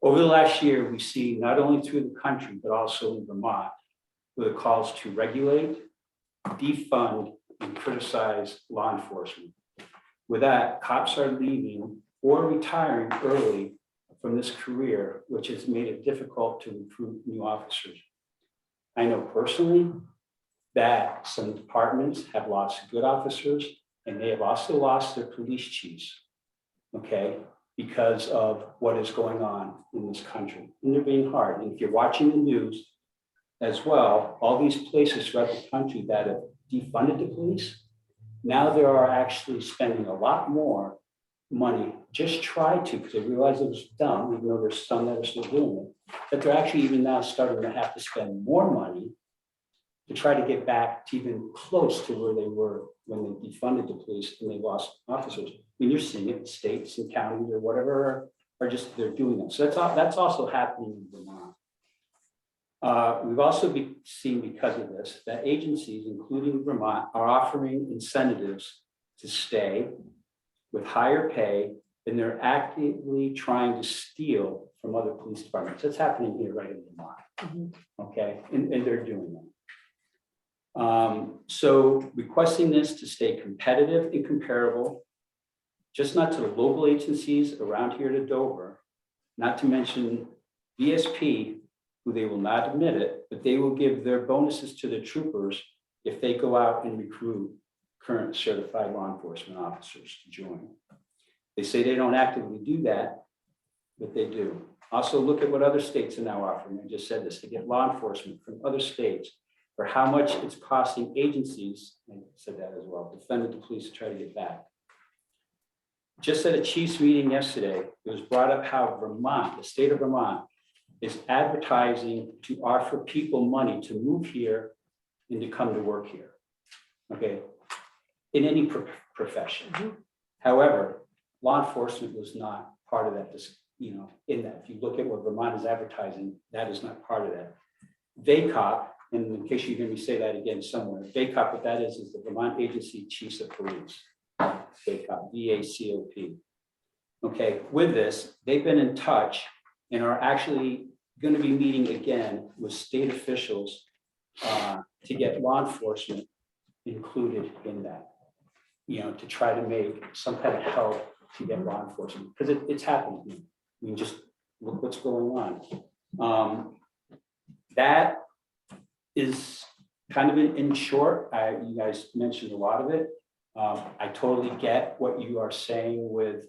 Over the last year, we see not only through the country, but also in Vermont, with the calls to regulate, defund, and criticize law enforcement. With that, cops are leaving or retiring early from this career, which has made it difficult to recruit new officers. I know personally that some departments have lost good officers, and they have also lost their police chiefs. Okay, because of what is going on in this country. And they're being hard. And if you're watching the news as well, all these places throughout the country that have defunded the police, now they are actually spending a lot more money, just try to, because they realize it was dumb, even though there's some that are still doing it, that they're actually even now starting to have to spend more money to try to get back to even close to where they were when they defunded the police and they lost officers. I mean, you're seeing it, states and counties or whatever are just, they're doing them. So that's also happening in Vermont. We've also seen because of this, that agencies, including Vermont, are offering incentives to stay with higher pay, and they're actively trying to steal from other police departments. That's happening here right in Vermont. Okay, and they're doing that. So requesting this to stay competitive and comparable, just not to the local agencies around here to Dover, not to mention VSP, who they will not admit it, but they will give their bonuses to the troopers if they go out and recruit current certified law enforcement officers to join. They say they don't actively do that, but they do. Also, look at what other states are now offering. I just said this, to get law enforcement from other states for how much it's costing agencies, I said that as well, defended the police to try to get back. Just at a Chiefs meeting yesterday, it was brought up how Vermont, the state of Vermont, is advertising to offer people money to move here and to come to work here. Okay, in any profession. However, law enforcement was not part of that, in that. If you look at what Vermont is advertising, that is not part of that. VACOP, and in case you hear me say that again somewhere, VACOP, what that is the Vermont Agency Chiefs of Police. VACOP, VACOP. Okay, with this, they've been in touch and are actually going to be meeting again with state officials to get law enforcement included in that, to try to make some kind of help to get law enforcement, because it's happening. I mean, just look what's going on. That is kind of in short. You guys mentioned a lot of it. I totally get what you are saying with,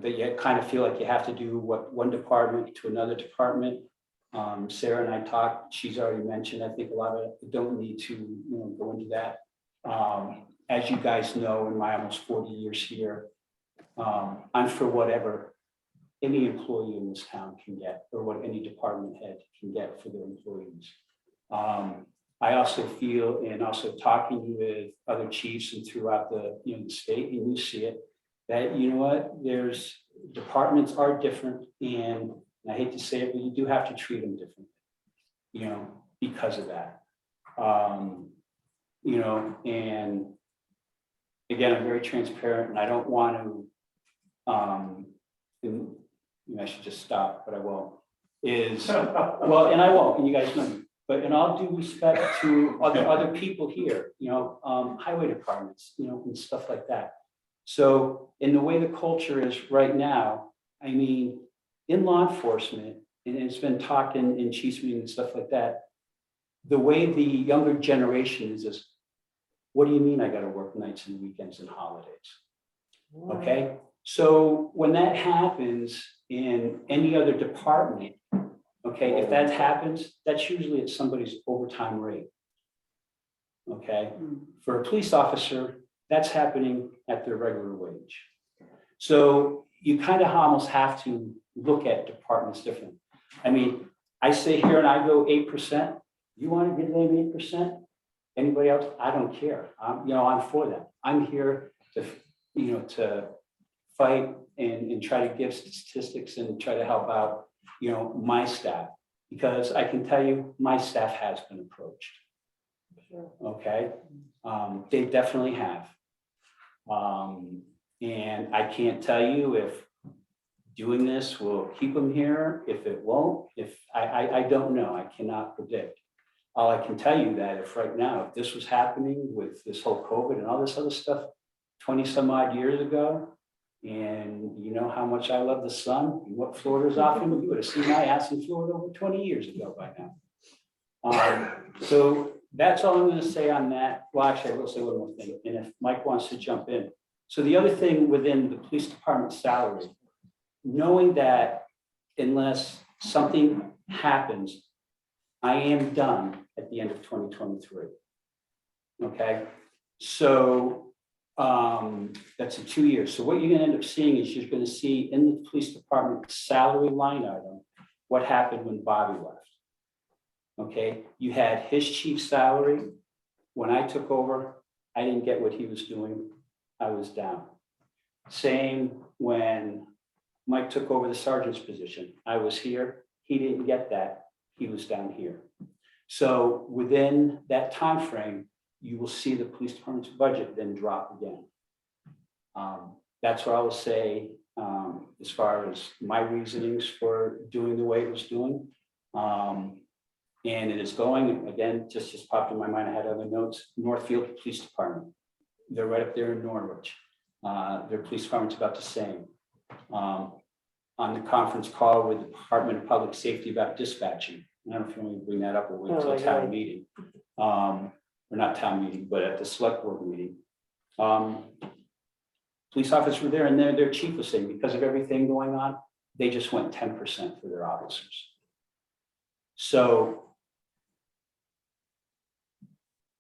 that you kind of feel like you have to do what one department to another department. Sarah and I talked, she's already mentioned, I think a lot of it, don't need to go into that. As you guys know, in my almost 40 years here, I'm for whatever any employee in this town can get, or what any department head can get for their employees. I also feel, and also talking with other chiefs and throughout the state, and you see it, that there's departments are different, and I hate to say it, but you do have to treat them differently, because of that. And again, I'm very transparent, and I don't want to, I should just stop, but I won't, well, and I won't, and you guys know me, but in all due respect to other people here, highway departments, and stuff like that. So in the way the culture is right now, I mean, in law enforcement, and it's been talked in chiefs meetings and stuff like that, the way the younger generation is, what do you mean I got to work nights and weekends and holidays? Okay, so when that happens in any other department, okay, if that happens, that's usually at somebody's overtime rate. Okay, for a police officer, that's happening at their regular wage. So you kind of almost have to look at departments different. I mean, I say here and I go 8%. You want to give them 8%? Anybody else? I don't care. I'm for that. I'm here to, to fight and try to give statistics and try to help out, my staff, because I can tell you my staff has been approached. Okay, they definitely have. And I can't tell you if doing this will keep them here, if it won't, if I don't know, I cannot predict. All I can tell you that if right now, if this was happening with this whole COVID and all this other stuff 20 some odd years ago, and you know how much I love the sun and what Florida's offering, you would have seen my ass in Florida over 20 years ago by now. So that's all I'm going to say on that. Well, actually, I will say one more thing. And if Mike wants to jump in, So the other thing within the police department salary, knowing that unless something happens, I am done at the end of 2023. Okay, so that's in 2 years. So what you're gonna end up seeing is you're gonna see in the police department salary line item, what happened when Bobby left. Okay, you had his chief salary. When I took over, I didn't get what he was doing. I was down. Same when Mike took over the sergeant's position. I was here. He didn't get that. He was down here. So within that time frame, you will see the police department's budget then drop again. That's what I will say as far as my reasonings for doing the way it was doing. And it is going, again, just popped in my mind, I had other notes, Northfield Police Department. They're right up there in Norwich. Their police department's about the same. On the conference call with the Department of Public Safety about dispatching, I don't know if you want me to bring that up or wait until town meeting. Or not town meeting, but at the select board meeting. Police officers were there and their chief was saying, because of everything going on, they just went 10% for their officers. So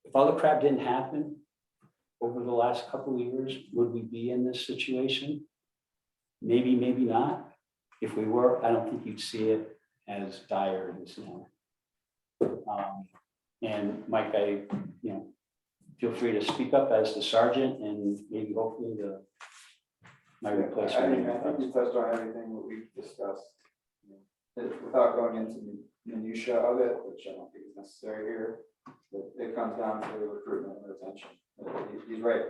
if all the crap didn't happen over the last couple of years, would we be in this situation? Maybe, maybe not. If we were, I don't think you'd see it as dire as now. And Mike, feel free to speak up as the sergeant and maybe hopefully my replacement. I think you touched on everything that we've discussed. Without going into the minutia of it, which I don't think is necessary here, it comes down to the recruitment and retention. He's right,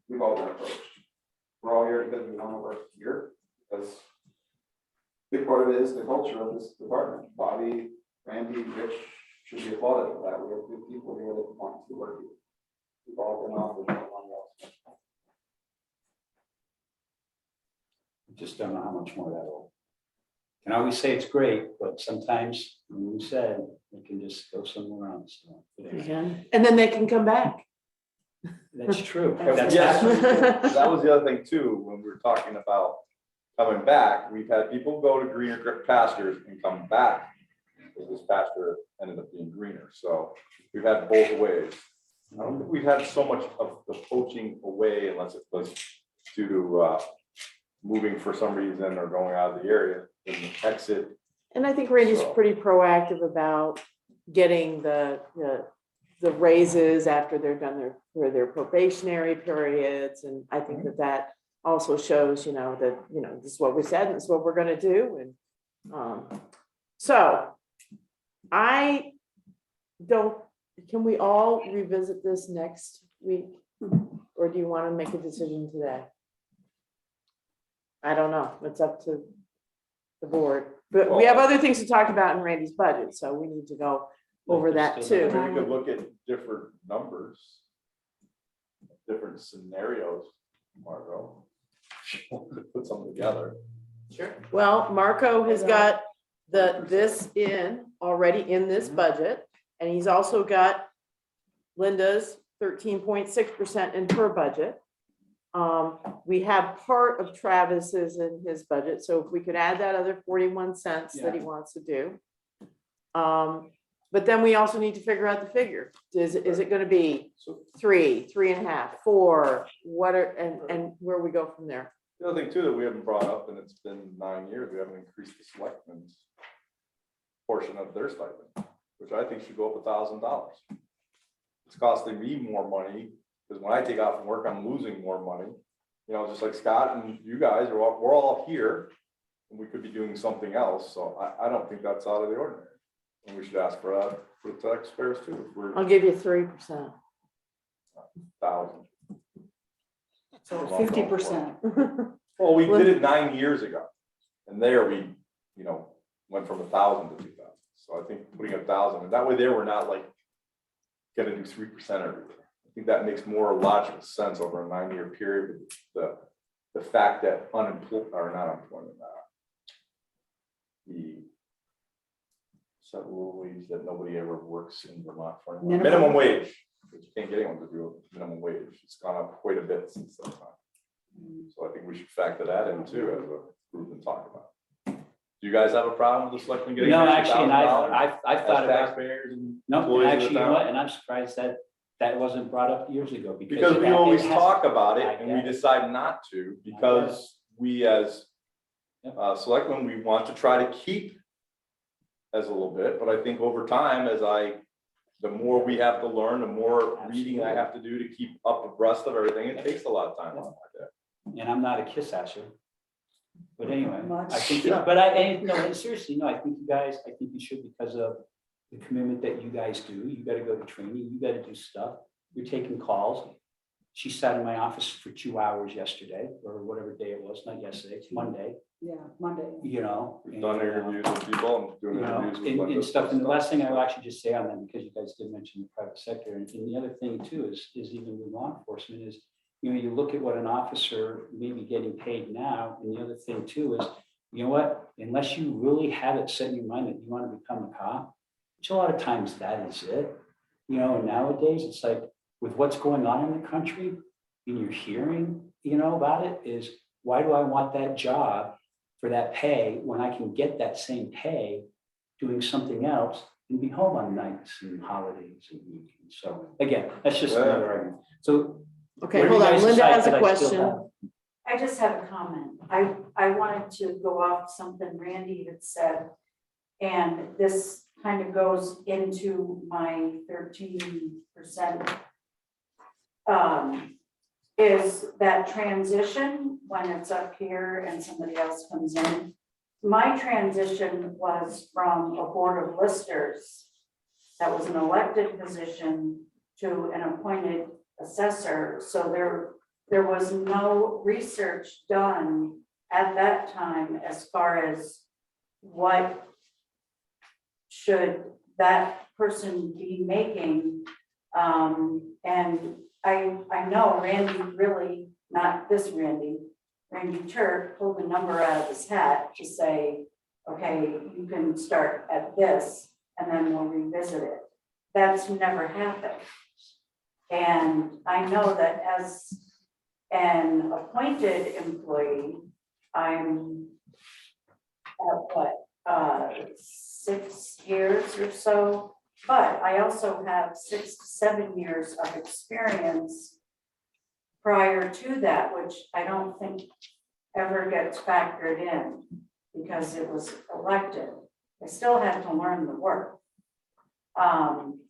we've all been approached. We're all here because we want to work here, because a big part of it is the culture of this department. Bobby, Randy, Rich should be applauded for that. We have good people here that want to work here. We've all been offered more money else. I just don't know how much more that will. Can always say it's great, but sometimes, when we said, we can just go somewhere else. So, but anyway, And then they can come back. that's true. That's That's Yes, happened. that was the other thing too, when we were talking about coming back, we've had people go to greener pastures and come back. Because this pasture ended up being greener, so we've had both ways. I don't think we've had so much of the poaching away unless it was due to moving for some reason or going out of the area in the exit. And I think Randy's So- pretty proactive about getting the raises after they're done their probationary periods. And I think that also shows, that, this is what we said and this is what we're gonna do. And so can we all revisit this next week? Or do you want to make a decision today? I don't know. It's up to the board. But we have other things to talk about in Randy's budget, so we need to go over that too. Maybe we could look at different numbers, different scenarios, Margot. Put something together. Sure. Well, Marco has got this already in this budget, and he's also got Linda's 13.6% in her budget. We have part of Travis's in his budget, so if we could add that other 41 cents that he wants to do. But then we also need to figure out the figure. Is it gonna be 3, 3.5, 4, and where we go from there? The other thing too that we haven't brought up, and it's been 9 years, we haven't increased the selectmen's portion of their stipend, which I think should go up $1,000. It's costing me more money, because when I take off from work, I'm losing more money. Just like Scott and you guys, we're all here, and we could be doing something else, so I don't think that's out of the ordinary. And we should ask for the taxpayers too, if we're I'll give you 3%. 1,000. So 50%. Well, we did it 9 years ago, and there we, went from 1,000 to 2,000. So I think putting 1,000, and that way there we're not like gonna do 3% every year. I think that makes more logical sense over a 9-year period. The fact that the several ways that nobody ever works in Vermont for anymore. Minimum wage, because you can't get anyone to do a minimum wage. It's gone up quite a bit since that time. So I think we should factor that in too as a group and talk about it. Do you guys have a problem with the selectmen getting? No, an actually, extra and $1,000 I've thought as about, taxpayers and no, employees of the actually, you know town? what, and I'm surprised that that wasn't brought up years ago. Because we it always hasn't. talk about it I and we get it. decide not to, because we as Yep. selectmen, we want to try to keep as a little bit, but I think over time, the more we have to learn, the more reading I have to do to keep up abreast of everything, it takes a lot of time like that. And I'm not a kiss asser. But anyway, I Much. think, Yeah. but and seriously, no, I think you should, because of the commitment that you guys do. You gotta go to training, you gotta do stuff, you're taking calls. She sat in my office for 2 hours yesterday, or whatever day it was, not yesterday, it's Monday, Yeah, Monday. you know. We've done and, interviews with people and doing you know, interviews with and Linda. stuff. And the last thing I will actually just say on that, because you guys did mention the private sector, and the other thing too is even with law enforcement is, you know, you look at what an officer may be getting paid now, and the other thing too is, you know what, unless you really have it set in your mind that you want to become a cop, which a lot of times that is it, you know, and nowadays it's like, with what's going on in the country, and you're hearing, you know, about it, is why do I want that job for that pay when I can get that same pay doing something else and be home on nights and holidays and weekends? So again, that's just another argument. So. Okay, whatever hold you on, guys Linda decide, has a but I still question. have- I just have a comment. I wanted to go off something Randy had said. And this kind of goes into my 13%. Is that transition when it's up here and somebody else comes in. My transition was from a board of listers that was an elected position to an appointed assessor. So there was no research done at that time as far as what should that person be making. And I know Randy really, not this Randy Turk pulled a number out of his hat to say, okay, you can start at this and then we'll revisit it. That's never happened. And I know that as an appointed employee, I'm at what, 6 years or so, but I also have 6 to 7 years of experience prior to that, which I don't think ever gets factored in because it was elected. I still had to learn the work.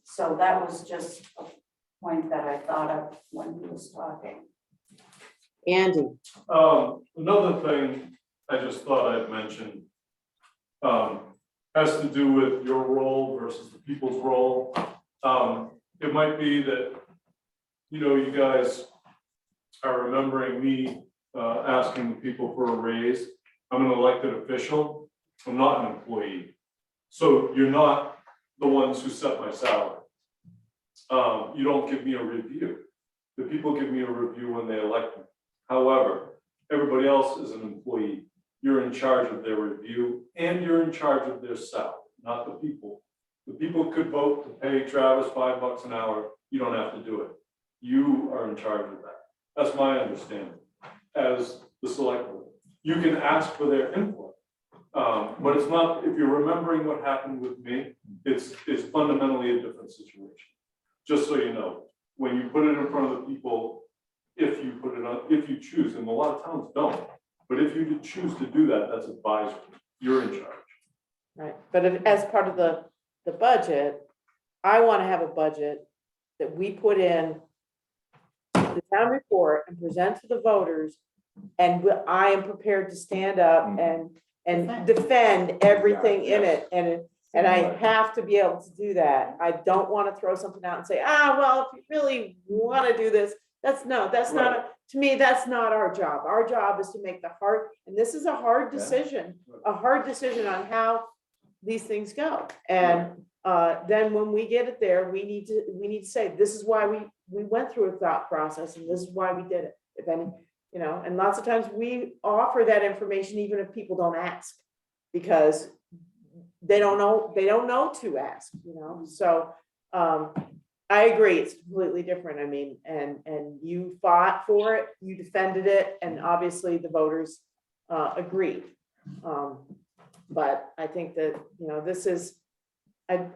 So that was just a point that I thought of when he was talking. Andy, Another thing I just thought I'd mention has to do with your role versus the people's role. It might be that, you know, you guys are remembering me asking people for a raise. I'm an elected official. I'm not an employee. So you're not the ones who set my salary. You don't give me a review. The people give me a review when they elect me. However, everybody else is an employee. You're in charge of their review and you're in charge of their salary, not the people. The people could vote to pay Travis $5 an hour. You don't have to do it. You are in charge of that. That's my understanding as the select board. You can ask for their input. But it's not, if you're remembering what happened with me, it's fundamentally a different situation. Just so you know, when you put it in front of the people, if you put it on, if you choose, and a lot of towns don't, but if you choose to do that, that's advisory. You're in charge. right, but as part of the budget, I want to have a budget that we put in the town report and present to the voters. And I am prepared to stand up and defend everything in it. And I have to be able to do that. I don't want to throw something out and say, well, if you really want to do this, that's not, to me, that's not our job. Our job is to make the hard, and this is a hard decision, on how these things go. And then when we get it there, we need to say, this is why we went through a thought process and this is why we did it. If any, you know, and lots of times we offer that information even if people don't ask, because they don't know to ask, you know. So I agree, it's completely different, I mean, and you fought for it, you defended it, and obviously the voters agreed. But I think that, you know, this is, I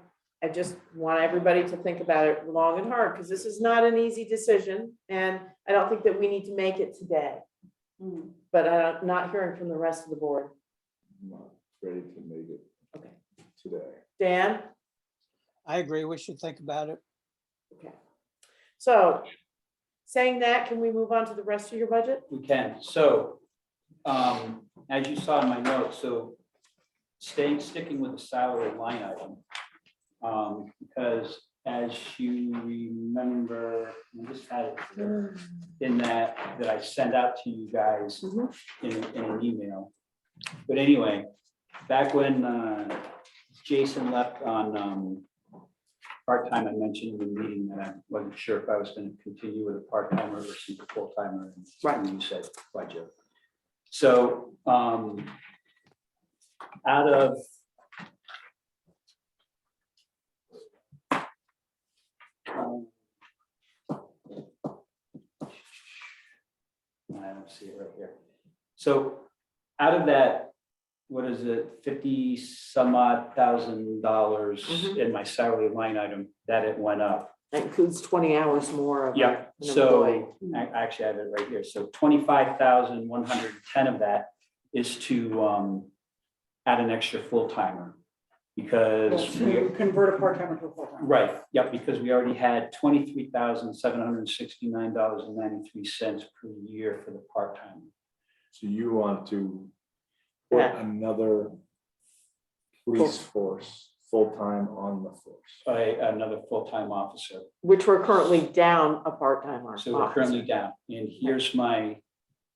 just want everybody to think about it long and hard, because this is not an easy decision, and I don't think that we need to make it today. But I'm not hearing from the rest of the board. I'm not ready to make it Okay. today. Dan? I agree, we should think about it. Okay. So, saying that, can we move on to the rest of your budget? We can, so, as you saw in my notes, so sticking with the salary line item. Because as you remember, I just had it here, in that I sent out to you guys in an email. But anyway, back when Jason left on part-time, I mentioned in the meeting that I wasn't sure if I was going to continue with a part-timer or super full-timer. And you said budget. So out of I don't see it right here. So out of that, what is it, 50 some odd $1,000 in my salary line item, that it went up. That includes 20 hours more of. Yeah, an employee. so I actually have it right here. So 25,110 of that is to add an extra full timer. Because To convert a part-timer to a full-time. right, yep, because we already had $23,769.93 per year for the part-time. So you want to put Yeah. another police force full-time on the force? Another full-time officer. Which we're currently down a part-timer. So we're currently down, and here's my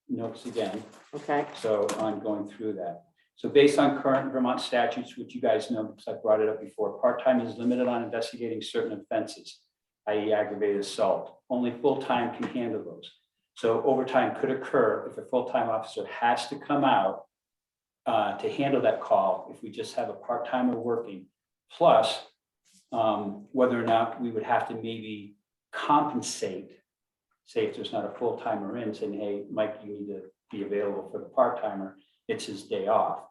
notes again. Okay, So I'm going through that. So based on current Vermont statutes, which you guys know, because I brought it up before, part-time is limited on investigating certain offenses, i.e. aggravated assault. Only full-time can handle those. So overtime could occur if a full-time officer has to come out to handle that call if we just have a part-timer working. Plus, whether or not we would have to maybe compensate, say if there's not a full-timer in, saying, hey, Mike, you need to be available for the part-timer, it's his day off.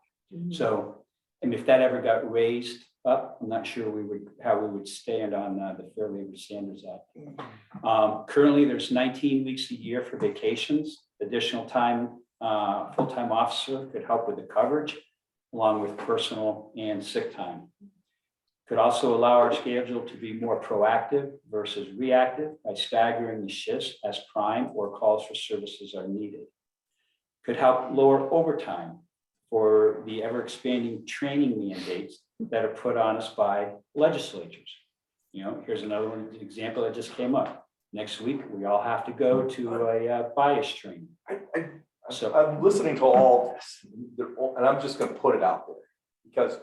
So, and if that ever got raised up, I'm not sure how we would stand on the Fair Labor Standards Act. Currently, there's 19 weeks a year for vacations. Additional time, full-time officer could help with the coverage, along with personal and sick time. Could also allow our schedule to be more proactive versus reactive by staggering the shifts as prime or calls for services are needed. Could help lower overtime for the ever-expanding training mandates that are put on us by legislatures. You know, here's another one, example that just came up. Next week, we all have to go to a bias training. I'm listening to all this, and I'm just gonna put it out there, because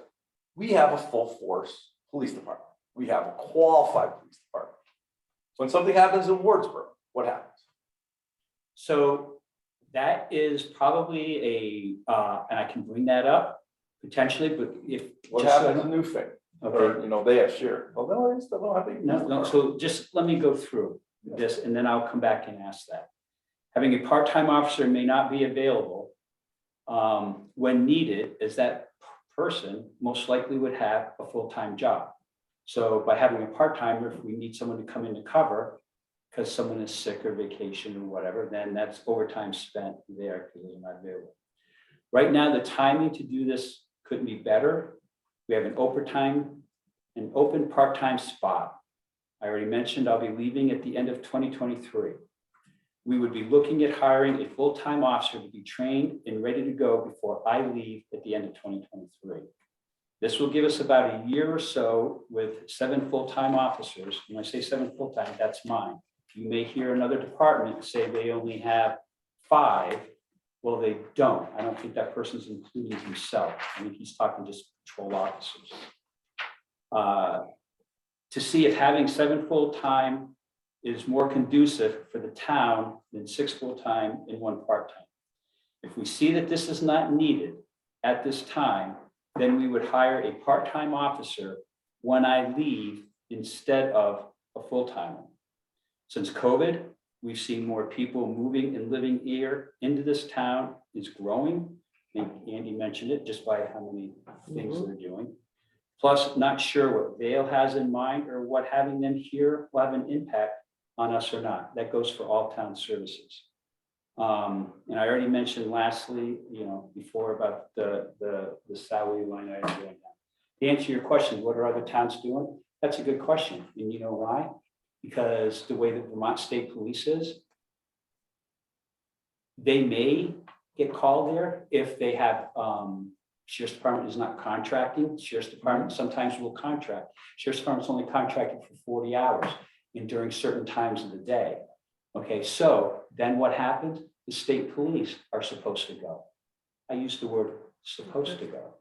we have a full force police department. We have a qualified police department. When something happens in Wardsboro, what happens? So that is probably and I can bring that up potentially, but if. What just so I happens in don't- Newfane? Okay. Or, you know, they have sheriff. Well, no, they still don't have. No, so just let me go through this and then I'll come back and ask that. Having a part-time officer may not be available when needed, as that person most likely would have a full-time job. So by having a part-timer, if we need someone to come in to cover because someone is sick or vacation or whatever, then that's overtime spent there because they're not available. Right now, the timing to do this couldn't be better. We have an open part-time spot. I already mentioned I'll be leaving at the end of 2023. We would be looking at hiring a full-time officer to be trained and ready to go before I leave at the end of 2023. This will give us about a year or so with 7 full-time officers. When I say 7 full-time, that's mine. You may hear another department say they only have 5. Well, they don't. I don't think that person's including himself. I think he's talking just patrol officers. To see if having 7 full-time is more conducive for the town than 6 full-time and 1 part-time. If we see that this is not needed at this time, then we would hire a part-time officer when I leave instead of a full-timer. Since COVID, we've seen more people moving and living here into this town. It's growing. I think Andy mentioned it just by how many things they're doing. Plus, not sure what Vail has in mind or what having them here will have an impact on us or not. That goes for all town services. And I already mentioned lastly, before about the salary line item going down. To answer your question, what are other towns doing? That's a good question. And you know why? Because the way that Vermont State Police is, they may get called there if they have, Sheriff's Department is not contracting. Sheriff's Department sometimes will contract. Sheriff's Department's only contracted for 40 hours and during certain times of the day. Okay, so then what happens? The state police are supposed to go. I use the word supposed to go.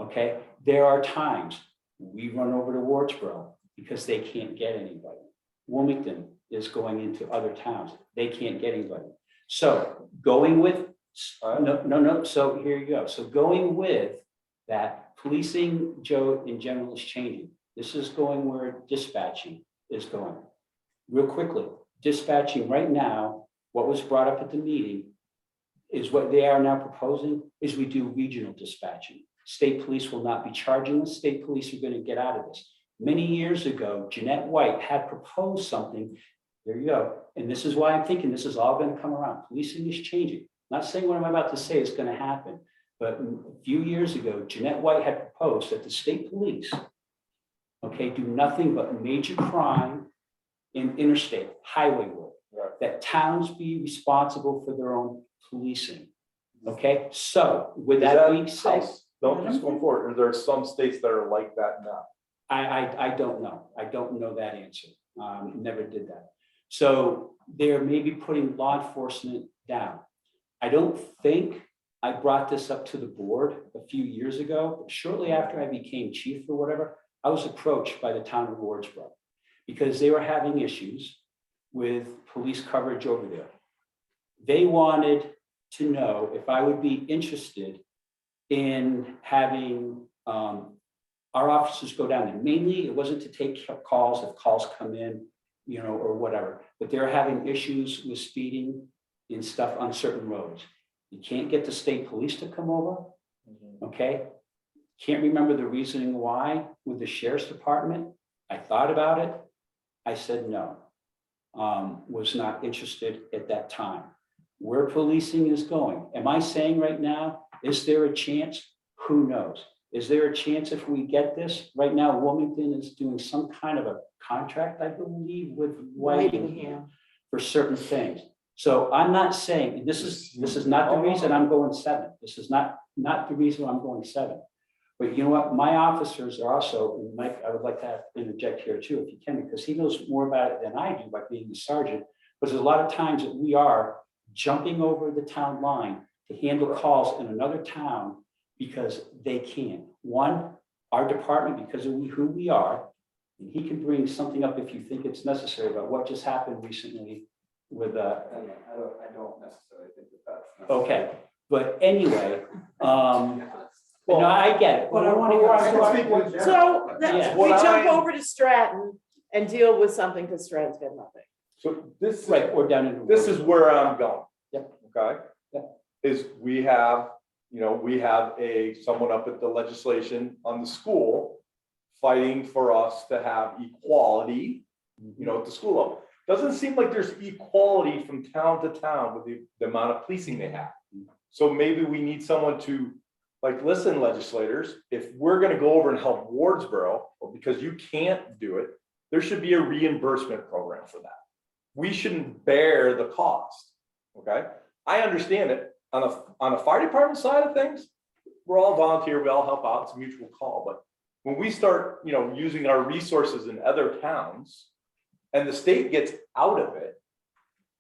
Okay, there are times we run over to Wardsboro because they can't get anybody. Wilmington is going into other towns. They can't get anybody. So going with, no, so here you go. So going with that, policing, Joe, in general is changing. This is going where dispatching is going. Real quickly, dispatching right now, what was brought up at the meeting is what they are now proposing is we do regional dispatching. State police will not be charging us. State police are going to get out of this. Many years ago, Jeanette White had proposed something. There you go. And this is why I'm thinking this is all going to come around. Policing is changing. I'm not saying what I'm about to say is going to happen, but a few years ago, Jeanette White had proposed that the state police, okay, do nothing but major crime in interstate highway work. Right. That towns be responsible for their own policing. Okay, so with that being said, Don't just go forward. There are some states that are like that now. I don't know. I don't know that answer. Never did that. So they're maybe putting law enforcement down. I don't think I brought this up to the board a few years ago, but shortly after I became chief or whatever, I was approached by the town of Wardsboro because they were having issues with police coverage over there. They wanted to know if I would be interested in having our officers go down there. Mainly, it wasn't to take calls if calls come in, or whatever, but they're having issues with speeding and stuff on certain roads. You can't get the state police to come over, okay? Can't remember the reasoning why with the sheriff's department. I thought about it. I said no, was not interested at that time. Where policing is going, am I saying right now, is there a chance? Who knows? Is there a chance if we get this? Right now, Wilmington is doing some kind of a contract, I believe, with Whitingham for certain things. So I'm not saying, this is not the reason I'm going 7. This is not the reason I'm going 7. But you know what? My officers are also, and Mike, I would like to interject here too, if you can, because he knows more about it than I do by being the sergeant. But there's a lot of times that we are jumping over the town line to handle calls in another town because they can. One, our department, because of who we are, and he can bring something up if you think it's necessary about what just happened recently with I don't necessarily think that's. okay, but anyway, no, I get it. But I want to go. So Yeah. we jump over to Stratton and deal with something because Stratton's got nothing. So this, Right, or down in. this is where I'm going. Yep. Okay? Yep. Is we have someone up at the legislation on the school fighting for us to have equality, at the school level. Doesn't seem like there's equality from town to town with the amount of policing they have. So maybe we need someone to, listen, legislators, if we're gonna go over and help Wardsboro, or because you can't do it, there should be a reimbursement program for that. We shouldn't bear the cost, okay? I understand it. On the fire department side of things, we're all volunteer, we all help out, it's a mutual call, but when we start, using our resources in other towns and the state gets out of it,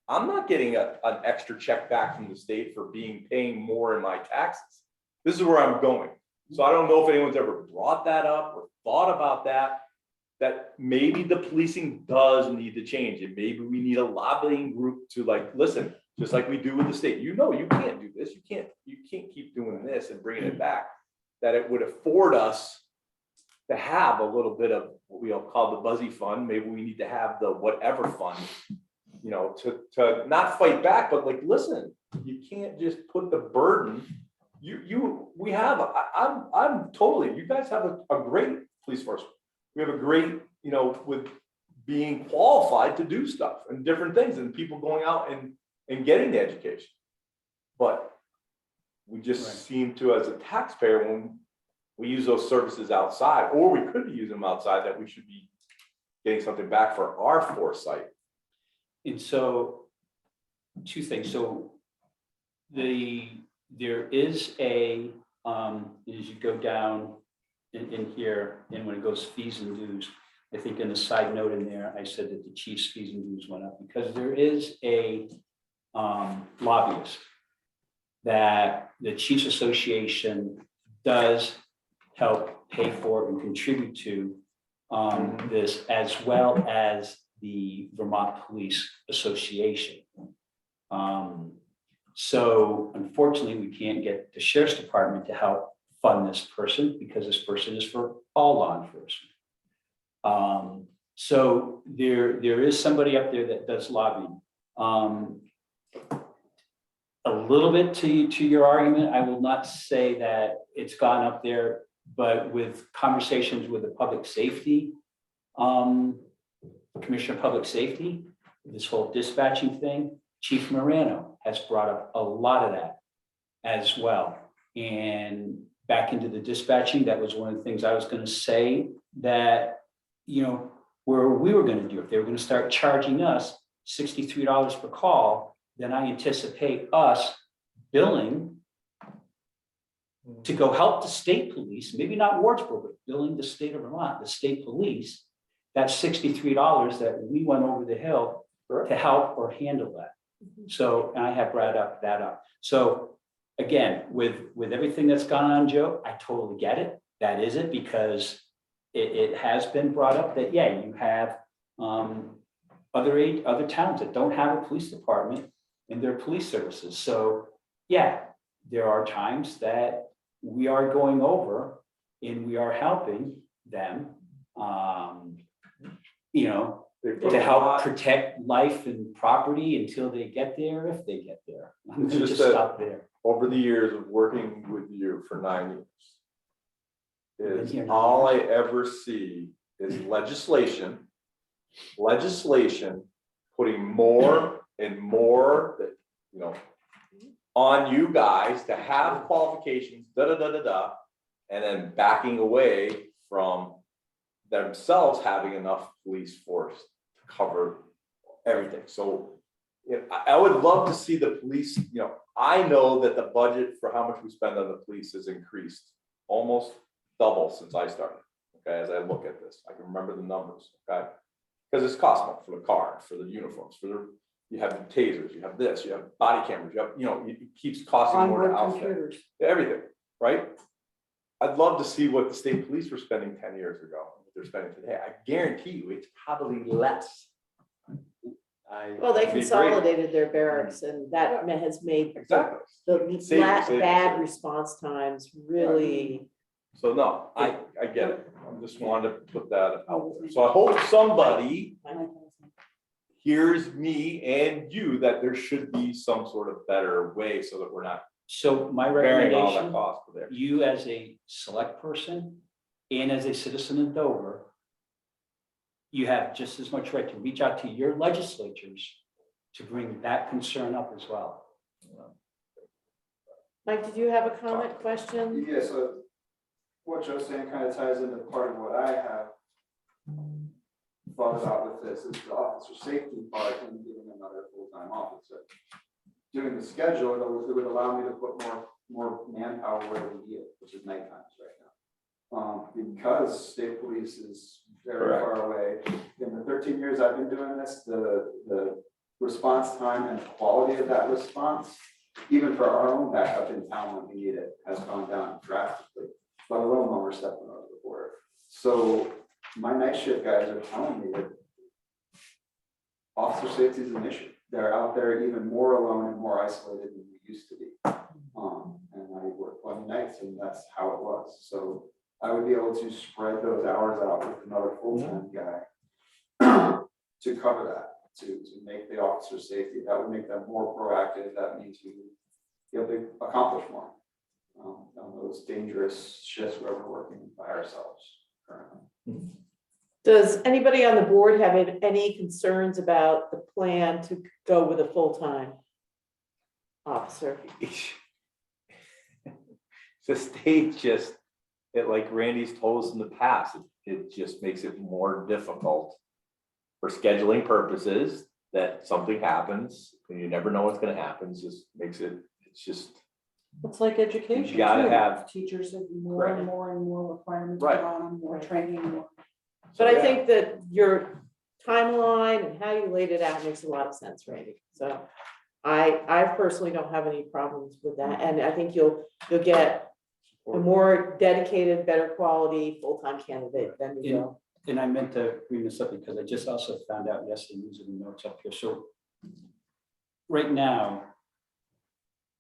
I'm not getting an extra check back from the state for paying more in my taxes. This is where I'm going. So I don't know if anyone's ever brought that up or thought about that maybe the policing does need to change, and maybe we need a lobbying group to listen, just like we do with the state. You can't do this. You can't keep doing this and bringing it back. That it would afford us to have a little bit of what we all call the buzzy fund. Maybe we need to have the whatever fund, you know, to not fight back, but like, listen, you can't just put the burden. We have, I'm totally, you guys have a great police force. We have a great, you know, with being qualified to do stuff and different things and people going out and getting the education. But we just Right. seem to, as a taxpayer, when we use those services outside, or we could be using them outside, that we should be getting something back for our foresight. And so, two things, so there is a, as you go down in here, and when it goes fees and dues, I think in the side note in there, I said that the chief's fees and dues went up, because there is a lobbyist that the Chiefs Association does help pay for and contribute to this, as well as the Vermont Police Association. So unfortunately, we can't get the Sheriff's Department to help fund this person, because this person is for all law enforcement. So there is somebody up there that does lobbying. A little bit to your argument, I will not say that it's gone up there, but with conversations with the public safety, Commissioner of Public Safety, this whole dispatching thing, Chief Morano has brought up a lot of that as well. And back into the dispatching, that was one of the things I was going to say, that, you know, where we were going to do, if they were going to start charging us $63 per call, then I anticipate us billing to go help the state police, maybe not Wardsboro, but billing the state of Vermont, the state police, that's $63 that we went over the hill to help or handle that. So, and I have brought that up. So again, with everything that's gone on, Joe, I totally get it. That is it, because it has been brought up that, yeah, you have other towns that don't have a police department in their police services. So yeah, there are times that we are going over and we are helping them, you know, to help protect life and property until they get there, if they get there. I'm It's gonna just just that stop there. over the years of working with you for 9 years, Been is here 9 all I years. ever see is legislation putting more and more, you know, on you guys to have qualifications, and then backing away from themselves having enough police force to cover everything. So, you know, I would love to see the police, you know, I know that the budget for how much we spend on the police has increased almost double since I started, okay, as I look at this. I can remember the numbers, okay? Because it's cost more for the car, for the uniforms, you have the tasers, you have this, you have body cameras, you have, you know, it keeps costing more to Onboard outfit. computers. Everything, right? I'd love to see what the state police were spending 10 years ago, what they're spending today. I guarantee you it's probably less. Well, they it'd be great. consolidated their barracks, and that has made Exactly. the Save. bad response times really. So no, I get it. I just wanted to put that out there. So I hope somebody hears me and you that there should be some sort of better way so that we're not So my bearing all that recommendation, cost for there. you as a select person and as a citizen of Dover, you have just as much right to reach out to your legislatures to bring that concern up as well. Mike, did you have a comment, question? Yeah, so what Joe's saying kind of ties into part of what I have thought about with this, is the officer safety part and giving another full-time officer. Doing the schedule, it would allow me to put more manpower where we need it, which is night times right now. Because state police is very Correct. far away. In the 13 years I've been doing this, the response time and quality of that response, even for our own backup in town when we need it, has gone down drastically, let alone when we're stepping over the border. So my night shift guys are telling me that officer safety is an issue. They're out there even more alone and more isolated than we used to be. And I work 20 nights and that's how it was. So I would be able to spread those hours out with another full-time guy to cover that, to make the officer safety. That would make them more proactive. That means we be able to accomplish more on those dangerous shifts where we're working by ourselves currently. Does anybody on the board have any concerns about the plan to go with a full-time officer? The state just, like Randy's told us in the past, it just makes it more difficult for scheduling purposes, that something happens and you never know what's gonna happen, just makes it, it's just, It's like education. you gotta too. have. Teachers have more and more and more requirements Right. put on them, more training, more. But I Yeah. think that your timeline and how you laid it out makes a lot of sense, Randy. So I personally don't have any problems with that. And I think you'll get a more dedicated, better quality, full-time candidate than you will. And I meant to bring this up because I just also found out yesterday, these are the notes up here. So right now,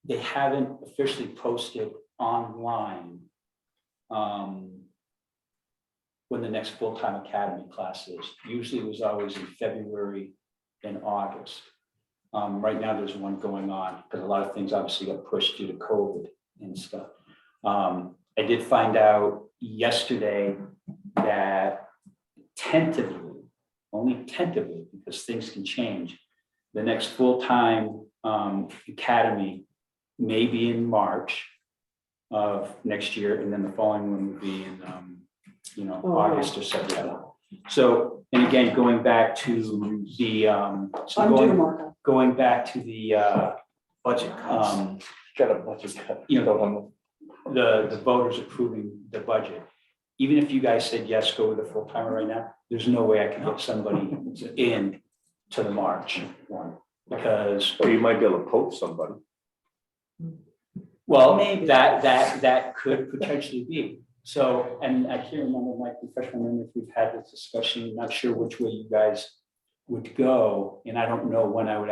they haven't officially posted online when the next full-time academy class is. Usually it was always in February and August. Right now, there's one going on because a lot of things obviously got pushed due to COVID and stuff. I did find out yesterday that tentatively, only tentatively, because things can change, the next full-time academy may be in March of next year, and then the following one would be in, August or September. So, and again, going back to the, Undue markup. going back to the budget, Got a budget cut. the voters approving the budget. Even if you guys said yes, go with a full timer right now, there's no way I can get somebody in to the March one, because, Or you might be able to poach somebody. well, Maybe. that could potentially be. So, and I can't remember my professional memory if we've had this discussion, not sure which way you guys would go, and I don't know when I would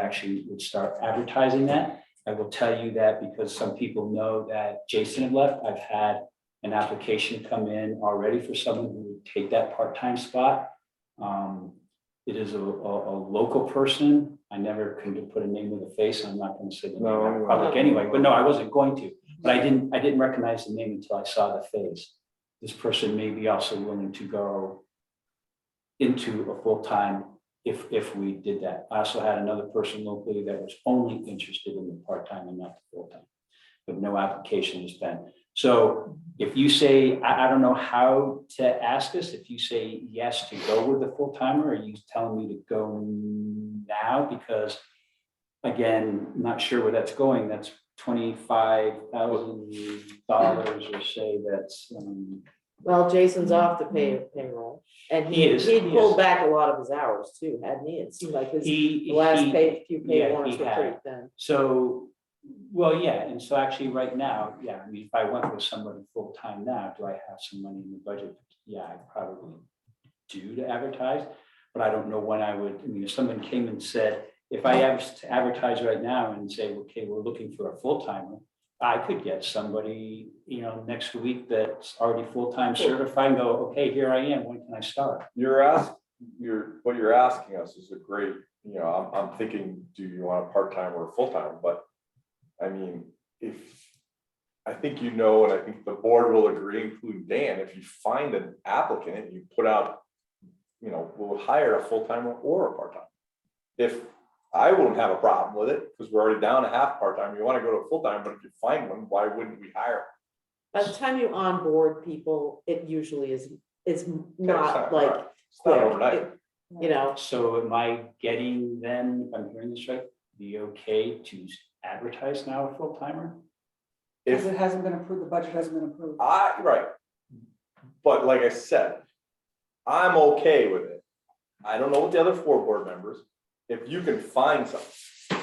start advertising that. I will tell you that because some people know that Jason had left. I've had an application come in already for someone who would take that part-time spot. It is a local person. I never could put a name with a face. I'm not going to say the name in public anyway, but no, I wasn't going to. But I didn't recognize the name until I saw the face. This person may be also willing to go into a full-time if we did that. I also had another person locally that was only interested in the part-time and not the full-time, but no application has been. So if you say, I don't know how to ask this, if you say yes to go with the full-timer, are you telling me to go now? Because again, not sure where that's going. That's $25,000 or say that's, Well, Jason's off the payroll, and He is, he he pulled is. back a lot of his hours too, hadn't he? It seemed like his he. last he- few yeah, pay warrants he were had. pretty thin. So, well, yeah, and so actually right now, yeah, I mean, if I went with somebody full-time now, do I have some money in the budget? Yeah, I probably do to advertise, but I don't know when I would, I mean, if someone came and said, if I advertise right now and say, okay, we're looking for a full-timer, I could get somebody, next week that's already full-time certified and go, okay, here I am, when can I start? What you're asking us is a great, I'm thinking, do you want a part-time or a full-time? But I mean, I think and I think the board will agree, including Dan, if you find an applicant and you put out, we'll hire a full-timer or a part-time. If I wouldn't have a problem with it, because we're already down a half part-time, you want to go to a full-time, but if you find one, why wouldn't we hire? By the time you onboard people, it usually is not not like right. It's not quick, overnight. So am I getting then, if I'm hearing this right, the okay to advertise now a full-timer? Because If it hasn't been approved, the budget hasn't been approved. right. But like I said, I'm okay with it. I don't know what the other 4 board members, if you can find something,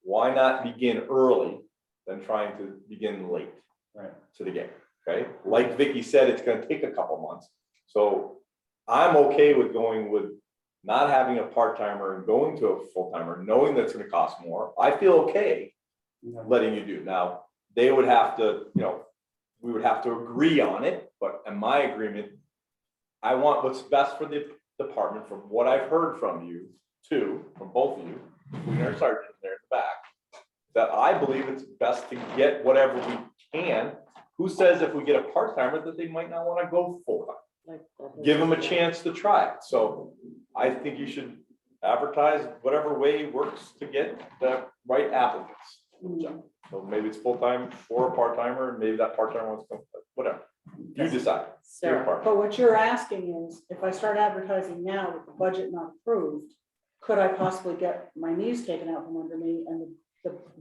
why not begin early than trying to begin late? Right. To the game, okay? Like Vicky said, it's gonna take a couple months. So I'm okay with going with not having a part-timer and going to a full-timer, knowing that's gonna cost more. I feel okay letting you do. Now, they would have to, we would have to agree on it, but in my agreement, I want what's best for the department, from what I've heard from you, too, from both of you, including our sergeant there in the back, that I believe it's best to get whatever we can. Who says if we get a part-timer that they might not want to go full-time? Give them a chance to try it. So I think you should advertise whatever way works to get the right applicants. So maybe it's full-time or a part-timer, and maybe that part-timer wants to come, whatever. You decide. Your Sarah, part. But what you're asking is, if I start advertising now with the budget not approved, could I possibly get my knees taken out from under me and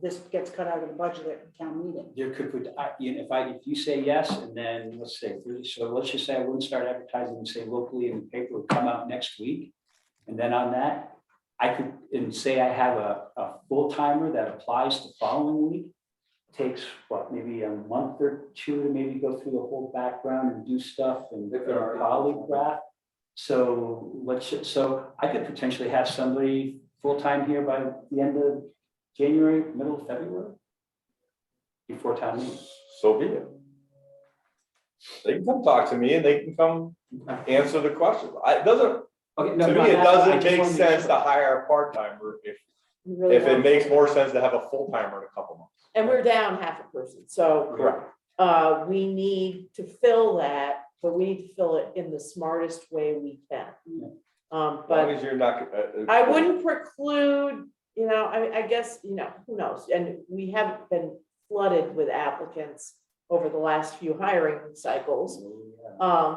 this gets cut out of the budget at town meeting? There could, if you say yes, and then let's say, so let's just say I wouldn't start advertising and say locally in the paper would come out next week. And then on that, I could, and say I have a full timer that applies the following week. Takes what, maybe a month or two to maybe go through the whole background and do stuff and polygraph. So so I could potentially have somebody full-time here by the end of January, middle of February. Before town meeting. So be it. They can come talk to me and they can come answer the questions. It doesn't, Okay, to no, me, no, it I doesn't just make wanna sense sure. to hire a part-timer really if it want- makes more sense to have a full-timer in a couple months. And we're down half a person, so Correct. we need to fill that, but we need to fill it in the smartest way we can. As long But as you're not. I wouldn't preclude, I guess, who knows? And we haven't been flooded with applicants over the last few hiring cycles.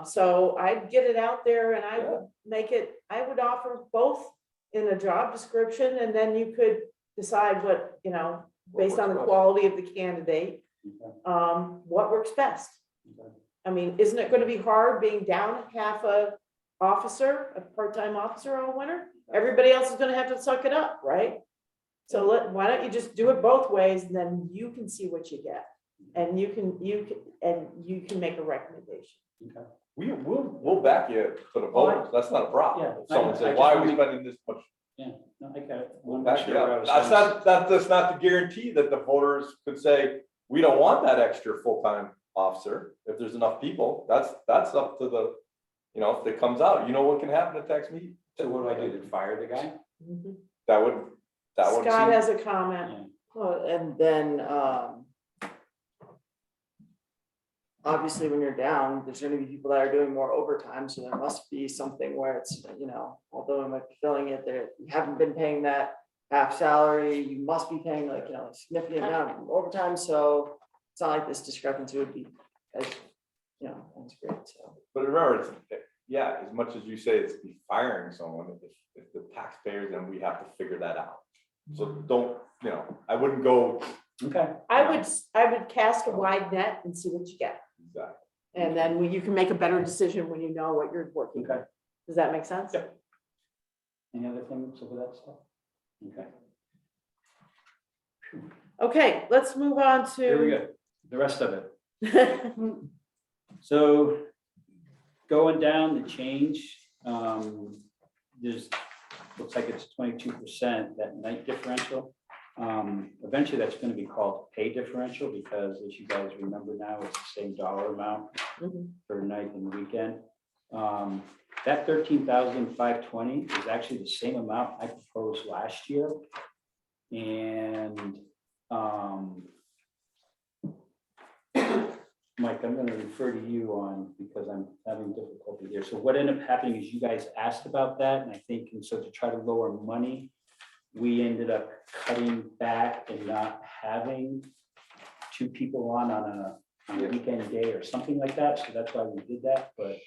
So I'd get it out there and I would offer both in a job description, and then you could decide what, based on the quality of the candidate, what works best. I mean, isn't it gonna be hard being down half a part-time officer all winter? Everybody else is gonna have to suck it up, right? So why don't you just do it both ways, and then you can see what you get, and you can make a recommendation. We'll back you to the voters. That's not a problem. Yeah, If someone I says, just why are we wanna- spending this much? Yeah, no, I got it. We'll Wanna make back you sure I up. was That's not to guarantee that the voters could say, we don't want that extra full-time officer. If there's enough people, that's up to the, if it comes out, what can happen at tax meeting? So what do I do, then fire the guy? That would Scott seem, has a comment. Yeah. Well, and then, obviously, when you're down, there's gonna be people that are doing more overtime, so there must be something where it's, although I might be filling it, there, you haven't been paying that half salary, you must be paying like, a significant amount of overtime, so it's not like this discrepancy would be as, that's great, so. but remember, as much as you say it's be firing someone, if the taxpayers, then we have to figure that out. So don't, I wouldn't go. Okay. I would cast a wide net and see what you get. Exactly. And then you can make a better decision when you know what you're working. Okay. Does that make sense? Yep. Any other things over that stuff? Okay, Okay, let's move on here we to. go. The rest of it. So going down the change, there's, looks like it's 22%, that night differential. Eventually that's going to be called pay differential, because as you guys remember now, it's the same dollar amount for night and weekend. That 13,520 is actually the same amount I proposed last year. And Mike, I'm going to refer to you on, because I'm having difficulty here. So what ended up happening is you guys asked about that, and I think, and so to try to lower money, we ended up cutting back and not having two people on a weekend day or something like that. So that's why we did that, but.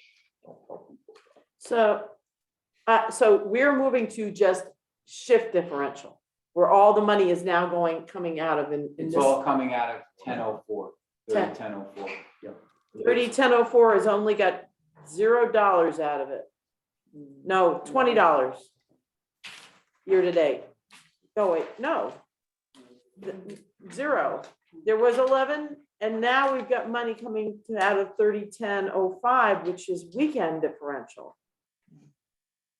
So we're moving to just shift differential, where all the money is now coming out of in It's this. all coming out of 1004, 10. 1004. 30-1004 has only got $0 out of it. No, $20 year to date. Oh, wait, no. 0. There was 11, and now we've got money coming out of 30-1005, which is weekend differential.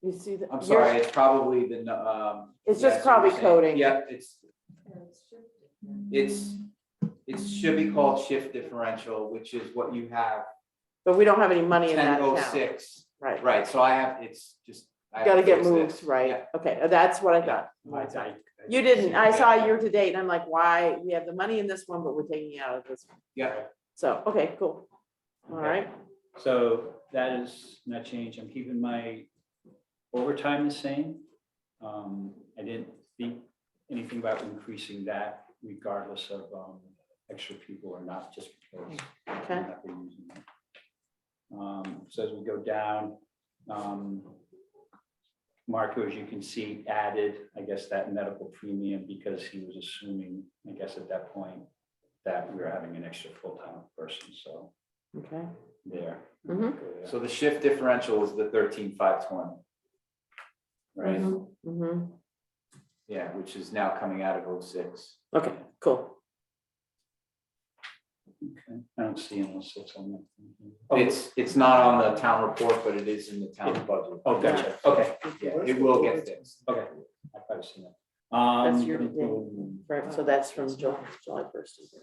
You see that? I'm sorry, it's probably the, It's yeah, just I see what probably you're saying. coding. Yeah, it's It should be called shift differential, which is what you have, But we don't have any money in that 10:06. account. Right. Right, so I have, it's just. I have Gotta to get fix moved, this. right? Yeah. Okay, that's what I thought. You didn't, I saw year to date and I'm like, why, we have the money in this one, but we're taking it out of this one. Yeah. So, okay, cool. All Okay. right, So that is not changed. I'm keeping my overtime the same. I didn't think anything about increasing that regardless of extra people or not, just because. okay, I'm not really using it. So as we go down, Marco, as you can see, added, I guess, that medical premium because he was assuming, I guess, at that point that we were having an extra full-time person, so okay. there. Mhm. So the shift differential is the 13,520, right? Mhm. Yeah, which is now coming out of 06. Okay, cool. Okay, I don't see any 06 on that. It's not on the town report, but it is in the town budget. Oh, gotcha, okay, Yeah, it will get fixed. okay, I've probably seen it. That's your date. Right, so that's from July 1st.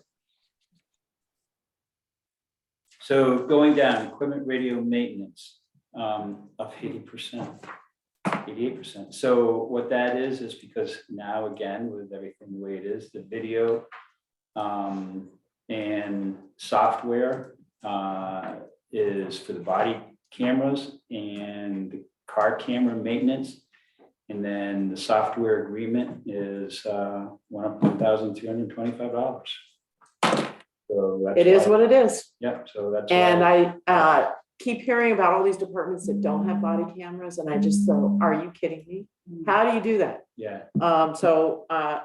So going down, equipment radio maintenance, up 80%, 88%. So what that is because now again, with everything the way it is, the video and software is for the body cameras and the car camera maintenance. And then the software agreement is went up $1,225. So that's It is why- what it is. Yep, so that's. And why- I keep hearing about all these departments that don't have body cameras and I just thought, are you kidding me? How do you do that? Yeah, So I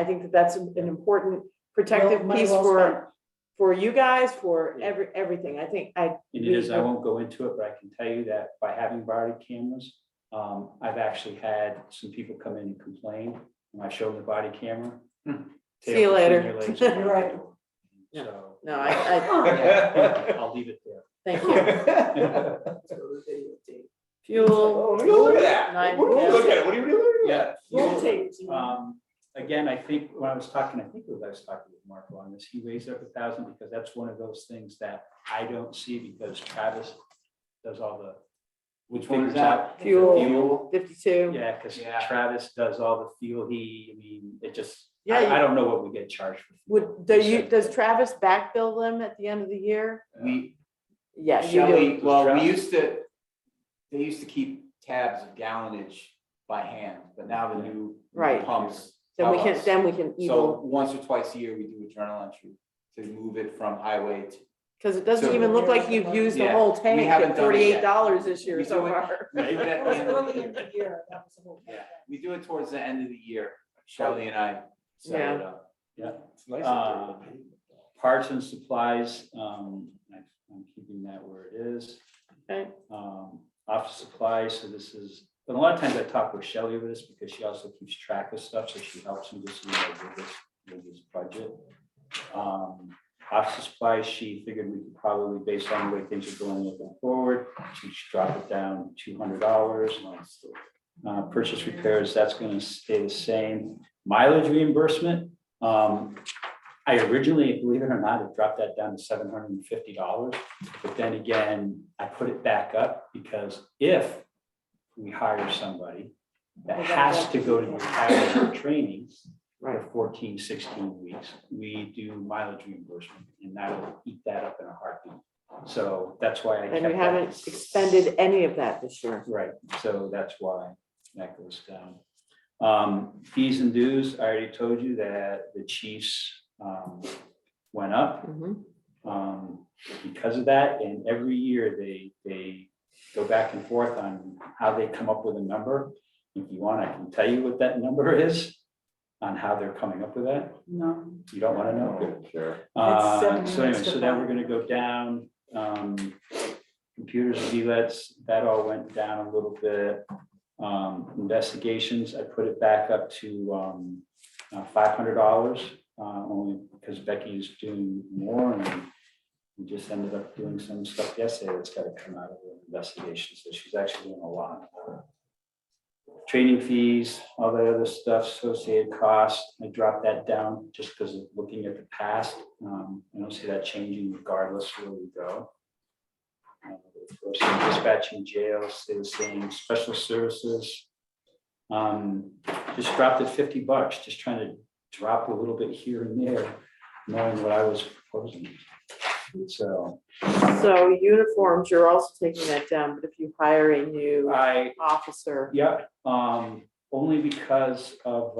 think that that's an important protective Money piece well for you guys, for Yeah. everything. I think and it is, I won't go into it, but I can tell you that by having body cameras, I've actually had some people come in and complain when I show them the body camera. See you later. You're right. So. No, I'll leave it there. thank you. Fuel. Oh, look at that. Nine- Look at it. What are you doing? Yeah. Roll fuel, tape. Again, I think when I was talking, I think I was talking with Marco on this, he raised it up 1,000 because that's one of those things that I don't see because Travis does all the. Which one is figures out that? the Fuel, 52. Yeah, because Yeah. Travis does all the fuel, I mean, it just, Yeah, I don't know what we get charged for. fuel. Does Travis back bill them at the end of the year? We, Yeah, you Shelley, do. well, Travis? they used to keep tabs of gallonage by hand, but now the new Right. pumps. Then we tell can, us. then we can So even, once or twice a year, we do a journal entry to move it from highway to. because it doesn't So- even look like you've used the Yeah, whole we tank haven't at done it yet. $48 this year We so do it- far. we do it at the end of the Early in year. the year, that was the whole. Yeah, we do it towards the end of the year. Shelley and I set it up. Yeah. It's nice. Parts and supplies, I'm keeping that where it is. Okay. Office supplies, so this is, but a lot of times I talk with Shelley over this because she also keeps track of stuff, so she helps me just, with this budget. Office supplies, she figured we could probably, based on the way things are going looking forward, she should drop it down $200. Purchase repairs, that's gonna stay the same. Mileage reimbursement, I originally, believe it or not, it dropped that down to $750. But then again, I put it back up because if we hire somebody that has to go to the academy training for 14, 16 weeks, we do mileage reimbursement and that'll eat that up in a heartbeat. So that's why I kept And we that. haven't expended any of that this year. Right, so that's why that goes down. Fees and dues, I already told you that the chiefs went up Mhm. because of that, and every year they go back and forth on how they come up with a number. If you want, I can tell you what that number is on how they're coming up with that. No. You don't want to know? Sure. It's 7 So anyway, minutes to so then we're 5. gonna go down, computers, VLETs, that all went down a little bit. Investigations, I put it back up to $500, only because Becky's doing more and we just ended up doing some stuff yesterday that's gotta come out of the investigation, so she's actually doing a lot. training fees, all the other stuff, associated costs, I dropped that down just because of looking at the past. I don't see that changing regardless where we go. Of course, dispatching jails, stay the same, special services. Just dropped it $50, just trying to drop a little bit here and there, knowing what I was proposing. So So uniforms, you're also taking that down, but if you hire a new officer. yeah, only because of,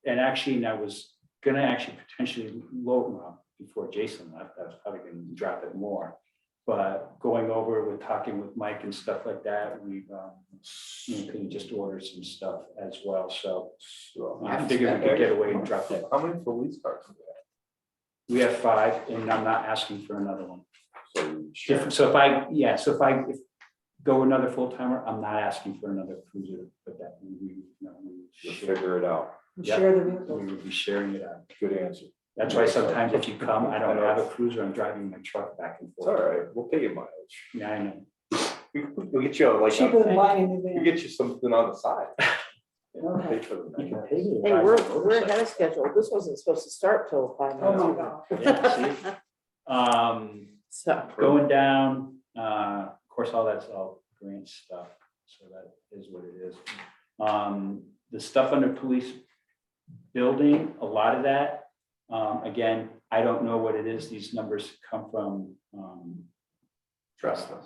and actually, and I was gonna actually potentially lower, well, before Jason left, I was probably gonna drop it more. But going over with talking with Mike and stuff like that, we've, can just order some stuff as well, so. I figured we could get away and drop that. How many police cars do We have 5, and I'm not asking for another one. they have? So you share. So if I go another full timer, I'm not asking for another cruiser, but that we Just figure it out. Share the we vehicle. would be sharing it out. Good answer. That's why sometimes if you come, I don't have a cruiser, I'm driving my truck back and It's all forth. right. We'll pay you mileage. Yeah, I know. We'll get you like, Cheaper than buying a new we'll van. get you something on the side. Okay. Pay for the You can maintenance. pay me to Hey, ride we're my motorcycle. ahead of schedule. This wasn't supposed to start till 5 Oh minutes my ago. Yeah, see? So, Going down, of course, all that's all grant stuff, so that is what it is. The stuff under police building, a lot of that, again, I don't know what it is, these numbers come from, Trust us.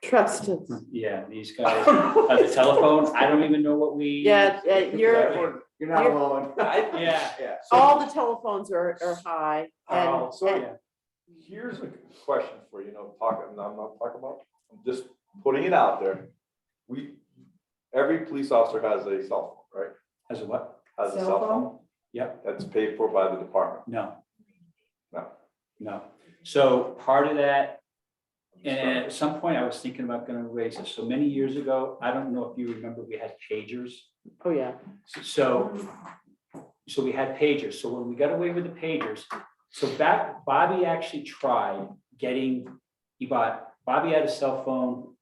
trust us. yeah, these guys, the telephone, I don't even know what we. Yeah, You're not You're- alone. Yeah. Yeah. all the telephones are high and, So and here's a question for you, I'm not talking about, I'm just putting it out there. Every police officer has a cell phone, right? As a what? Has a Cell cell phone? phone. Yep. That's paid for by the department. No. No. No. So part of that, I'm just and at some point I was thinking about gonna raise this. So many years ago, I don't know if you remember, we had pagers. oh yeah, So we had pagers. So when we got away with the pagers, so back, Bobby actually tried getting, Bobby had a cell phone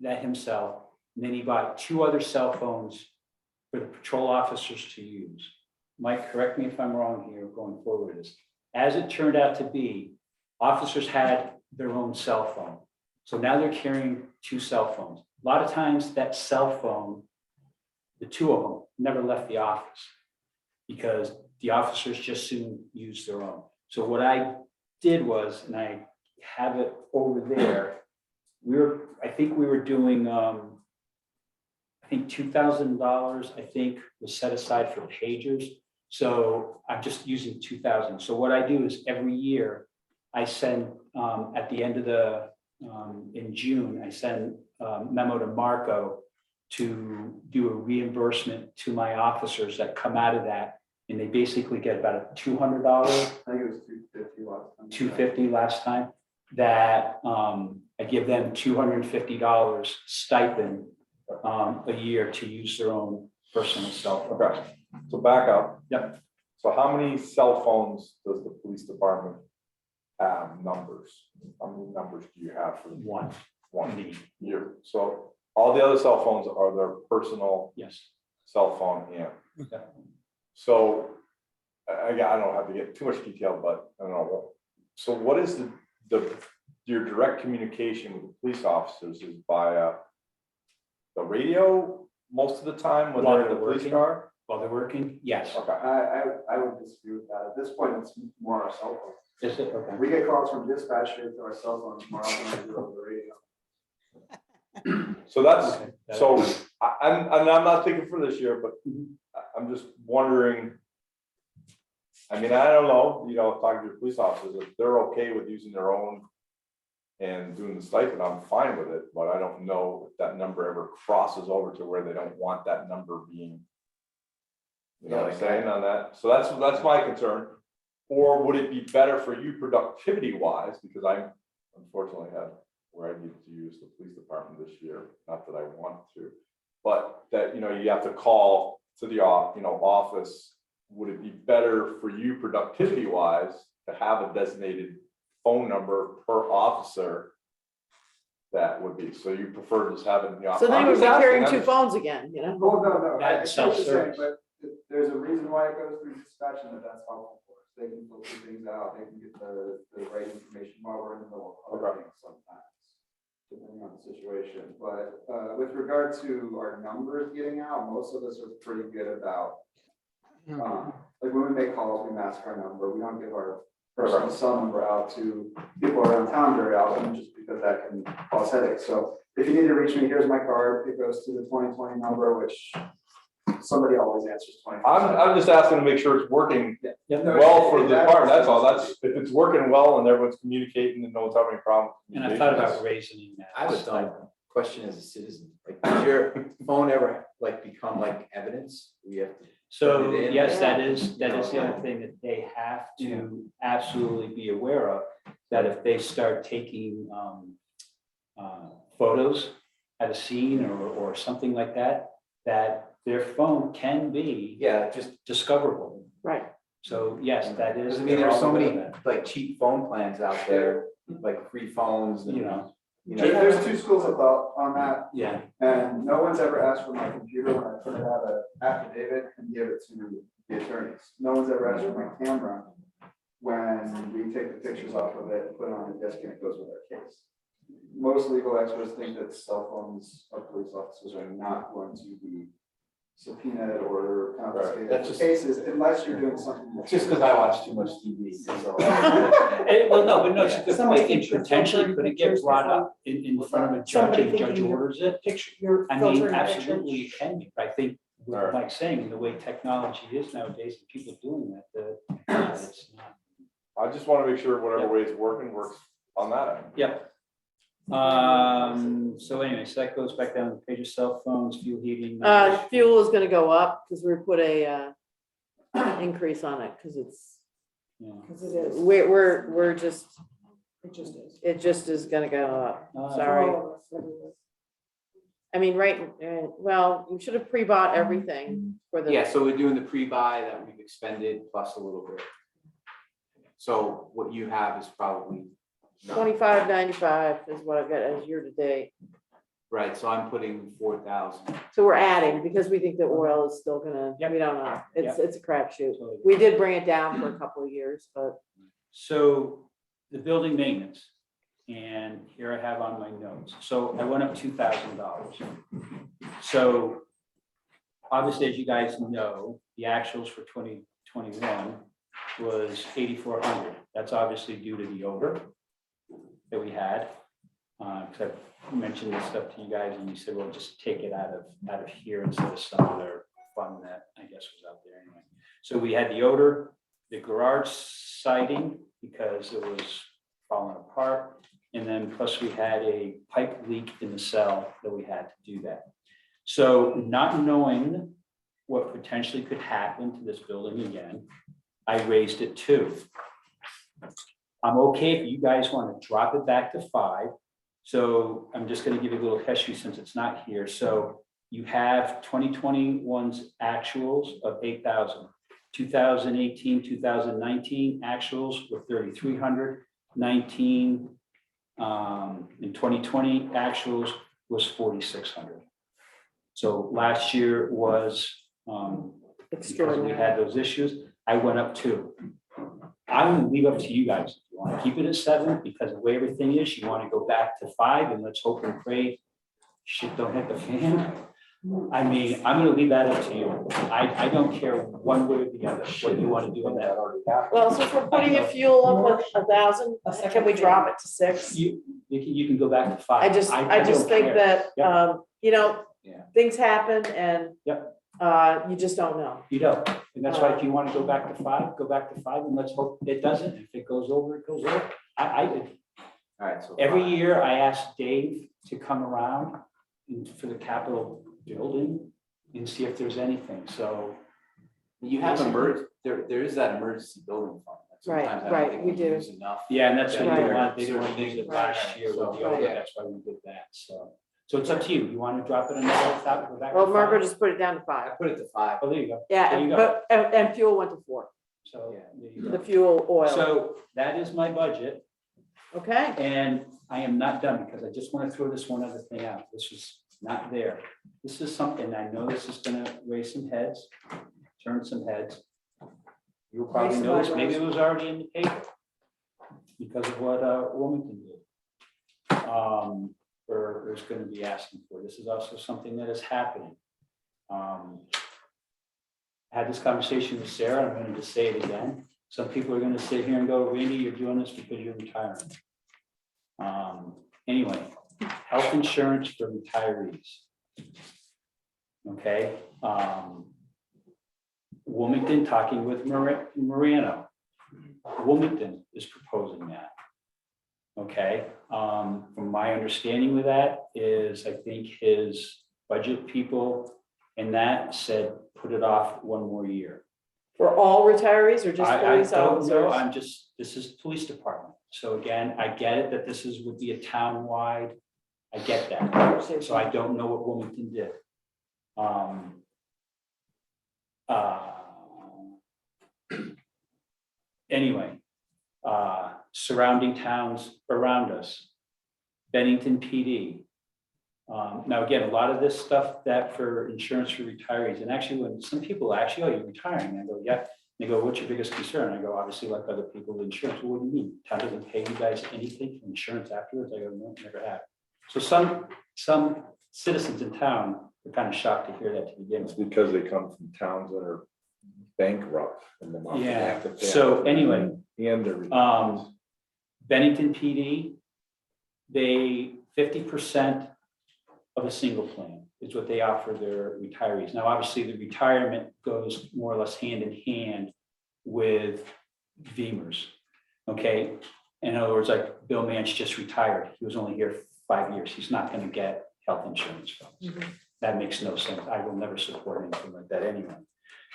that himself, and then he bought 2 other cell phones for the patrol officers to use. Mike, correct me if I'm wrong here going forward with this. As it turned out to be, officers had their own cell phone. So now they're carrying 2 cell phones. A lot of times that cell phone, the 2 of them never left the office because the officers just soon use their own. So what I did was, and I have it over there, I think we were doing, I think $2,000, I think, was set aside for pagers. So I'm just using 2,000. So what I do is every year I send, at the end of the, in June, I send a memo to Marco to do a reimbursement to my officers that come out of that. And they basically get about a $200, I think it was 250 last time. 250 last time, that I give them $250 stipend a year to use their own personal cell phone. Okay, so back up. Yep. So how many cell phones does the police department have numbers? How many numbers do you have for One. one year? So all the other cell phones are their personal Yes. cell phone, yeah. Okay. So, I don't have to get too much detail, but I don't know. So what is your direct communication with the police officers is via the radio most of the time when While they're in they're the police working? car? While they're working? Yes. Okay, I would dispute with that. At this point, it's more our cell phones. Is it? Okay. We get calls from dispatch here to our cell phones more often than we do over the radio. so that's, Okay. so I'm not thinking for this year, but I'm just wondering. I mean, I don't know, talking to your police officers, if they're okay with using their own and doing the stipend, I'm fine with it, but I don't know if that number ever crosses over to where they don't want that number being. You know what I'm saying on that? So that's my concern. Or would it be better for you productivity wise, because I unfortunately had where I needed to use the police department this year, not that I want to. But that, you have to call to the office. Would it be better for you productivity wise to have a designated phone number per officer that would be, so you prefer just having the. So then I'm we would just be asking, carrying I'm two just- phones again, you know? Well, no, I That's see what you're saying, self-service. but there's a reason why it goes through dispatch and that's helpful for us. They can filter things out, they can get the right information while we're in the middle of other things sometimes, depending on the situation. But with regard to our numbers getting out, most of us are pretty good about, like when we make calls, we mask our number. We don't give our personal cell number out to people around town very often, just because that can cause headaches. So if you need to reach me, here's my card. It goes to the 2020 number, which somebody always answers 20. I'm just asking to make sure it's working Yep. well for the department, that's all, that's, if it's working well and everyone's communicating and no one's having any problems. And I thought about raising that. I have a dumb question as a citizen, like, does your phone ever like become like evidence? We have to. So, Put it in. yes, that is the other thing that they have to absolutely be aware of, that if they start taking photos at a scene or something like that, that their phone can be Yeah, just, discoverable. Right. So, yes, that is. I mean, there's so they're all many aware of that. like cheap phone plans out there, like free phones and, You know. There's two schools of thought on that, Yeah, and no one's ever asked for my computer when I put it out an affidavit and give it to the attorneys. No one's ever asked for my camera when we take the pictures off of it and put it on the desk and it goes with our case. Most legal experts think that cell phones of police officers are not going to be subpoenaed or confiscated That's in just- cases unless you're doing something. it's just because I watch too much TV, so. Well, no, but no, it's a good Somebody point, and thinks you're potentially filtering could it pictures get brought before- up in front of a judge, Somebody and the judge thinking you're- orders it? Picture, you're I mean, filtering a picture. absolutely it can be, I think, what Alright. Mike's saying, the way technology is nowadays, and people doing that, it's not. I just wanna make sure whatever way it's working, works on that end. Yep. So anyway, so that goes back down to the page of cell phones, fuel heating. Fuel is gonna go up because we put a increase on it because it's, Yeah. Because it is. we're just, It just is. it just is gonna go up. Uh, Sorry. For all of us, everywhere. I mean, right, well, we should have pre-bought everything for the. Yeah, so we're doing the pre-buy that we've expended plus a little bit. So what you have is probably. not- 25.95 is what I've got as year to date. Right, so I'm putting 4,000. So we're adding because we think the oil is still gonna, Yep. we don't know. It's a crapshoot. Totally. We did bring it down for a couple of years, but So the building maintenance, and here I have on my notes, so I went up $2,000. So obviously, as you guys know, the actuals for 2021 was 8,400. That's obviously due to the over that we had. Because I mentioned this stuff to you guys and you said, well, just take it out of here instead of some other fund that I guess was out there anyway. So we had the odor, the garage siding because it was falling apart. And then plus we had a pipe leak in the cell that we had to do that. So not knowing what potentially could happen to this building again, I raised it 2. I'm okay if you guys want to drop it back to 5. So I'm just going to give you a little history since it's not here. So you have 2021's actuals of 8,000. 2018, 2019 actuals were 3,300. 19 in 2020 actuals was 4,600. So last year was because we extraordinary. had those issues, I went up 2. I'm gonna leave up to you guys. If you want to keep it at 7, because the way everything is, you want to go back to 5 and let's hope and pray shit don't hit the fan. I mean, I'm gonna leave that up to you. I don't care one way or the other, what you want to do on that. Well, since we're putting a fuel up with 1,000, can we drop it to 6? You can go back to 5. I just don't think care. that, Yep. Yeah. things happen and Yep. you just don't know. You don't, and that's why if you want to go back to 5, go back to 5, and let's hope it doesn't. If it goes over, it goes over. All right, so. Every 5. year I ask Dave to come around for the Capitol building and see if there's anything, so. You have there is that emergency building fund. that Right, sometimes I don't right, think we do. use Enough. Yeah, and that's what Right. they want, they didn't want to Certain use it things. last year with the Right. over, Yeah. that's why we did that, so. So it's up to you, you want to drop it another top, go back to Well, 5? Margaret just put it down to I 5. put it to 5. Oh, there you go, Yeah, There you and, go. but, and fuel went to 4, so, Yeah. there you go. the fuel oil. So that is my budget Okay, And I am not done because I just want to throw this one other thing out. This is not there. This is something, I know this is gonna raise some heads, turn some heads. You'll probably Raise some notice, maybe it eyebrows. was already in the paper because of what Wilmington did. Or is gonna be asking for. This is also something that is happening. I had this conversation with Sarah, I'm going to say it again. Some people are gonna sit here and go, Randy, you're doing this because you're retiring. Anyway, health insurance for retirees. Okay, Wilmington talking with Marino. Wilmington is proposing that. Okay, from my understanding with that is, I think his budget people and that said, put it off one more year. for all retirees or just I police don't know, officers? this is police department. So again, I get it that this would be a town-wide, I get that. So I don't know what Wilmington did. Anyway, surrounding towns around us, Bennington PD. Now, again, a lot of this stuff that for insurance for retirees, and actually when some people actually, oh, you're retiring, I go, yeah. They go, what's your biggest concern? I go, obviously like other people, insurance. Well, what do you mean? Town doesn't pay you guys anything for insurance afterwards? I go, no, never have. So some citizens in town are kind of shocked to hear that to begin It's with. because they come from towns that are bankrupt and the money they Yeah, have to pay. so anyway, And they're. Bennington PD, they 50% of a single plan is what they offer their retirees. Now, obviously, the retirement goes more or less hand in hand with VEMR's. Okay, in other words, like Bill Mance just retired. He was only here 5 years. He's not going to get health insurance from us. That makes no sense. I will never support anything like that anyway.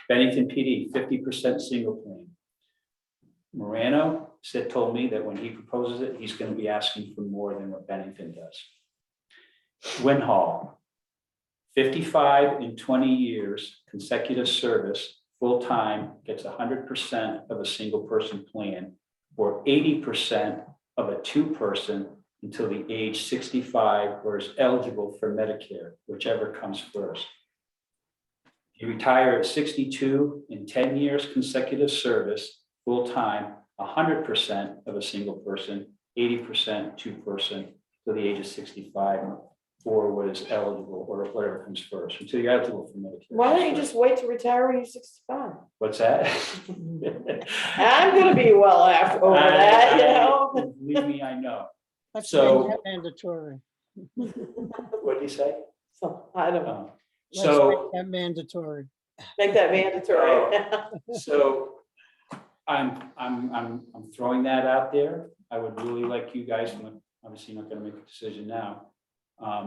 Bennington PD, 50% single plan. Morano told me that when he proposes it, he's going to be asking for more than what Bennington does. Winhall, 55 and 20 years consecutive service, full-time, gets 100% of a single person plan, or 80% of a two-person until the age 65 or is eligible for Medicare, whichever comes first. You retire at 62 in 10 years consecutive service, full-time, 100% of a single person, 80% two-person to the age of 65, or what is eligible, or whatever comes first, until you're eligible for Medicare. Why don't you just wait to retire when you're 65? What's that? I'm gonna be well after over that, you know? Believe me, I know. Let's So- make that mandatory. What did you say? So, I don't know, Let's So. make that mandatory. make that mandatory. So I'm throwing that out there. I would really like you guys, I'm obviously not gonna make a decision now.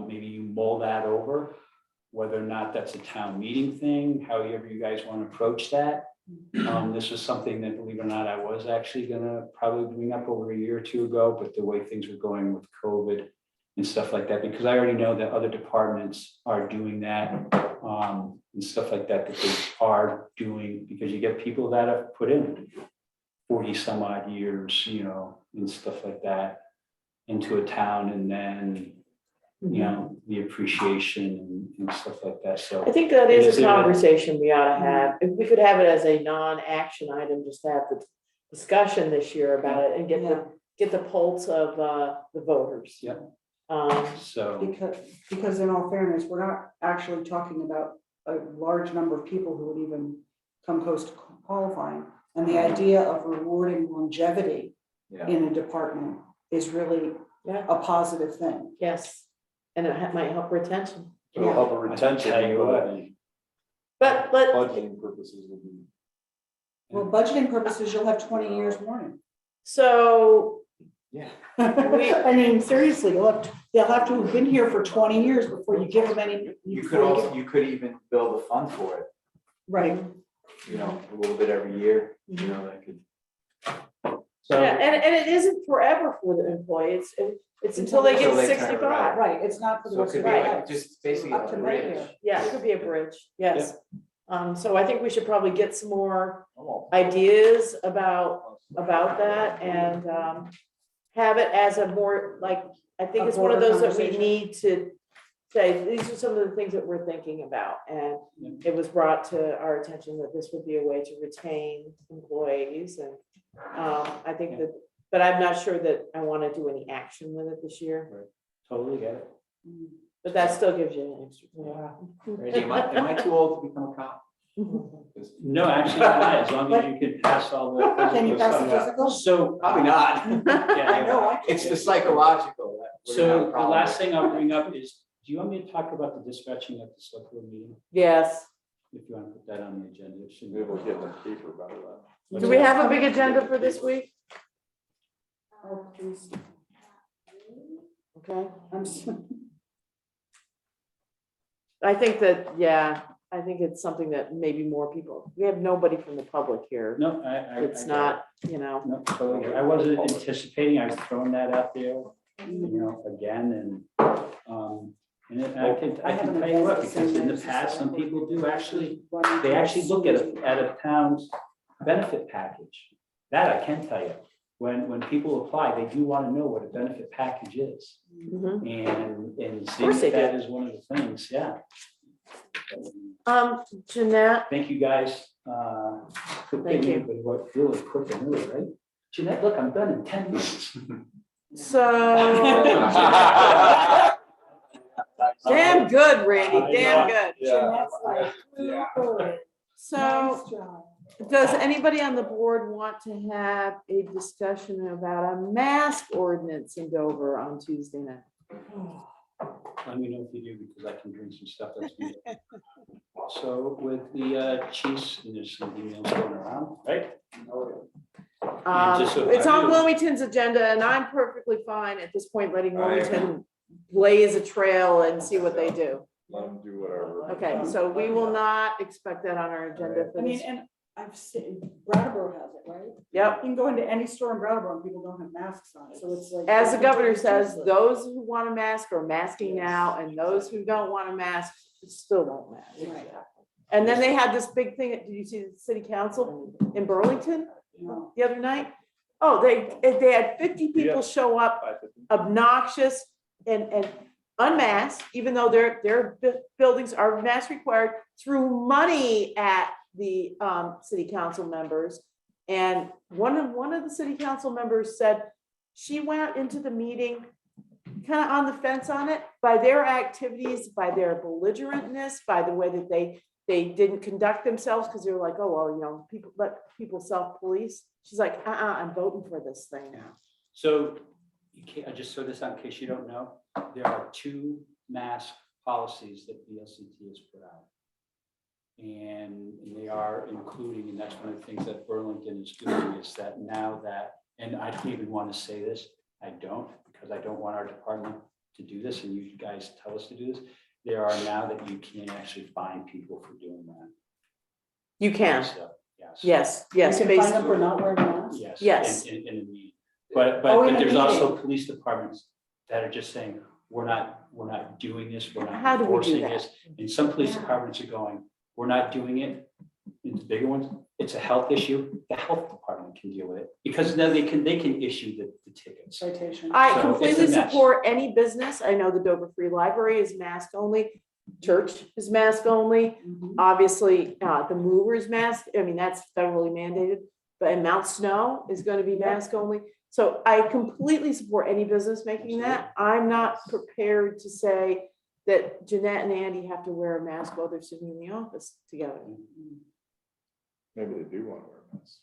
Maybe you mull that over, whether or not that's a town meeting thing, however you guys want to approach that. This was something that, believe it or not, I was actually gonna probably bring up over a year or two ago, but the way things were going with COVID and stuff like that, because I already know that other departments are doing that, and stuff like that, that they are doing, because you get people that have put in 40 some odd years, you know, and stuff like that into a town, and then, you know, the appreciation and stuff like that, so. I think that is Is a there a- conversation we ought to have. If we could have it as a non-action item, just to have the discussion this year about it and get the pulse of the voters. Yeah. Um, So, Because in all fairness, we're not actually talking about a large number of people who would even come close to qualifying. And the idea of rewarding longevity Yeah. in a department is really Yeah. a positive thing. yes, and it might help retention. It'll help a retention, tell you but what. the But budgeting purposes will be. Well, budgeting purposes, you'll have 20 years warning. so Yeah. I mean, seriously, they'll have to have been here for 20 years before you give them any. You could also, you could even build a fund for it, Right. you know, a little bit every year, you know, that could. so, yeah, and it isn't forever for the employees. It's until they get Until they turn it 65. Right, it's not for the So it rest could of be their like lives. just basically Up a to bridge. Medicare. Yeah, it could be a bridge, yes. So I think we should probably get some more ideas about that and have it as a more, like, I think A it's one of broader those that we conversation. need to say, these are some of the things that we're thinking about. And it was brought to our attention that this would be a way to retain employees and I think that, but I'm not sure that I want to do any action with it this year. Totally get it. But that still gives you an extra. Randy, am I too old to become a cop? No, actually, not, as long as you can pass all the. Can you pass the stuff. physical? So, Probably not. yeah, I know, I It's the psychological. that we're gonna have a so the problem last with. thing I'll bring up is, do you want me to talk about the dispatching at the select board meeting? Yes. If you want to put that on the agenda, it should be. Maybe we'll get in the paper about that. Do we have a big agenda for this week? Oh, please. Okay. I'm s- I think that, yeah, I think it's something that maybe more people, we have nobody from the public here. No, I. It's get it. not, you know, No, totally. I wasn't anticipating, I was throwing that out there, again, and I can tell you what, because in the past, some people do actually, they actually look at a town's benefit package. That I can tell you, when people apply, they do want to know what a benefit package is, mhm. and course they seeing that do. is one of the things, yeah. Jeanette, Thank you guys, for Thank getting you. it, but what really quick and really, right? Jeanette, look, I'm done in 10 minutes. so, damn good, Randy, damn good. Jeanette's like, Yeah. "Ooh, So, nice job." does anybody on the board want to have a discussion about a mask ordinance in Dover on Tuesday night? Let me know if you do, because I can bring some stuff that's needed. So with the chiefs, and there's some emails going around, right? And just so It's I on do- Wilmington's agenda, and I'm perfectly fine at this point letting I- Wilmington blaze a trail and see what they do. Let them do whatever. Okay, so we will not expect that on our agenda for I mean, this. and I've seen, Brattleboro has it, right? Yep. You can go into any store in Brattleboro and people don't have masks on, so it's like. As the governor says, those who want a mask are masking now, and those who don't want a mask still don't mask. Right. And then they had this big thing, did you see the city council in Burlington No. the other night? Oh, they had 50 people show up obnoxious and unmasked, even though their buildings are mask required, threw money at the city council members. And one of the city council members said she went into the meeting kind of on the fence on it by their activities, by their belligerentness, by the way that they didn't conduct themselves, because they're like, oh, well, you know, people let people self-police. She's like, I'm voting for this thing now. So I just throw this out in case you don't know, there are 2 mask policies that VLCT has put out. And they are including, and that's one of the things that Burlington is doing, is that now that, and I don't even want to say this, I don't, because I don't want our department to do this, and you guys tell us to do this. There are now that you can actually fine people for doing that. You can, So, yes. yes, You yes, can find them for basically. not wearing masks. Yes. Yes. In a meeting. But Oh, in a there's also meeting. police departments that are just saying, we're not doing this, we're How not do we do enforcing that? this. And some police departments are going, we're not doing it. It's the bigger ones, it's a health issue, the health department can deal with it, because now they can issue the tickets. Citation. I So it's a completely mess. support any business. I know the Dover Free Library is mask only. Church is mask only. Mhm. Obviously, the movers mask, I mean, that's federally mandated, but in Mount Snow is going to be mask only. So I completely support any business making that. I'm not prepared to say that Jeanette and Andy have to wear a mask while they're sitting in the office together. Maybe they do want to wear masks.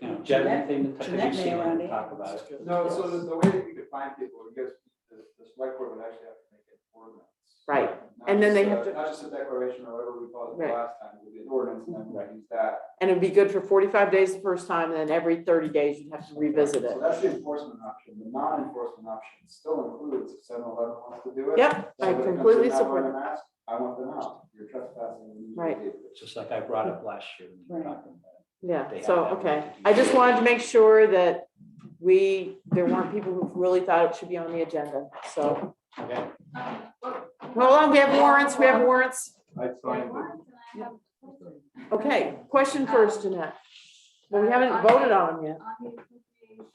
You know, Jen, anything that Jeanette you see, may around we it. talk about it. No, so the way that you could find people, because the select board would actually have to make an ordinance. Right. Not And then just they have to- Not just a declaration or whatever we called it the Right. last time, it would be an ordinance, and then we use that. And it'd be good for 45 days the first time, and then every 30 days you'd have to revisit it. So that's the enforcement option. The non-enforcement option still includes if 7-Eleven wants to do it. Yep, So I when it comes completely in not wearing support a mask, I want them out. You're trespassing. and you Right. need to leave. Just like I brought up last year. when we were Right. talking about it. Yeah, They have so, that okay. right to do I just so. wanted to make sure that there weren't people who really thought it should be on the agenda, so. Okay. Hold on, we have warrants, I signed it. Okay, question first, Jeanette. Well, we haven't voted on them yet. On the appropriation.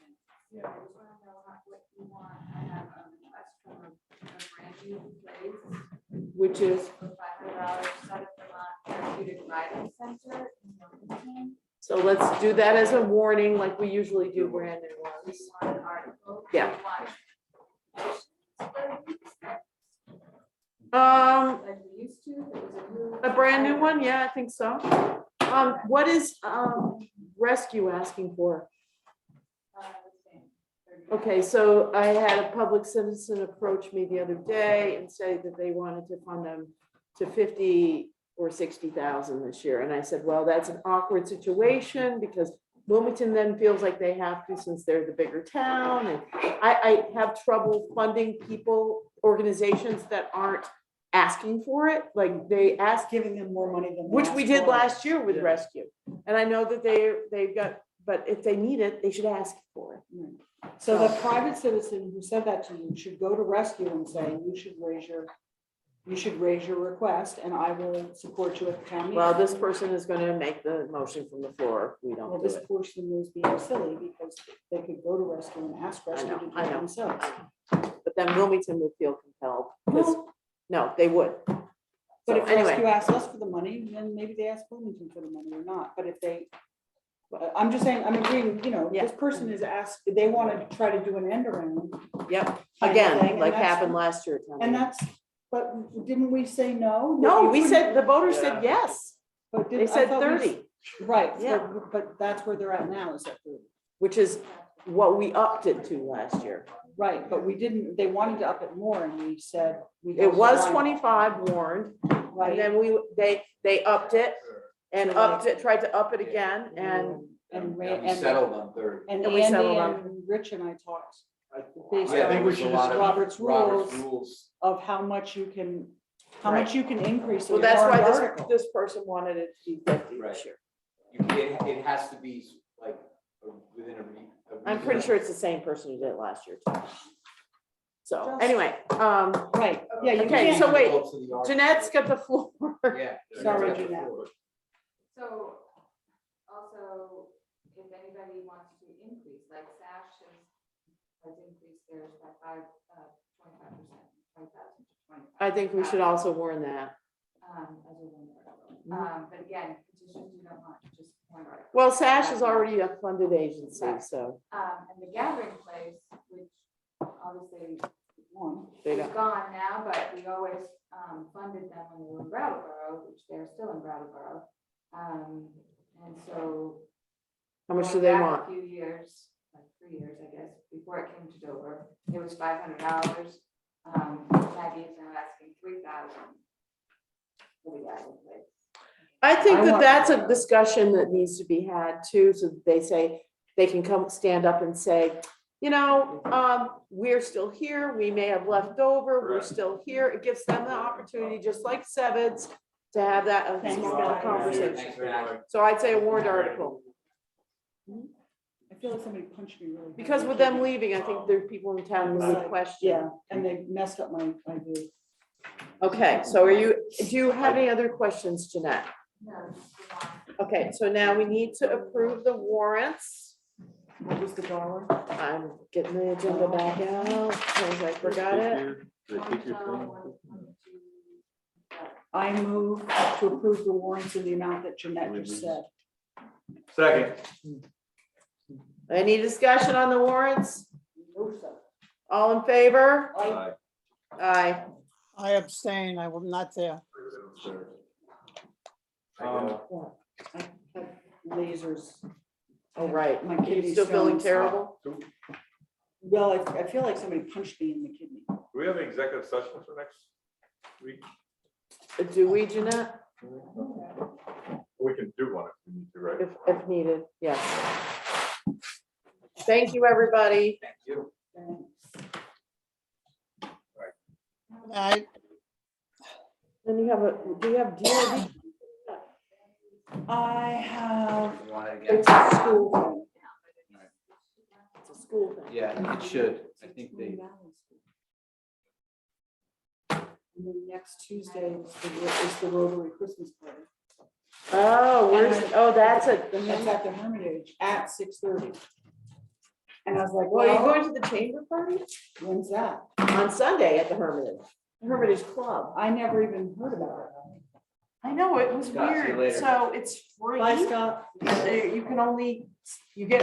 which is, for $500 Southern Vermont Therapeutic Riding Center in Wilmington. so let's do that as a warning, like we usually do brand new ones. This one article. Yeah. Like we used to, it was a new. A brand new one, yeah, I think so. What is, rescue asking for? The same, 30. Okay, so I had a public citizen approach me the other day and say that they wanted to fund them to 50 or 60,000 this year. And I said, well, that's an awkward situation because Wilmington then feels like they have to since they're the bigger town. And I have trouble funding people, organizations that aren't asking for it, like they ask, Giving them more money than. they which we asked did for. last year with Yeah. rescue. And I know that they've got, but if they need it, they should ask for it. So the private citizen who said that to you should go to rescue and say, you should raise your request and I will support you at the town meeting. Well, this person is gonna make the motion from the floor. if We Well, don't do this it. person is being silly because they could go to rescue and ask rescue to do I it know. themselves. But then Wilmington would feel compelled, because, no, they would. But So if rescue anyway, asks us for the money, then maybe they ask Wilmington for the money or not, but if they. I'm just saying, I'm agreeing, you know, Yeah. this person is asked, they want to try to do an end around. yep, kind of again, thing, and like that's- happened last year. at town And meeting. that's, but didn't we say no? No, You we couldn't- said, the voters said yes. but They did- I said thought we 30, Right, Yeah. but that's where they're at now, is at 30. which is what we upped it to last year. Right, but we didn't, they wanted to up it more and we said. we It held the was line. 25 warned, and Right. then they upped it and So upped like- it, tried to up it again, and And Yeah, Ran, we settled on 30. and And we settled Andy on- and Rich and I talked. Yeah, Based I think on we should just. Robert's rules rules. of how much you can, how Right. much you can increase. in well, your that's why warrant this, article. this person wanted it to be 50 Right. this year. It has to be like within a. I'm pretty sure it's the same person who did it last year too. So Just- anyway, Right, yeah, you Okay, can't. so wait, Jeanette's got the floor. Yeah. Sorry, Jeanette. So also, if anybody wants to increase, like Sash has increased theirs by 25%, 20,000 to 25. I think we should also warn that. As a warrant Mm-hmm. article. But again, petitions you don't want, just warrant article. Well, SASH is already a funded agency, so And the gathering place, which obviously they is don't. gone now, but we always funded them when they were in Brattleboro, which they're still in Brattleboro. And so. How much do going they back want? A few years, like 3 years, I guess, before it came to Dover, it was $500. Maggie is now asking $3,000 for the gathering place. I think I that want- that's a discussion that needs to be had too, so that they say, they can come stand up and say, you know, we're still here, we may have left over, we're Correct. still here. It gives them the opportunity, just like Sevitz, to have that Thanks, small guys. conversation. Thanks very much. So I'd say a warrant article, I feel like somebody punched me really. hard. because with them leaving, I think there are people in town who would question. Yeah, and they messed up my idea. Okay, so do you have any other questions, Jeanette? No, just the one. Okay, so now we need to approve the warrants. What was the dollar? I'm getting the agenda back out, because I forgot it. I move to approve the warrants in the amount that Jeanette just said. Second. Any discussion on the warrants? No, sir. All in favor? I- Aye. I abstain, I was not there. Lasers. Oh, right. My You kidney still feeling stones. terrible? Well, I feel like somebody punched me in the kidney. Do we have an executive session for next week? Do we, Jeanette? We can do one if we need to, right? If needed, yes. Thank you, everybody. Thank you. I, Then you have do you have DRD? I have, You want it again? It's a school thing. It's a school thing. Yeah, it should. I think they. and then next Tuesday is the Rotary Christmas party. Oh, that's it. That's at the Hermitage at 6:30. And I was like, Well, are you well, going to the chamber party? when's that? On Sunday at the Hermitage. Everybody's Club. I never even heard about it. I know, it was Scott, see you weird. later. So it's free. Bye, Scott. You can only, you get